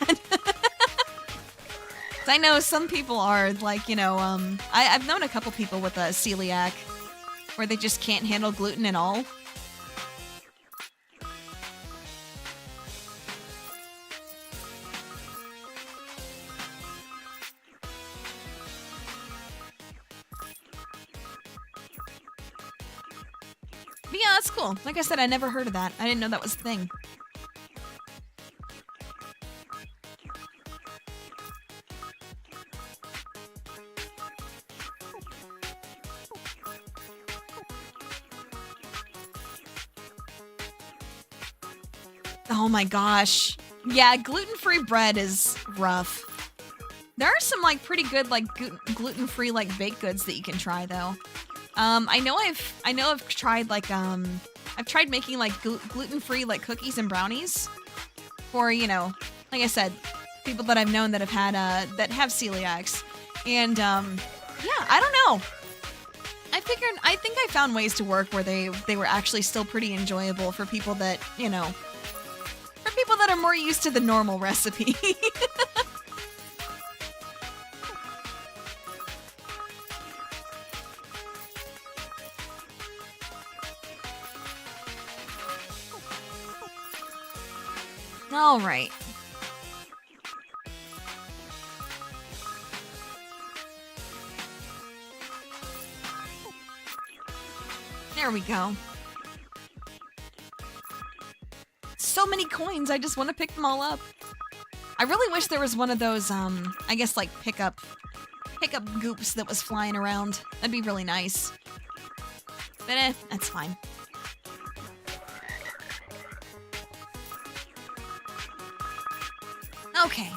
I know some people are, like, you know, I've known a couple people with a celiac where they just can't handle gluten at all. But yeah, that's cool. Like I said, I never heard of that. I didn't know that was a thing. Oh my gosh. Yeah, gluten-free bread is rough. There are some like pretty good like gluten-free like baked goods that you can try though. I know I've tried like I've tried making like gluten-free like cookies and brownies for, you know, like I said, people that I've known that have had that have celiacs. And yeah, I don't know. I think I found ways to work where they were actually still pretty enjoyable for people that, you know, for people that are more used to the normal recipe. All right. There we go. So many coins, I just want to pick them all up. I really wish there was one of those, I guess like pickup goops that was flying around. That'd be really nice. But that's fine. Okay.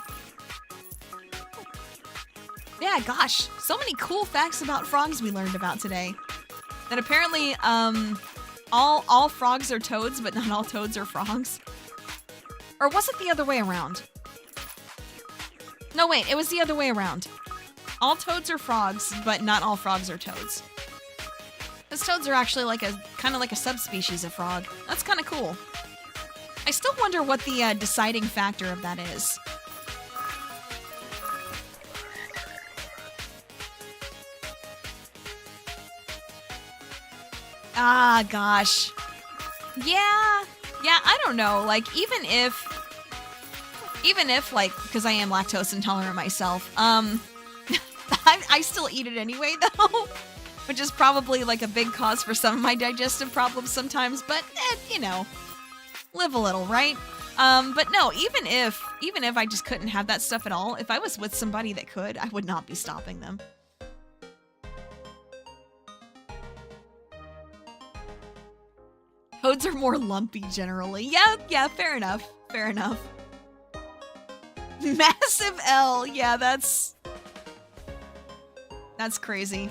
Yeah, gosh, so many cool facts about frogs we learned about today. That apparently, all frogs are toads, but not all toads are frogs. Or was it the other way around? No, wait, it was the other way around. All toads are frogs, but not all frogs are toads. Because toads are actually like kind of like a subspecies of frog. That's kind of cool. I still wonder what the deciding factor of that is. Ah, gosh. Yeah, I don't know. Like, even if, like, because I am lactose intolerant myself, I still eat it anyway, though, which is probably, like, a big cause for some of my digestive problems sometimes, but, you know, live a little, right? But no, even if I just couldn't have that stuff at all, if I was with somebody that could, I would not be stopping them. Toads are more lumpy generally. Yeah, fair enough. Fair enough. Massive L. Yeah, that's crazy.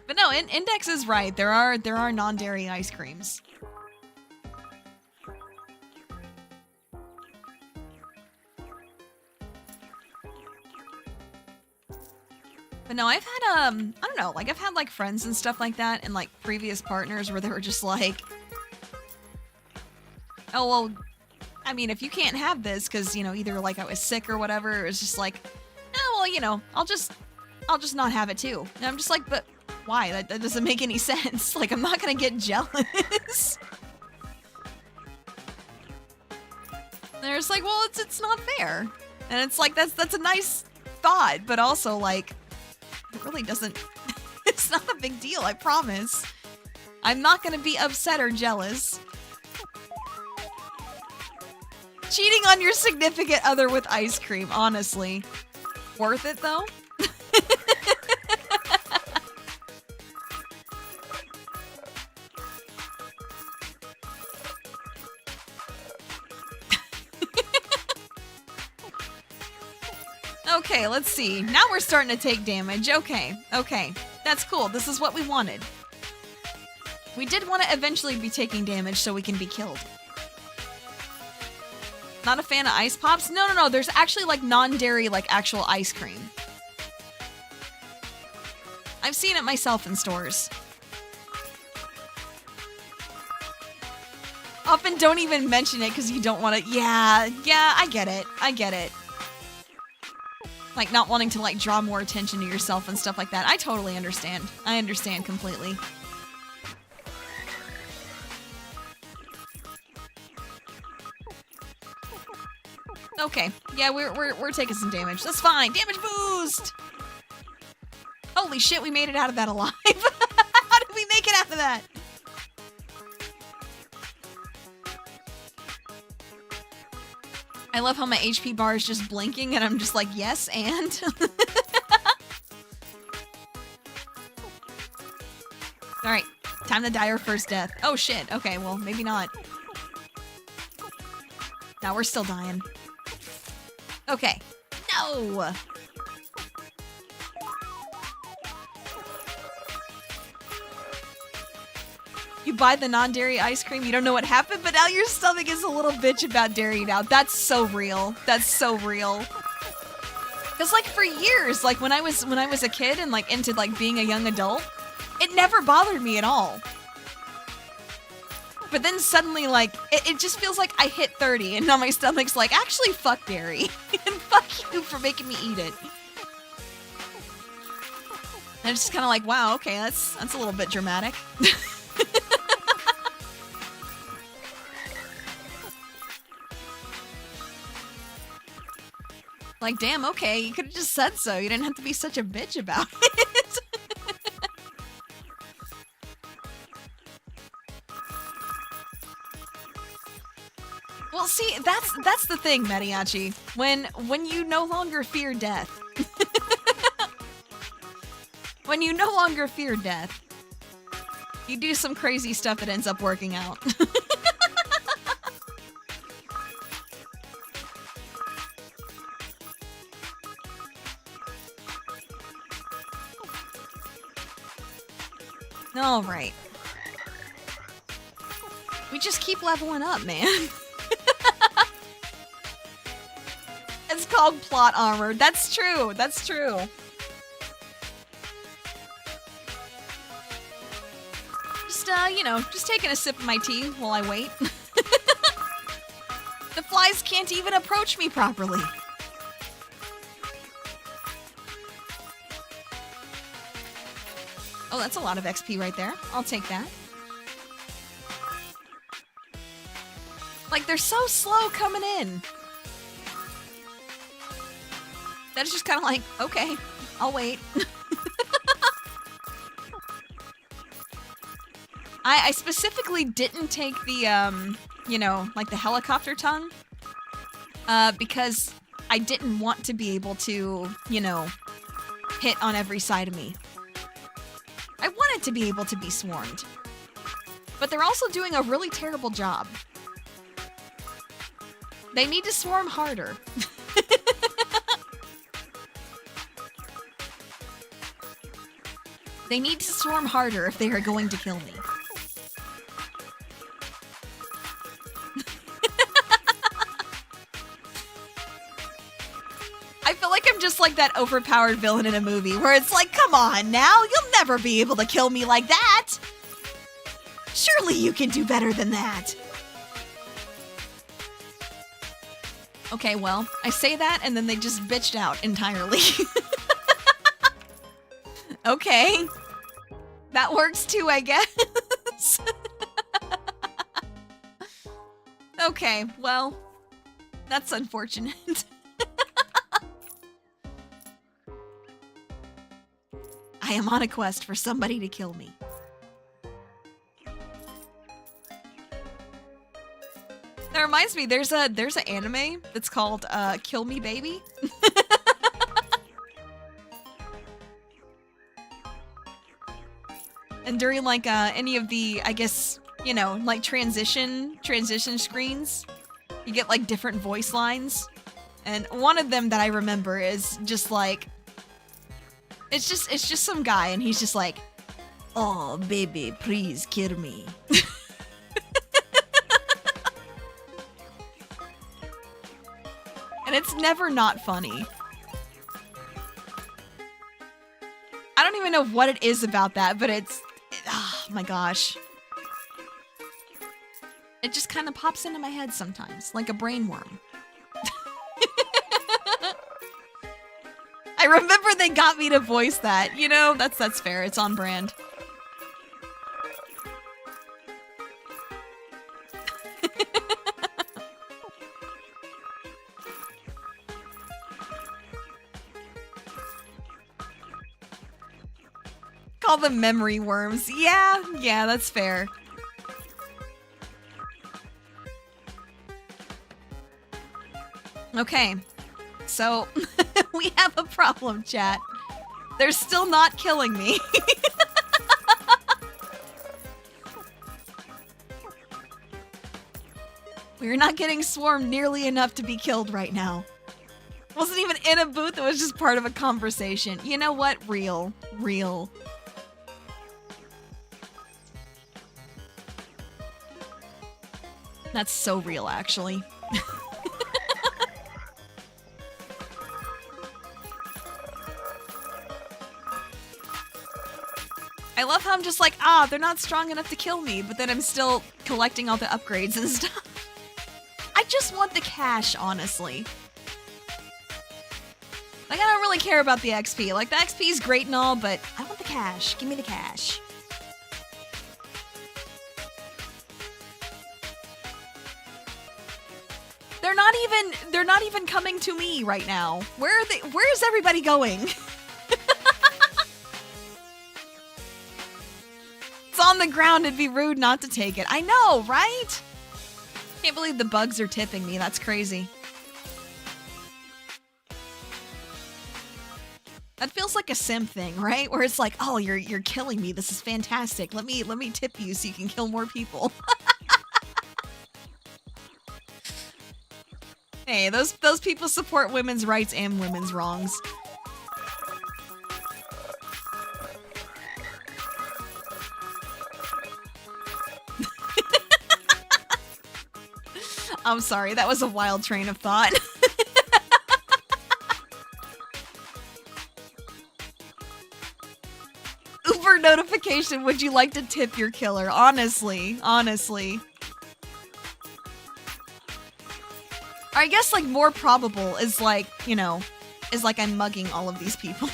But no, Index is right. There are non-dairy ice creams. But no, I've had, I don't know, like, I've had, like, friends and stuff like that and, like, previous partners where they were just like, oh, well, I mean, if you can't have this because, you know, either, like, I was sick or whatever, it was just like, oh, well, you know, I'll just not have it too. And I'm just like, but why? That doesn't make any sense. Like, I'm not gonna get jealous. And they're just like, well, it's not fair. And it's like, that's a nice thought, but also, like, it really doesn't, it's not a big deal, I promise. I'm not gonna be upset or jealous. Cheating on your significant other with ice cream, honestly. Worth it, though? Okay, let's see. Now we're starting to take damage. Okay. That's cool. This is what we wanted. We did want to eventually be taking damage so we can be killed. Not a fan of ice pops? No. There's actually, like, non-dairy, like, actual ice cream. I've seen it myself in stores. Often don't even mention it because you don't want to. Yeah, I get it. I get it. Like not wanting to like draw more attention to yourself and stuff like that. I totally understand. I understand completely. Okay, yeah, we're taking some damage. That's fine. Damage boost. Holy shit, we made it out of that alive. How did we make it out of that? I love how my HP bar is just blinking and I'm just like, yes, and? Alright, time to die our first death. Oh shit, okay, well, maybe not. No, we're still dying. Okay. No! You buy the non-dairy ice cream, you don't know what happened, but now your stomach is a little bitch about dairy now. That's so real. That's so real. Cause like for years, like when I was a kid and like into like being a young adult, it never bothered me at all. But then suddenly like it just feels like I hit 30 and now my stomach's like, actually fuck dairy. And fuck you for making me eat it. And it's just kinda like, wow, okay, that's a little bit dramatic. Like, damn, okay, you could have just said so. You didn't have to be such a bitch about it. Well, see, that's the thing, Mariachi. When you no longer fear death. When you no longer fear death, you do some crazy stuff that ends up working out. All right. We just keep leveling up, man. It's called plot armor. That's true. That's true. Just, you know, just taking a sip of my tea while I wait. The flies can't even approach me properly. Oh, that's a lot of XP right there. I'll take that. Like, they're so slow coming in. That's just kind of like, okay, I'll wait. I specifically didn't take the, you know, like the helicopter tongue. Because I didn't want to be able to, you know, hit on every side of me. I wanted to be able to be swarmed. But they're also doing a really terrible job. They need to swarm harder. They need to swarm harder if they are going to kill me. I feel like I'm just like that overpowered villain in a movie where it's like, come on now, you'll never be able to kill me like that. Surely you can do better than that. Okay, well, I say that and then they just bitched out entirely. Okay. That works too, I guess. Okay, well, that's unfortunate. I am on a quest for somebody to kill me. That reminds me, there's an anime that's called Kill Me Baby. And during like any of the, I guess, you know, like transition screens, you get like different voice lines. And one of them that I remember is just like, it's just some guy and he's just like, "Oh, baby, please kill me." And it's never not funny. I don't even know what it is about that, but oh my gosh. It just kind of pops into my head sometimes, like a brain worm. I remember they got me to voice that. You know, that's fair. It's on brand. Call them memory worms. Yeah, that's fair. Okay, so we have a problem, chat. They're still not killing me. We're not getting swarmed nearly enough to be killed right now. Wasn't even in a booth, it was just part of a conversation. You know what? Real. That's so real, actually. I love how I'm just like, they're not strong enough to kill me, but then I'm still collecting all the upgrades and stuff. I just want the cash, honestly. Like, I don't really care about the XP. Like, the XP is great and all, but I want the cash. Give me the cash. They're not even coming to me right now. Where are they? Where is everybody going? It's on the ground. It'd be rude not to take it. I know, right? Can't believe the bugs are tipping me. That's crazy. That feels like a sim thing, right? Where it's like, oh, you're killing me. This is fantastic. Let me tip you so you can kill more people. Hey, those people support women's rights and women's wrongs. I'm sorry, that was a wild train of thought. Uber notification, would you like to tip your killer? Honestly. I guess, like, more probable is, like, you know, is like I'm mugging all of these people.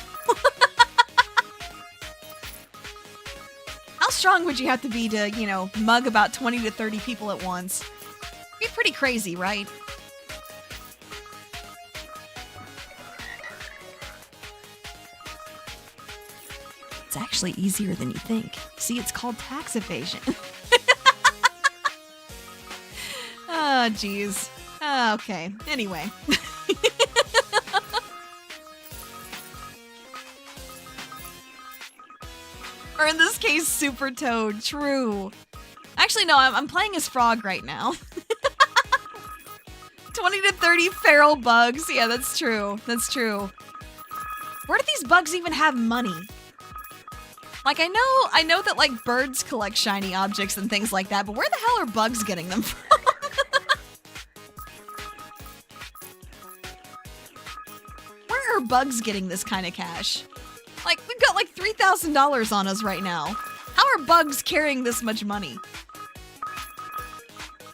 How strong would you have to be to, you know, mug about 20 to 30 people at once? It'd be pretty crazy, right? It's actually easier than you think. See, it's called tax evasion. Oh, jeez. Okay, anyway. Or in this case, Super Toad. True. Actually, no, I'm playing as Frog right now. 20 to 30 feral bugs. Yeah, that's true. That's true. Where do these bugs even have money? Like, I know that, like, birds collect shiny objects and things like that, but where the hell are bugs getting them from? Where are bugs getting this kind of cash? Like, we've got like $3,000 on us right now. How are bugs carrying this much money?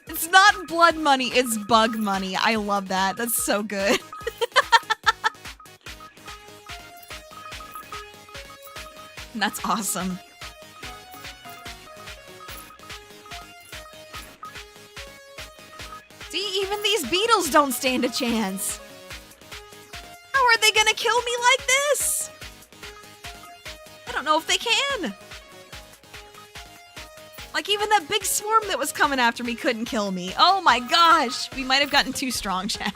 It's not blood money, it's bug money. I love that. That's so good. That's awesome. See, even these beetles don't stand a chance. How are they gonna kill me like this? I don't know if they can. Like, even that big swarm that was coming after me couldn't kill me. Oh my gosh. We might have gotten too strong, chat.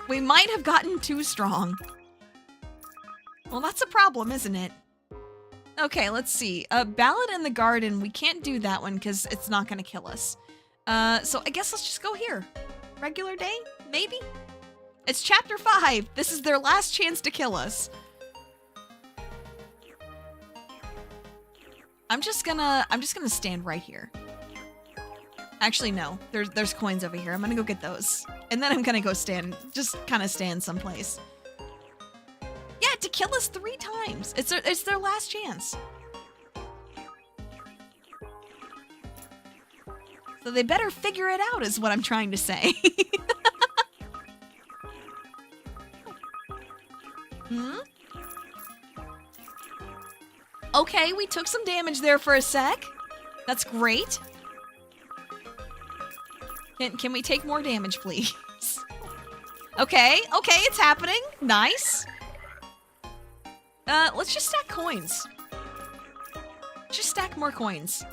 We might have gotten too strong. Well, that's a problem, isn't it? Okay, let's see. Ballad in the Garden. We can't do that one because it's not going to kill us. So I guess let's just go here. Regular day? Maybe? It's chapter 5. This is their last chance to kill us. I'm just gonna stand right here. Actually, no. There's coins over here. I'm gonna go get those. And then I'm gonna go just kind of stand someplace. Yeah, to kill us 3 times. It's their last chance. So they better figure it out is what I'm trying to say. Hmm? Okay, we took some damage there for a sec. That's great. Can we take more damage, please? Okay, it's happening. Nice. Let's just stack coins. Just stack more coins.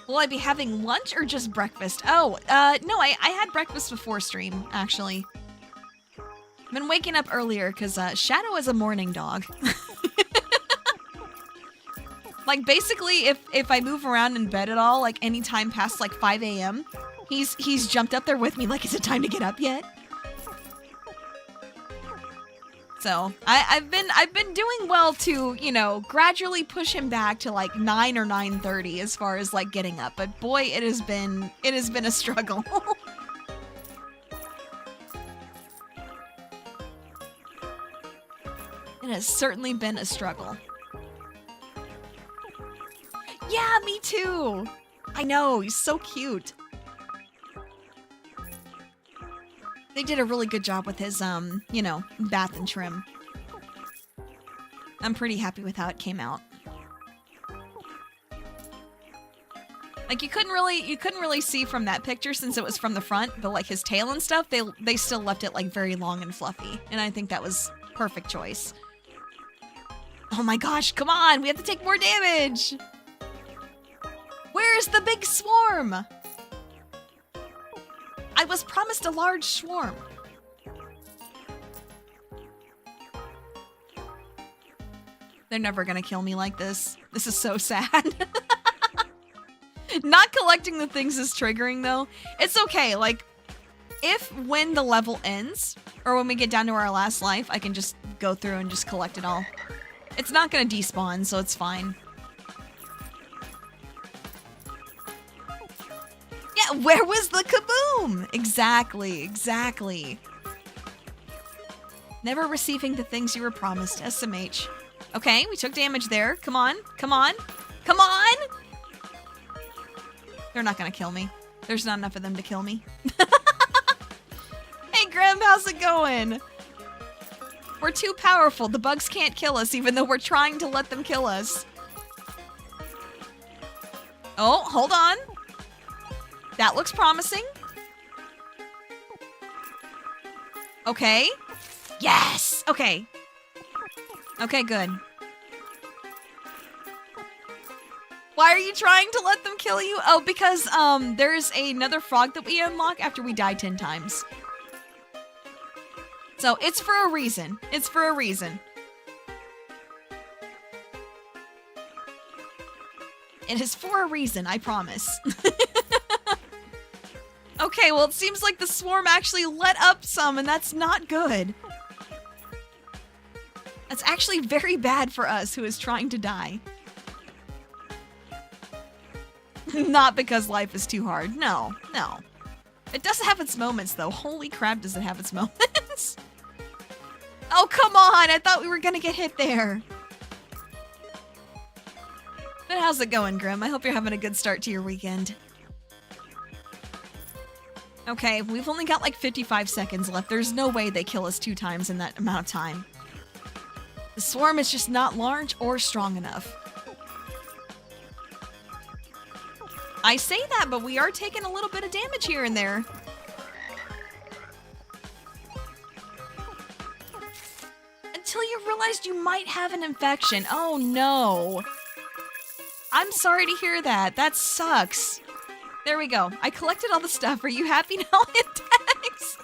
Will I be having lunch or just breakfast? Oh, no, I had breakfast before stream, actually. I've been waking up earlier because Shadow is a morning dog. Like, basically, if I move around in bed at all, like, any time past, like, 5 a.m., he's jumped up there with me, like, is it time to get up yet? So, I've been doing well to, you know, gradually push him back to, like, 9 or 9:30 as far as, like, getting up. But boy, it has been a struggle. It has certainly been a struggle. Yeah, me too. I know, he's so cute. They did a really good job with his, you know, bath and trim. I'm pretty happy with how it came out. Like, you couldn't really see from that picture since it was from the front, but like his tail and stuff, they still left it like very long and fluffy, and I think that was perfect choice. Oh my gosh, come on, we have to take more damage. Where's the big swarm? I was promised a large swarm. They're never gonna kill me like this. This is so sad. Not collecting the things is triggering though. It's okay, like, when the level ends, or when we get down to our last life, I can just go through and just collect it all. It's not gonna despawn, so it's fine. Yeah, where was the kaboom? Exactly. Never receiving the things you were promised, SMH. Okay, we took damage there. Come on. They're not gonna kill me. There's not enough of them to kill me. Hey, Grim, how's it going? We're too powerful. The bugs can't kill us, even though we're trying to let them kill us. Oh, hold on. That looks promising. Okay. Yes! Okay. Okay, good. Why are you trying to let them kill you? Oh, because, there's another frog that we unlock after we die 10 times. So, it's for a reason. It's for a reason. It is for a reason, I promise. Okay, well, it seems like the swarm actually let up some, and that's not good. That's actually very bad for us who is trying to die. Not because life is too hard. No. It does have its moments, though. Holy crap, does it have its moments. Oh, come on! I thought we were gonna get hit there. But how's it going, Grim? I hope you're having a good start to your weekend. Okay, we've only got like 55 seconds left. There's no way they kill us 2 times in that amount of time. The swarm is just not large or strong enough. I say that, but we are taking a little bit of damage here and there. Until you realized you might have an infection. Oh no. I'm sorry to hear that. That sucks. There we go. I collected all the stuff. Are you happy now, Index?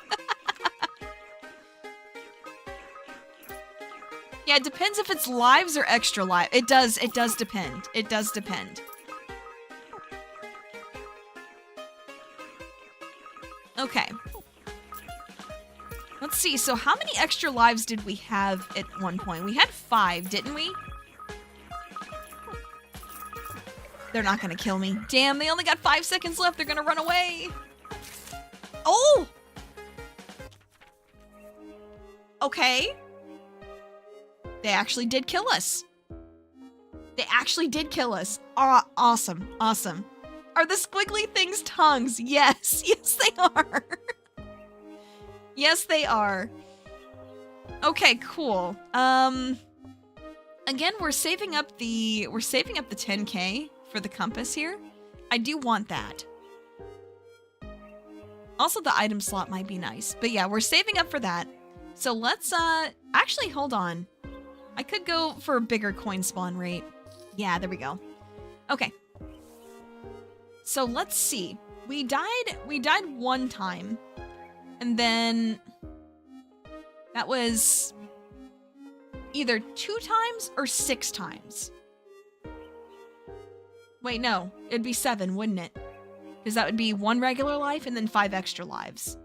Yeah, it depends if it's lives or extra lives. It does depend. It does depend. Okay. Let's see. So how many extra lives did we have at one point? We had 5, didn't we? They're not gonna kill me. Damn, they only got 5 seconds left. They're gonna run away. Oh! Okay. They actually did kill us. They actually did kill us. Awesome. Awesome. Are the squiggly things tongues? Yes. Yes, they are. Yes, they are. Okay, cool. Again, we're saving up the 10K for the compass here. I do want that. Also, the item slot might be nice. But yeah, we're saving up for that. So let's, actually, hold on. I could go for a bigger coin spawn rate. Yeah, there we go. Okay. So let's see. We died one time. And then that was either 2 times or 6 times. Wait, no. It'd be 7, wouldn't it? Because that would be 1 regular life and then 5 extra lives.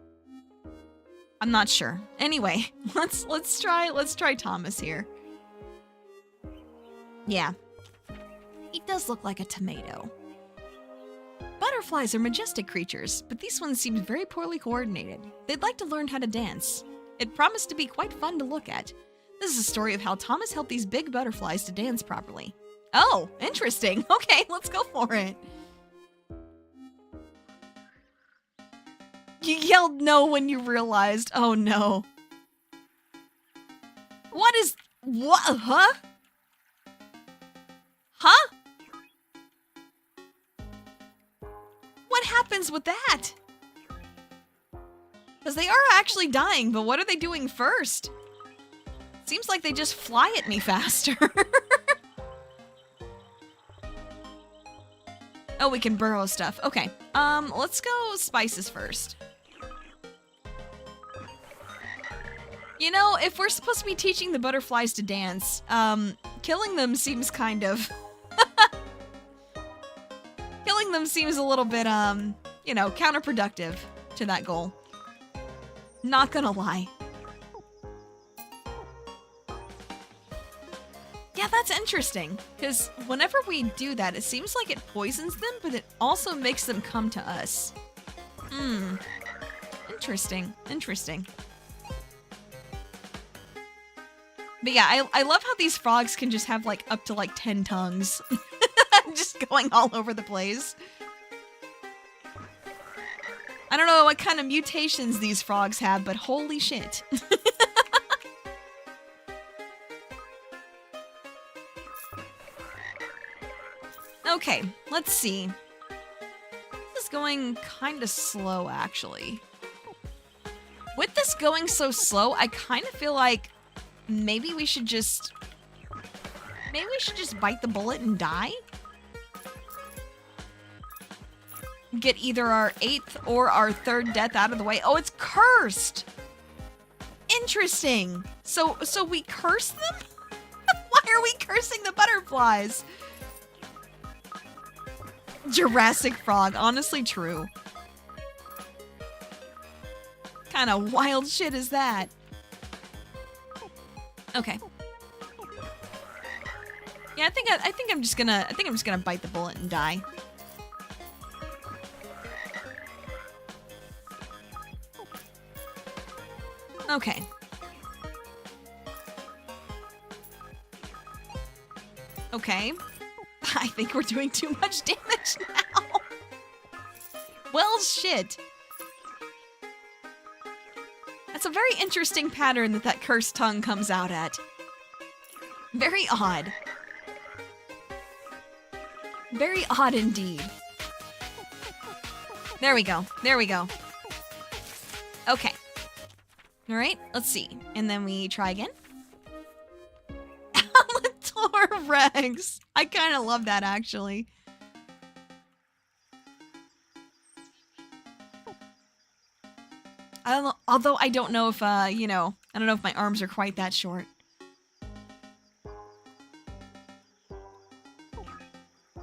I'm not sure. Anyway, let's try Thomas here. Yeah. He does look like a tomato. Butterflies are majestic creatures, but these ones seem very poorly coordinated. They'd like to learn how to dance. It promised to be quite fun to look at. This is a story of how Thomas helped these big butterflies to dance properly. Oh, interesting. Okay, let's go for it. You yelled no when you realized. Oh no. What? Huh? Huh? What happens with that? Because they are actually dying, but what are they doing first? Seems like they just fly at me faster. Oh, we can burrow stuff. Okay. Let's go spices first. You know, if we're supposed to be teaching the butterflies to dance, killing them seems kind of... Killing them seems a little bit, you know, counterproductive to that goal. Not gonna lie. Yeah, that's interesting, because whenever we do that, it seems like it poisons them, but it also makes them come to us. Interesting. Interesting. But yeah, I love how these frogs can just have, like, up to, like, 10 tongues. Just going all over the place. I don't know what kind of mutations these frogs have, but holy shit. Okay, let's see. This is going kind of slow, actually. With this going so slow, I kind of feel like maybe we should just... Maybe we should just bite the bullet and die? Get either our 8th or our 3rd death out of the way. Oh, it's cursed! Interesting! So we curse them? Why are we cursing the butterflies? Jurassic frog, honestly true. Kind of wild shit is that? Okay. Yeah, I think I'm just gonna bite the bullet and die. Okay. Okay. I think we're doing too much damage now. Well, shit. That's a very interesting pattern that cursed tongue comes out at. Very odd. Very odd indeed. There we go. There we go. Okay. All right, let's see. And then we try again. Alator Rex. I kind of love that, actually. Although I don't know if, you know, I don't know if my arms are quite that short.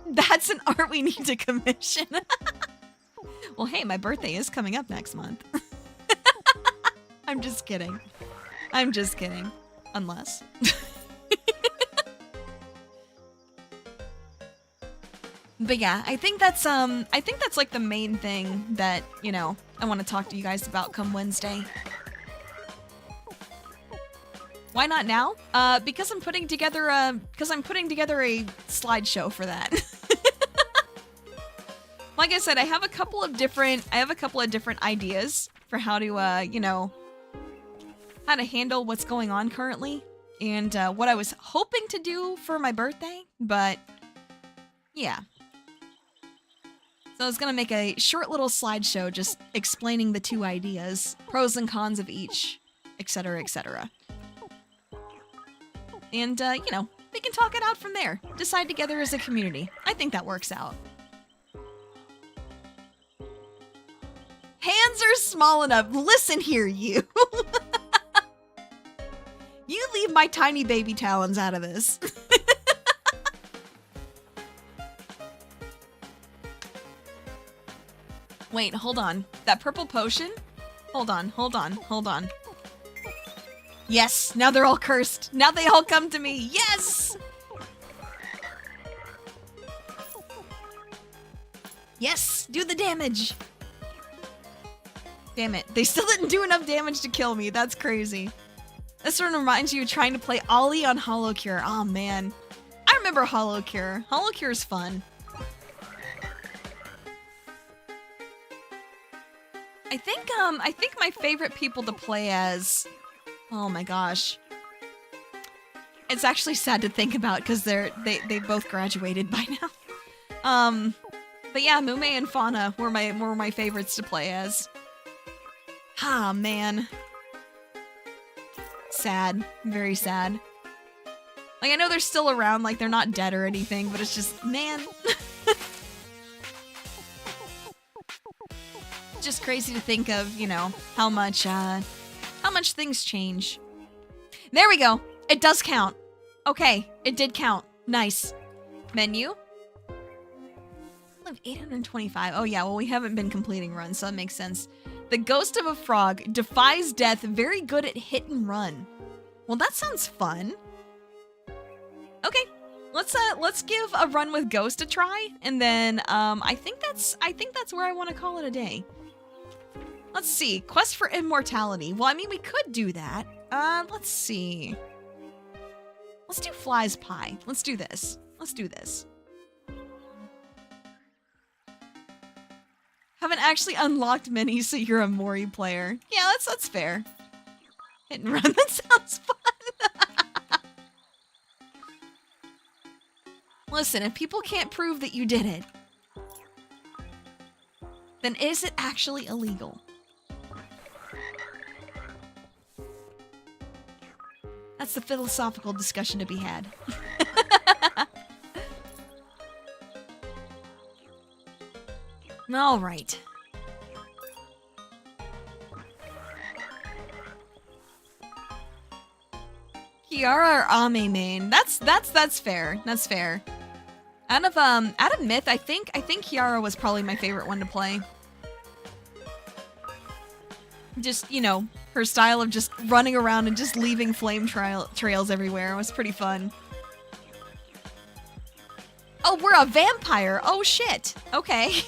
That's an art we need to commission. Well, hey, my birthday is coming up next month. I'm just kidding. I'm just kidding. Unless. But yeah, I think that's like the main thing that, you know, I want to talk to you guys about come Wednesday. Why not now? Because I'm putting together a slideshow for that. Like I said, I have a couple of different ideas for how to, you know, how to handle what's going on currently and what I was hoping to do for my birthday, but yeah. So I was gonna make a short little slideshow just explaining the two ideas, pros and cons of each, etc., etc. And, you know, we can talk it out from there. Decide together as a community. I think that works out. Hands are small enough. Listen here, you. You leave my tiny baby talons out of this. Wait, hold on. That purple potion? Hold on. Yes, now they're all cursed. Now they all come to me. Yes! Yes, do the damage. Damn it, they still didn't do enough damage to kill me. That's crazy. This one reminds you of trying to play Ollie on Hollow Cure. Oh man. I remember Hollow Cure. Hollow Cure's fun. I think my favorite people to play as... Oh my gosh. It's actually sad to think about because they both graduated by now. But yeah, Mume and Fauna were my favorites to play as. Ah, man. Sad. Very sad. Like, I know they're still around, like, they're not dead or anything, but it's just, man. Just crazy to think of, you know, how much things change. There we go. It does count. Okay, it did count. Nice. Menu. I have 825. Oh yeah, well we haven't been completing runs, so that makes sense. The ghost of a frog defies death, very good at hit and run. Well, that sounds fun. Okay, let's give a run with Ghost a try, and then I think that's where I want to call it a day. Let's see, quest for immortality. Well, I mean, we could do that. Let's see. Let's do Fly's Pie. Let's do this. Haven't actually unlocked many, so you're a Mori player. Yeah, that's fair. Hit and run, that sounds fun. Listen, if people can't prove that you did it, then is it actually illegal? That's the philosophical discussion to be had. All right. Kiara or Ame main? That's fair. That's fair. Out of Myth, I think Kiara was probably my favorite one to play. Just, you know, her style of just running around and just leaving flame trails everywhere was pretty fun. Oh, we're a vampire. Oh shit. Okay.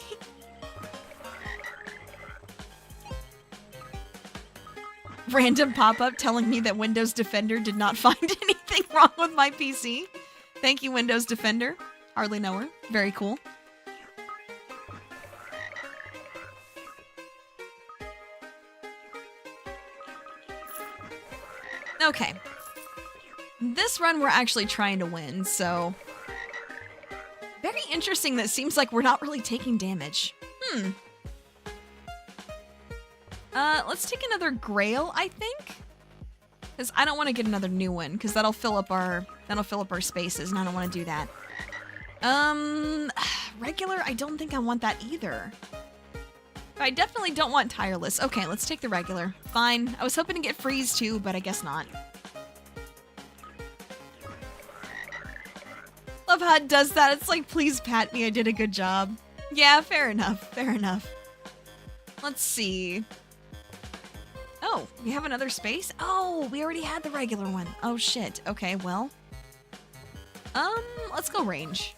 Random pop-up telling me that Windows Defender did not find anything wrong with my PC. Thank you, Windows Defender. Hardly know her. Very cool. Okay. This run we're actually trying to win, so... Very interesting that it seems like we're not really taking damage. Let's take another Grail, I think. Because I don't want to get another new one, because that'll fill up our spaces, and I don't want to do that. Regular, I don't think I want that either. But I definitely don't want Tireless. Okay, let's take the regular. Fine. I was hoping to get Freeze too, but I guess not. Love how it does that. It's like, please pat me, I did a good job. Yeah, fair enough. Fair enough. Let's see. Oh, we have another space? Oh, we already had the regular one. Oh, shit. Okay, well. Let's go range.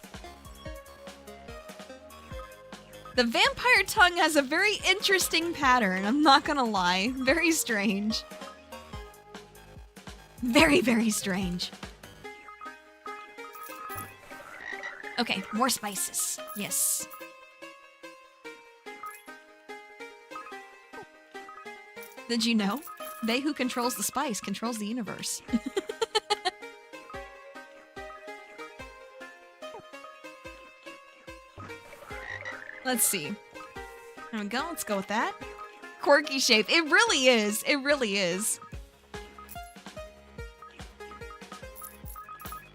The vampire tongue has a very interesting pattern, I'm not gonna lie. Very strange. Very, very strange. Okay, more spices. Yes. Did you know? They who controls the spice controls the universe. Let's see. There we go. Let's go with that. Quirky shape. It really is. It really is.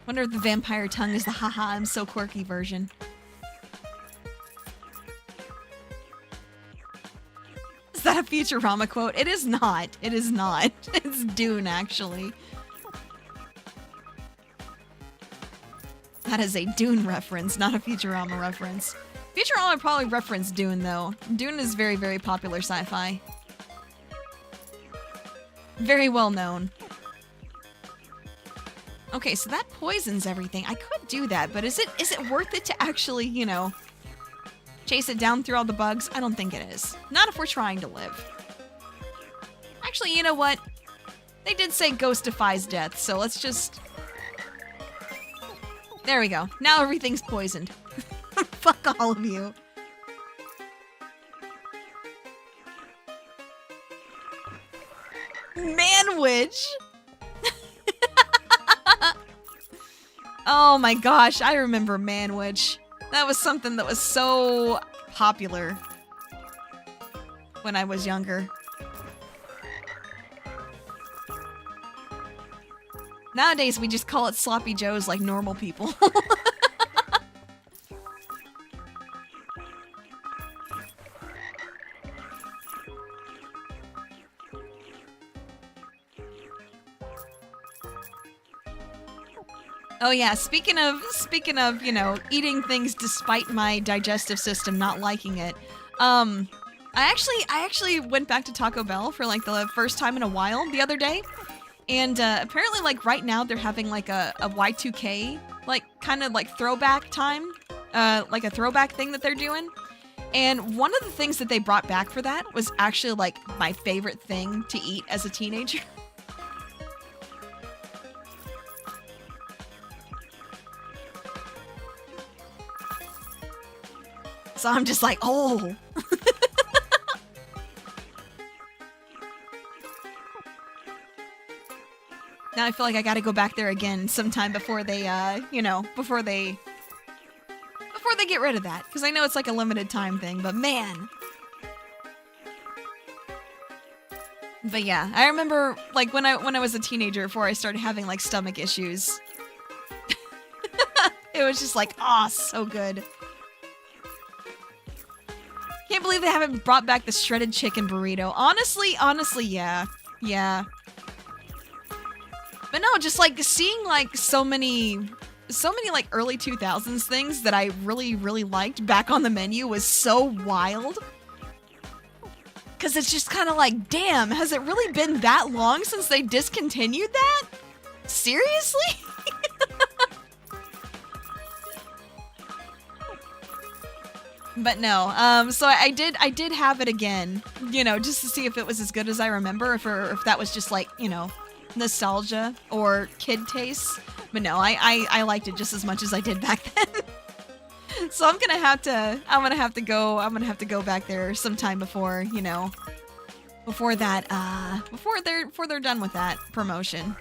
Wonder if the vampire tongue is the haha I'm so quirky version. Is that a Futurama quote? It is not. It is not. It's Dune, actually. That is a Dune reference, not a Futurama reference. Futurama probably referenced Dune, though. Dune is very, very popular sci-fi. Very well known. Okay, so that poisons everything. I could do that, but is it worth it to actually, you know, chase it down through all the bugs? I don't think it is. Not if we're trying to live. Actually, you know what? They did say ghost defies death, so let's just... There we go. Now everything's poisoned. Fuck all of you. Man-witch! Oh my gosh, I remember Man-witch. That was something that was so popular when I was younger. Nowadays, we just call it Sloppy Joes like normal people. Oh yeah, speaking of, you know, eating things despite my digestive system not liking it. I actually went back to Taco Bell for like the first time in a while the other day. And apparently like right now they're having like a Y2K like kind of like throwback time, like a throwback thing that they're doing. And one of the things that they brought back for that was actually like my favorite thing to eat as a teenager. So I'm just like, oh. Now I feel like I gotta go back there again sometime before they, you know, before they get rid of that. Because I know it's like a limited time thing, but man. But yeah, I remember like when I was a teenager before I started having like stomach issues. It was just like, oh, so good. Can't believe they haven't brought back the shredded chicken burrito. Honestly, yeah. Yeah. But no, just like seeing like so many like early 2000s things that I really, really liked back on the menu was so wild. Cause it's just kind of like, damn, has it really been that long since they discontinued that? Seriously? But no, so I did have it again, you know, just to see if it was as good as I remember, if that was just like, you know, nostalgia or kid taste. But no, I liked it just as much as I did back then. So I'm gonna have to go back there sometime before, you know, before that, before they're done with that promotion.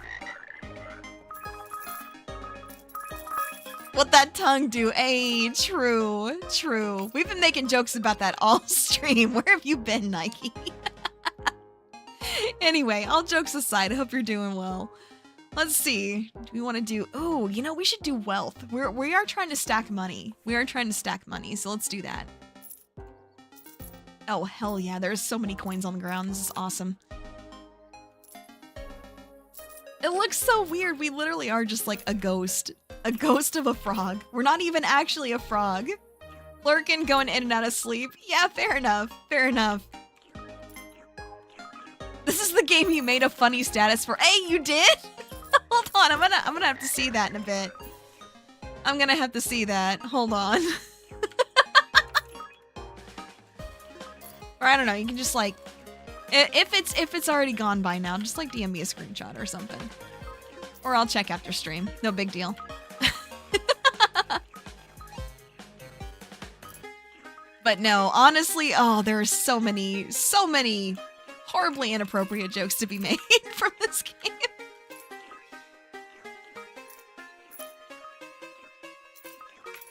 What that tongue do? Ay, true. We've been making jokes about that all stream. Where have you been, Nike? Anyway, all jokes aside, I hope you're doing well. Let's see. Do we want to do... Oh, you know, we should do wealth. We are trying to stack money. So let's do that. Oh, hell yeah. There's so many coins on the ground. This is awesome. It looks so weird. We literally are just like a ghost. A ghost of a frog. We're not even actually a frog. Lurkin going in and out of sleep. Yeah, fair enough. This is the game you made a funny status for. Hey, you did? Hold on, I'm gonna have to see that in a bit. I'm gonna have to see that. Hold on. Or I don't know, you can just like... If it's already gone by now, just like DM me a screenshot or something. Or I'll check after stream. No big deal. But no, honestly, oh, there are so many horribly inappropriate jokes to be made from this game.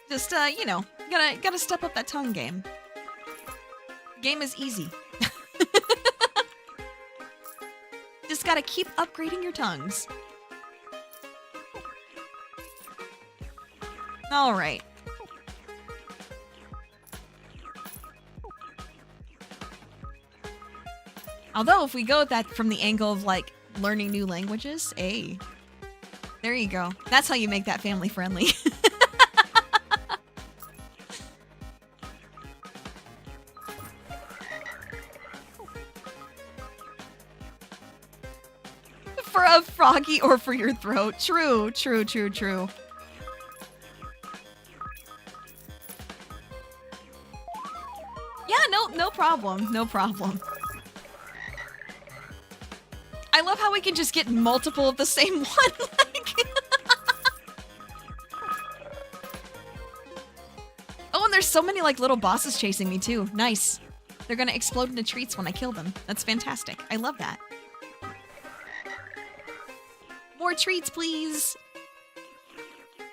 Just, you know, gotta step up that tongue game. Game is easy. Just gotta keep upgrading your tongues. All right. Although, if we go at that from the angle of, like, learning new languages, hey, there you go. That's how you make that family friendly. For a froggy or for your throat. True, true, true, true. Yeah, no problem. No problem. I love how we can just get multiple of the same one. Like oh, and there's so many like little bosses chasing me too. Nice. They're gonna explode into treats when I kill them. That's fantastic. I love that. More treats, please. Am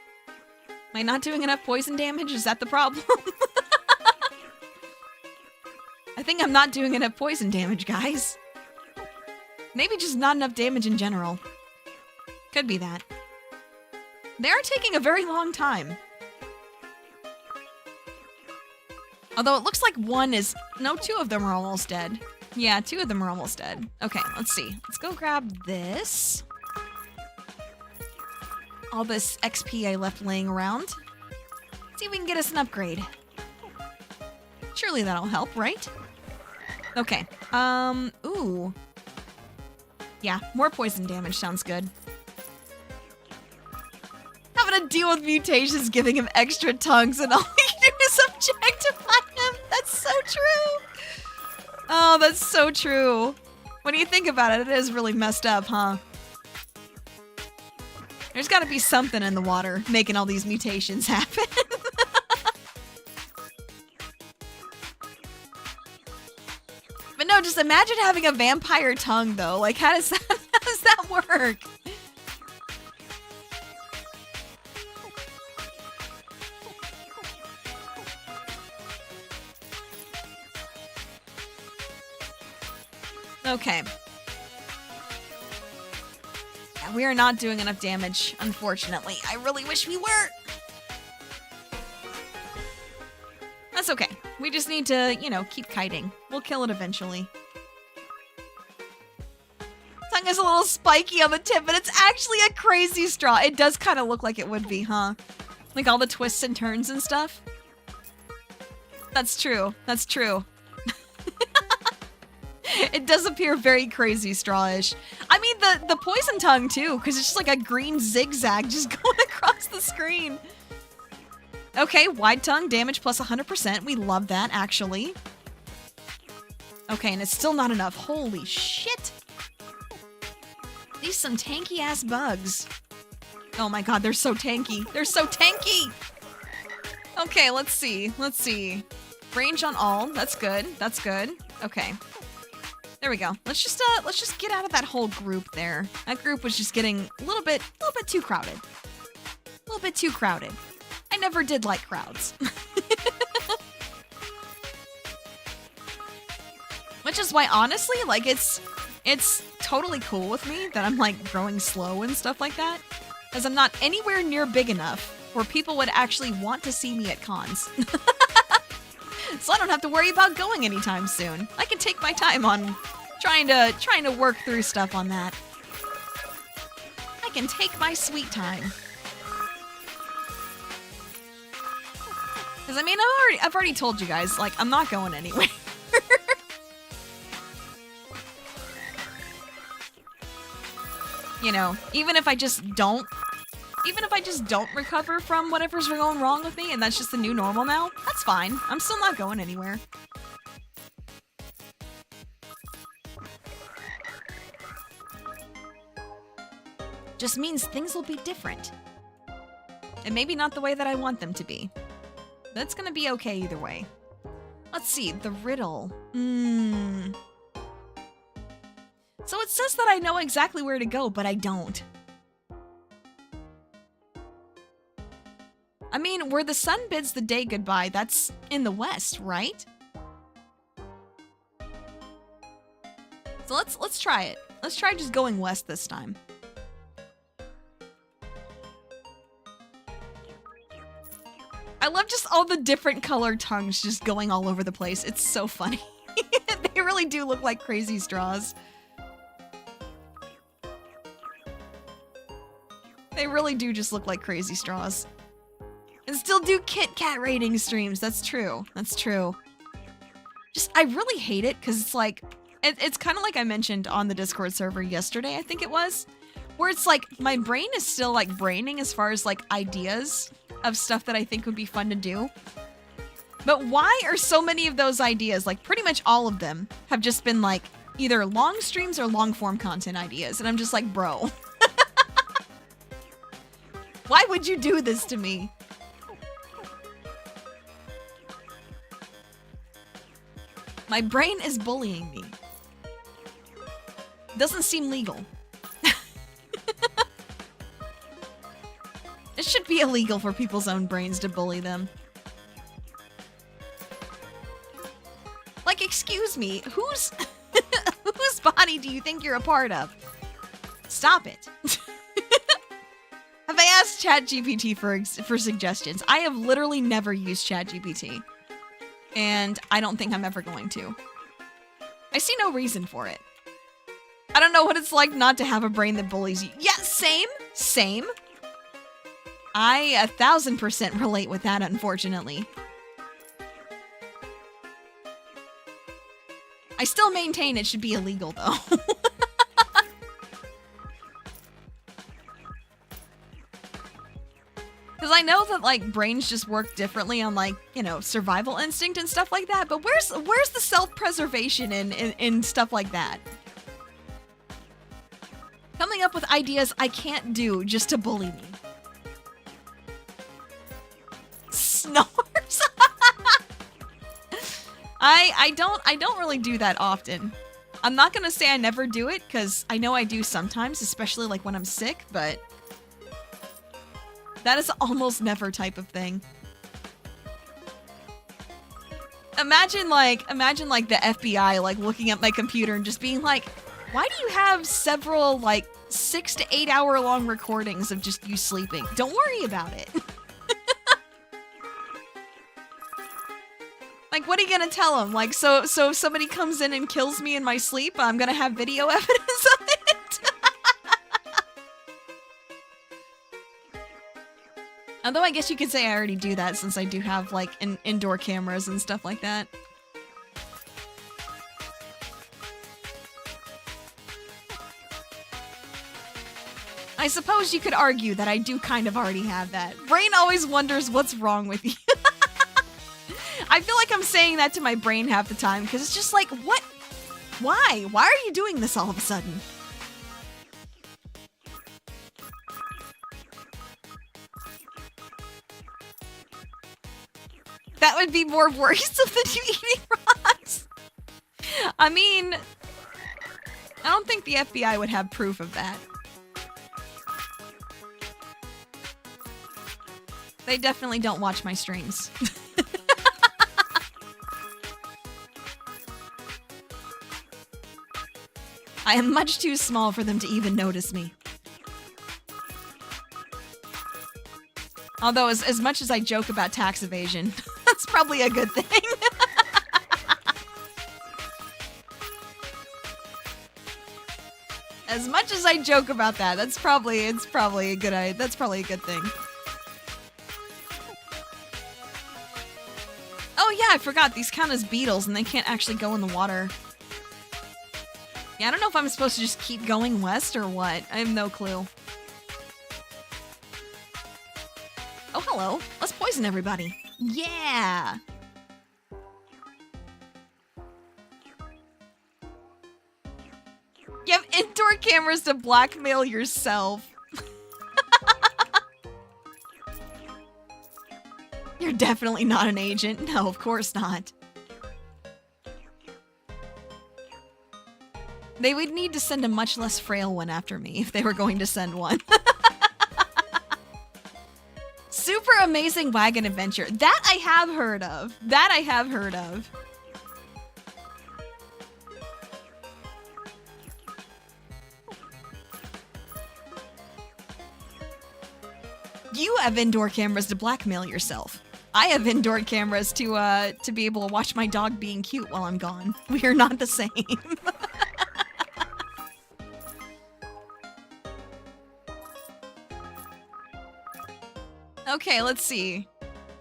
I not doing enough poison damage? Is that the problem? I think I'm not doing enough poison damage, guys. Maybe just not enough damage in general. Could be that. They are taking a very long time. Although it looks like one is... No, two of them are almost dead. Yeah, two of them are almost dead. Okay, let's see. Let's go grab this. All this XP I left laying around. See if we can get us an upgrade. Surely that'll help, right? Okay. Ooh. Yeah, more poison damage sounds good. Having to deal with mutations giving him extra tongues and all he can do is objectify him. That's so true. Oh, that's so true. When you think about it, it is really messed up, huh? There's gotta be something in the water making all these mutations happen. But no, just imagine having a vampire tongue, though. Like, how does that work? Okay. Yeah, we are not doing enough damage, unfortunately. I really wish we were. That's okay. We just need to, you know, keep kiting. We'll kill it eventually. Tongue is a little spiky on the tip, but it's actually a crazy straw. It does kind of look like it would be, huh? Like all the twists and turns and stuff. That's true. That's true. It does appear very crazy straw-ish. I mean, the poison tongue, too, because it's just like a green zigzag just going across the screen. Okay, wide tongue, damage plus 100%. We love that, actually. Okay, and it's still not enough. Holy shit. These some tanky-ass bugs. Oh my god, they're so tanky. They're so tanky! Okay, let's see. Let's see. Range on all. That's good. That's good. Okay. There we go. Let's just get out of that whole group there. That group was just getting a little bit too crowded. A little bit too crowded. I never did like crowds. Which is why, honestly, like, it's totally cool with me that I'm, like, growing slow and stuff like that. Because I'm not anywhere near big enough where people would actually want to see me at cons. So I don't have to worry about going anytime soon. I can take my time on trying to work through stuff on that. I can take my sweet time. Because I mean, I've already told you guys, like, I'm not going anywhere. You know, even if I just don't recover from whatever's going wrong with me and that's just the new normal now, that's fine. I'm still not going anywhere. just means things will be different. And maybe not the way that I want them to be. That's gonna be okay either way. Let's see, the riddle. So it says that I know exactly where to go, but I don't. I mean, where the sun bids the day goodbye, that's in the west, right? So let's try it. Let's try just going west this time. I love just all the different colored tongues just going all over the place. It's so funny. They really do look like crazy straws. They really do just look like crazy straws. And still do Kit Kat rating streams. That's true. That's true. Just, I really hate it because it's like, it's kind of like I mentioned on the Discord server yesterday, I think it was, where it's like my brain is still like braining as far as like ideas of stuff that I think would be fun to do. But why are so many of those ideas, like pretty much all of them, have just been like either long streams or long form content ideas? And I'm just like, bro. Why would you do this to me? My brain is bullying me. Doesn't seem legal. It should be illegal for people's own brains to bully them. Like, excuse me, whose body do you think you're a part of? Stop it. Have I asked ChatGPT for suggestions? I have literally never used ChatGPT. And I don't think I'm ever going to. I see no reason for it. I don't know what it's like not to have a brain that bullies you. Yeah, same. I 1000% relate with that, unfortunately. I still maintain it should be illegal, though. Because I know that, like, brains just work differently on, like, you know, survival instinct and stuff like that, but where's the self-preservation in stuff like that? Coming up with ideas I can't do just to bully me. Snores? I don't really do that often. I'm not gonna say I never do it, because I know I do sometimes, especially, like, when I'm sick, but that is almost never type of thing. Imagine like the FBI like looking at my computer and just being like, why do you have several like 6 to 8 hour long recordings of just you sleeping? Don't worry about it. Like, what are you gonna tell them? Like, so if somebody comes in and kills me in my sleep, I'm gonna have video evidence of it? Although I guess you could say I already do that since I do have, like, indoor cameras and stuff like that. I suppose you could argue that I do kind of already have that. Brain always wonders what's wrong with you. I feel like I'm saying that to my brain half the time, because it's just like, what? Why? Why are you doing this all of a sudden? That would be more worrisome than you eating rocks. I mean, I don't think the FBI would have proof of that. They definitely don't watch my streams. I am much too small for them to even notice me. Although, as much as I joke about tax evasion, that's probably a good thing. As much as I joke about that, that's probably a good thing. Oh yeah, I forgot, these count as beetles and they can't actually go in the water. Yeah, I don't know if I'm supposed to just keep going west or what. I have no clue. Oh, hello. Let's poison everybody. Yeah! You have indoor cameras to blackmail yourself. You're definitely not an agent. No, of course not. They would need to send a much less frail one after me if they were going to send one. Super Amazing Wagon Adventure. That I have heard of. That I have heard of. You have indoor cameras to blackmail yourself. I have indoor cameras to be able to watch my dog being cute while I'm gone. We are not the same. Okay, let's see.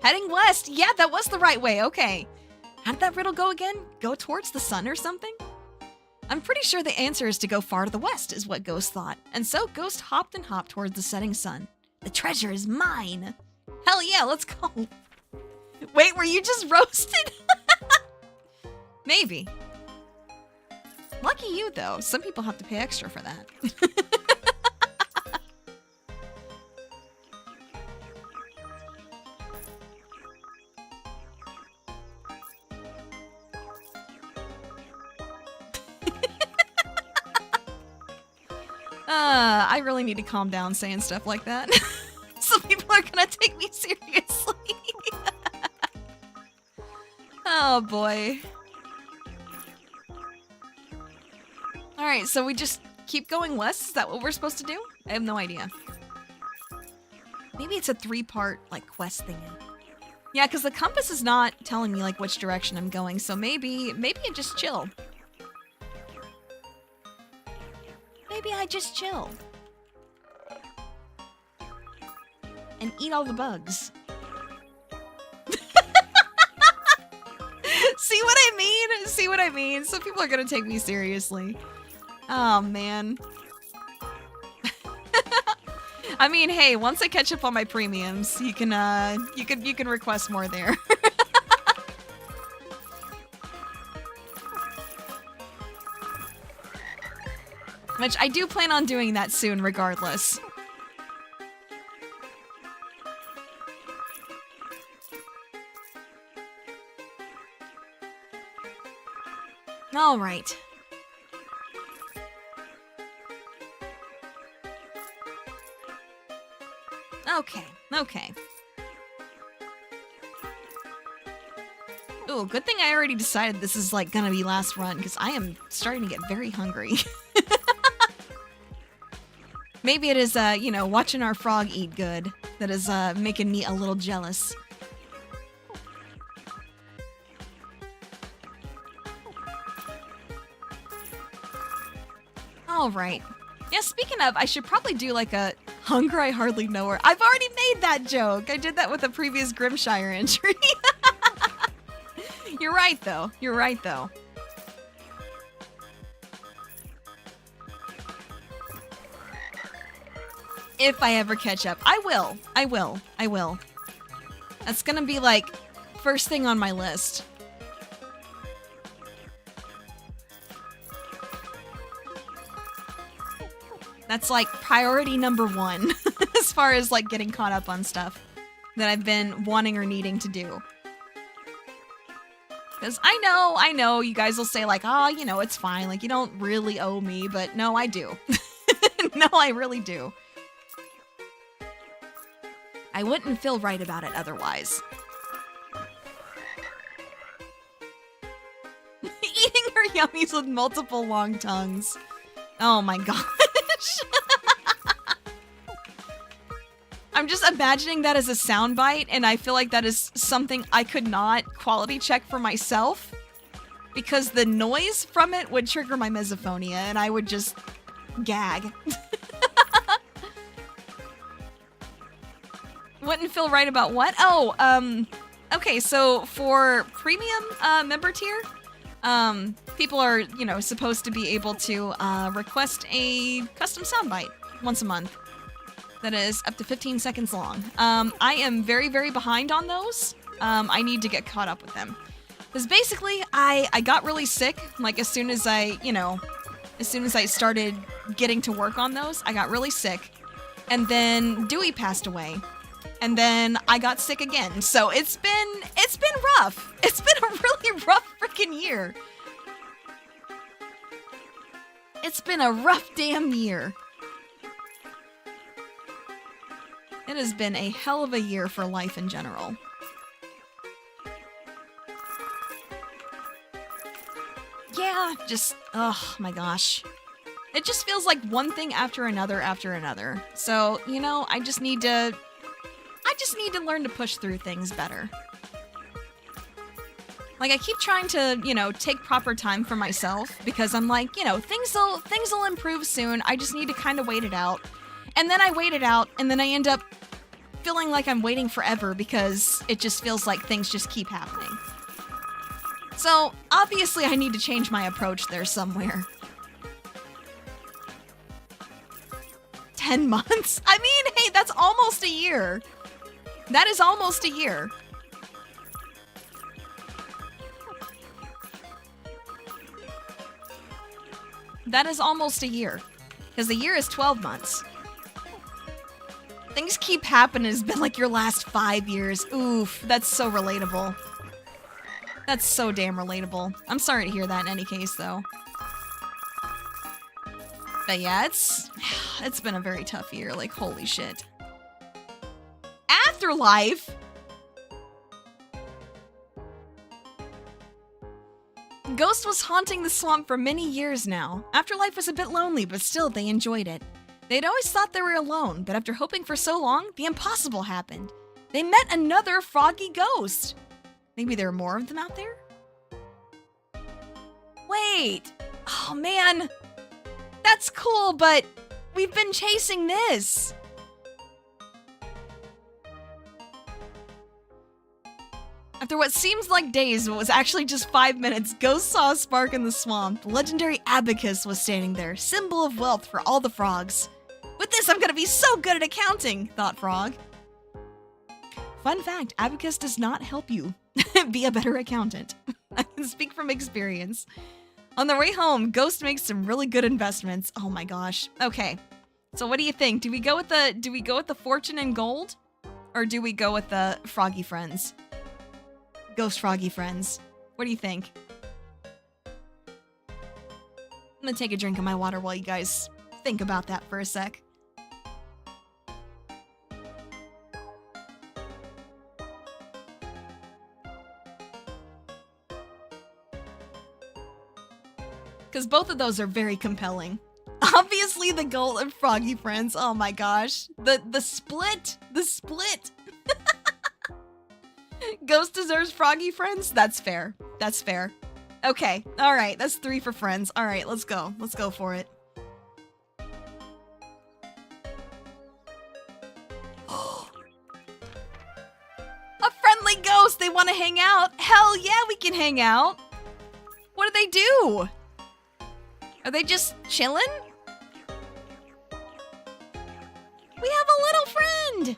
Heading west. Yeah, that was the right way. Okay. How did that riddle go again? Go towards the sun or something? I'm pretty sure the answer is to go far to the west, is what Ghost thought. And so Ghost hopped and hopped towards the setting sun. The treasure is mine. Hell yeah, let's go. Wait, were you just roasted? Maybe. Lucky you, though. Some people have to pay extra for that. I really need to calm down saying stuff like that. Some people are gonna take me seriously. Oh boy. Alright, so we just keep going west? Is that what we're supposed to do? I have no idea. Maybe it's a 3-part, like, quest thingy. Yeah, because the compass is not telling me, like, which direction I'm going, so maybe I just chill. Maybe I just chill. And eat all the bugs. See what I mean? See what I mean? Some people are gonna take me seriously. Oh, man. I mean, hey, once I catch up on my premiums, you can request more there. Which I do plan on doing that soon regardless. All right. Okay. Ooh, good thing I already decided this is like gonna be last run because I am starting to get very hungry. Maybe it is, you know, watching our frog eat good that is making me a little jealous. All right. Yeah, speaking of, I should probably do like a hunger I hardly know her. I've already made that joke. I did that with a previous Grimshire entry. You're right, though. You're right, though. If I ever catch up. I will. I will. That's gonna be like first thing on my list. That's like priority number 1 as far as like getting caught up on stuff that I've been wanting or needing to do. Because I know you guys will say like, oh, you know, it's fine. Like, you don't really owe me, but no, I do. No, I really do. I wouldn't feel right about it otherwise. Eating her yummies with multiple long tongues. Oh my gosh. I'm just imagining that as a soundbite, and I feel like that is something I could not quality check for myself because the noise from it would trigger my misophonia, and I would just gag. Wouldn't feel right about what? Oh, okay, so for premium member tier, people are, you know, supposed to be able to request a custom soundbite once a month that is up to 15 seconds long. I am very, very behind on those. I need to get caught up with them. Because basically, I got really sick, like as soon as I started getting to work on those, I got really sick. And then Dewey passed away. and then I got sick again. So it's been rough. It's been a really rough freaking year. It's been a rough damn year. It has been a hell of a year for life in general. Yeah, just, oh my gosh. It just feels like one thing after another after another. So, you know, I just need to learn to push through things better. Like, I keep trying to, you know, take proper time for myself because I'm like, you know, things will improve soon. I just need to kind of wait it out. And then I wait it out, and then I end up feeling like I'm waiting forever because it just feels like things just keep happening. So, obviously I need to change my approach there somewhere. 10 months? I mean, hey, that's almost a year. That is almost a year. That is almost a year. Because the year is 12 months. Things keep happening. It's been like your last 5 years. Oof, that's so relatable. That's so damn relatable. I'm sorry to hear that in any case, though. But yeah, it's been a very tough year. Like, holy shit. Afterlife? Ghost was haunting the swamp for many years now. Afterlife was a bit lonely, but still, they enjoyed it. They'd always thought they were alone, but after hoping for so long, the impossible happened. They met another froggy ghost. Maybe there are more of them out there? Wait! Oh man! That's cool, but we've been chasing this! After what seems like days, but was actually just 5 minutes, Ghost saw a spark in the swamp. The legendary abacus was standing there, symbol of wealth for all the frogs. With this, I'm gonna be so good at accounting, thought Frog. Fun fact, abacus does not help you be a better accountant. I can speak from experience. On the way home, Ghost makes some really good investments. Oh my gosh. Okay. So what do you think? Do we go with the fortune and gold? Or do we go with the froggy friends? Ghost froggy friends. What do you think? I'm gonna take a drink of my water while you guys think about that for a sec. Because both of those are very compelling. Obviously the gold and froggy friends. Oh my gosh. The split. The split. Ghost deserves froggy friends? That's fair. That's fair. Okay. Alright. That's 3 for friends. Alright. Let's go. Let's go for it. A friendly ghost! They want to hang out? Hell yeah, we can hang out! What do they do? Are they just chilling? We have a little friend!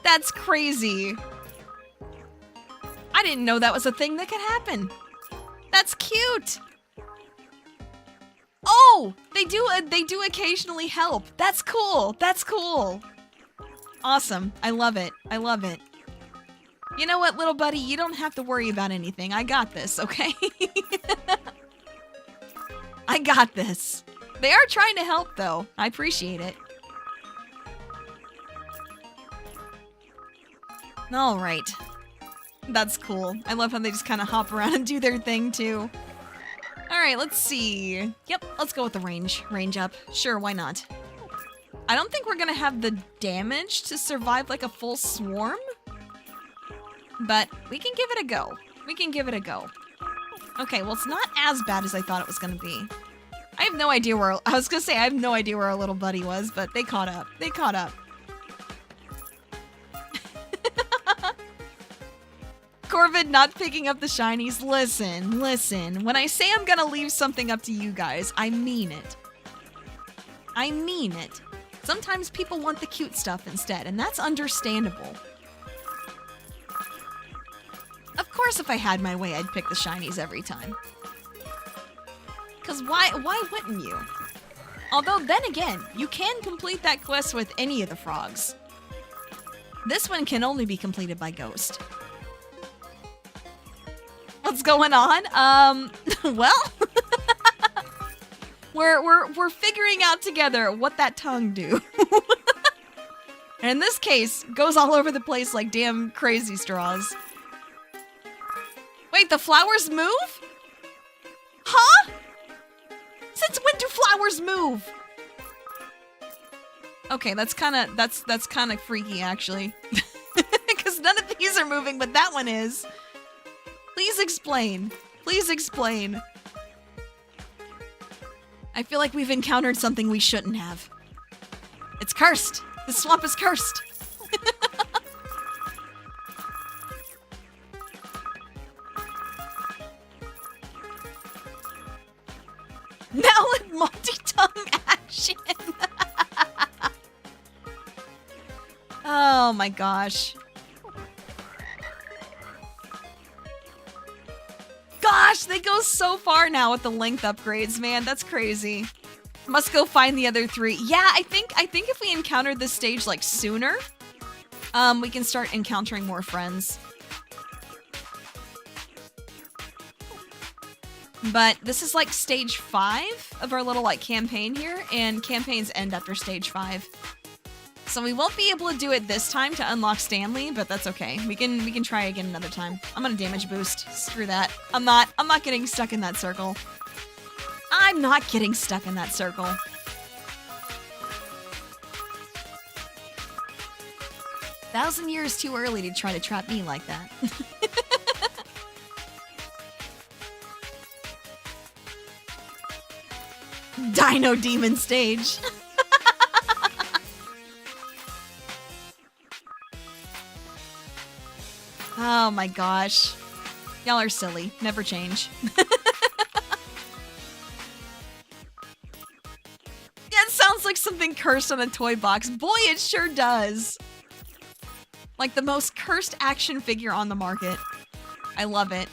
That's crazy. I didn't know that was a thing that could happen. That's cute. Oh, they do occasionally help. That's cool. That's cool. Awesome. I love it. I love it. You know what, little buddy? You don't have to worry about anything. I got this, okay? I got this. They are trying to help, though. I appreciate it. All right. That's cool. I love how they just kind of hop around and do their thing, too. All right, let's see. Yep, let's go with the range. Range up. Sure, why not? I don't think we're going to have the damage to survive like a full swarm. But we can give it a go. We can give it a go. Okay, well, it's not as bad as I thought it was going to be. I have no idea where... I was going to say I have no idea where our little buddy was, but they caught up. They caught up. Corvid not picking up the shinies. Listen, listen. When I say I'm gonna leave something up to you guys, I mean it. I mean it. Sometimes people want the cute stuff instead, and that's understandable. Of course, if I had my way, I'd pick the shinies every time. Because why wouldn't you? Although, then again, you can complete that quest with any of the frogs. This one can only be completed by Ghost. What's going on? Well, we're figuring out together what that tongue do. And in this case, goes all over the place like damn crazy straws. Wait, the flowers move? Huh? Since when do flowers move? Okay, that's kind of freaky actually. Because none of these are moving, but that one is. Please explain. Please explain. I feel like we've encountered something we shouldn't have. It's cursed. This swamp is cursed. Valid multi-tongue action. Oh my gosh. Gosh, they go so far now with the length upgrades, man. That's crazy. Must go find the other 3. Yeah, I think if we encountered this stage like sooner, we can start encountering more friends. But this is like stage 5 of our little like campaign here, and campaigns end after stage 5. So we won't be able to do it this time to unlock Stanley, but that's okay. We can try again another time. I'm gonna damage boost. Screw that. I'm not getting stuck in that circle. I'm not getting stuck in that circle. 1,000 years too early to try to trap me like that. Dino Demon stage. Oh my gosh. Y'all are silly. Never change. Yeah, it sounds like something cursed on a toy box. Boy, it sure does. Like the most cursed action figure on the market. I love it.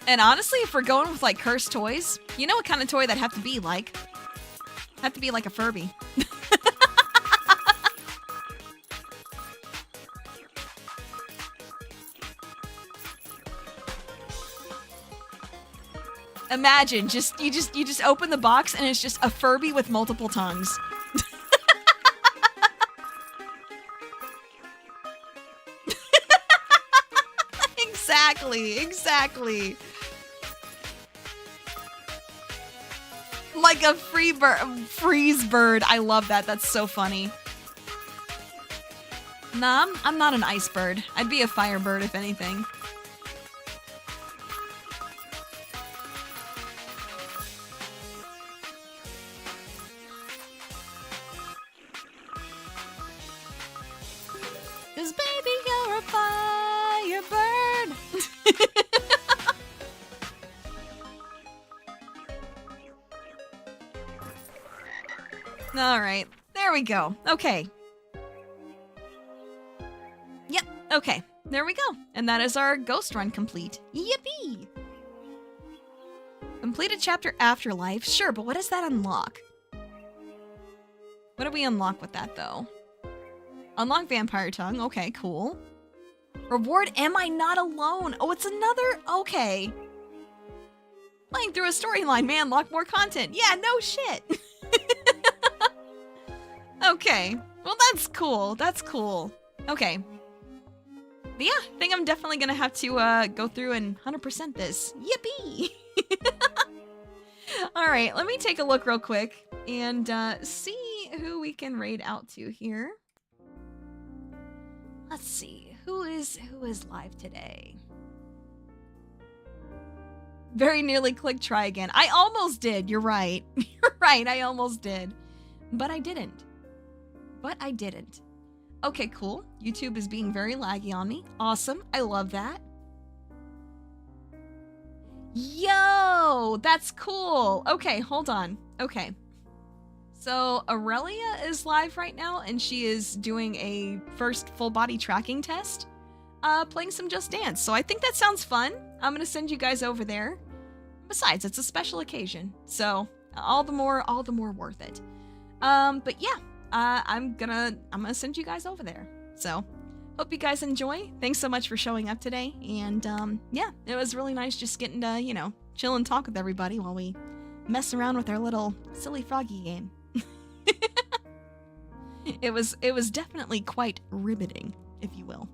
And honestly, if we're going with like cursed toys, you know what kind of toy that'd have to be like? Have to be like a Furby. Imagine, you just open the box and it's just a Furby with multiple tongues. Exactly. Like a freeze bird. I love that. That's so funny. Nah, I'm not an ice bird. I'd be a fire bird if anything. Cause baby, you're a fire bird. All right, there we go. Okay. Yep, okay, there we go. And that is our ghost run complete. Yippee! Completed chapter Afterlife. Sure, but what does that unlock? What do we unlock with that, though? Unlock Vampire Tongue. Okay, cool. Reward Am I Not Alone? Oh, it's another... Okay. Playing through a storyline, man. Unlock more content. Yeah, no shit. Okay. Well, that's cool. That's cool. Okay. But yeah, I think I'm definitely gonna have to go through and 100% this. Yippee! Alright, let me take a look real quick and see who we can raid out to here. Let's see. Who is live today? Very nearly clicked try again. I almost did. You're right. You're right. I almost did. But I didn't. Okay, cool. YouTube is being very laggy on me. Awesome. I love that. Yo, that's cool. Okay, hold on. Okay. So Aurelia is live right now, and she is doing a first full body tracking test, playing some Just Dance. So I think that sounds fun. I'm gonna send you guys over there. Besides, it's a special occasion, so all the more worth it. But yeah, I'm gonna send you guys over there. So hope you guys enjoy. Thanks so much for showing up today. And yeah, it was really nice just getting to, you know, chill and talk with everybody while we mess around with our little silly froggy game. It was definitely quite riveting, if you will.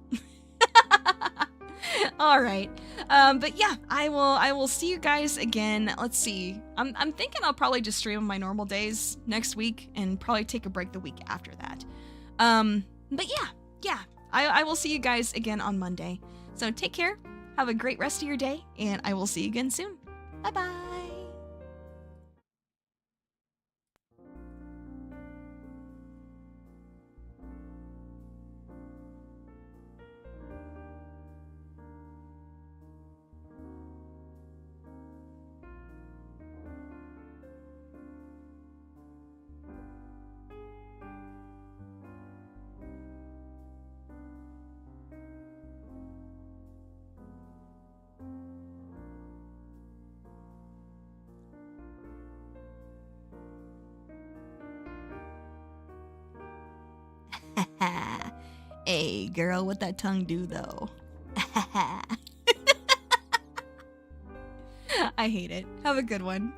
All right. But yeah, I will see you guys again. Let's see. I'm thinking I'll probably just stream on my normal days next week and probably take a break the week after that. But yeah, I will see you guys again on Monday. So take care. Have a great rest of your day, and I will see you again soon. Bye-bye. Hey, girl, what that tongue do, though? I hate it. Have a good one.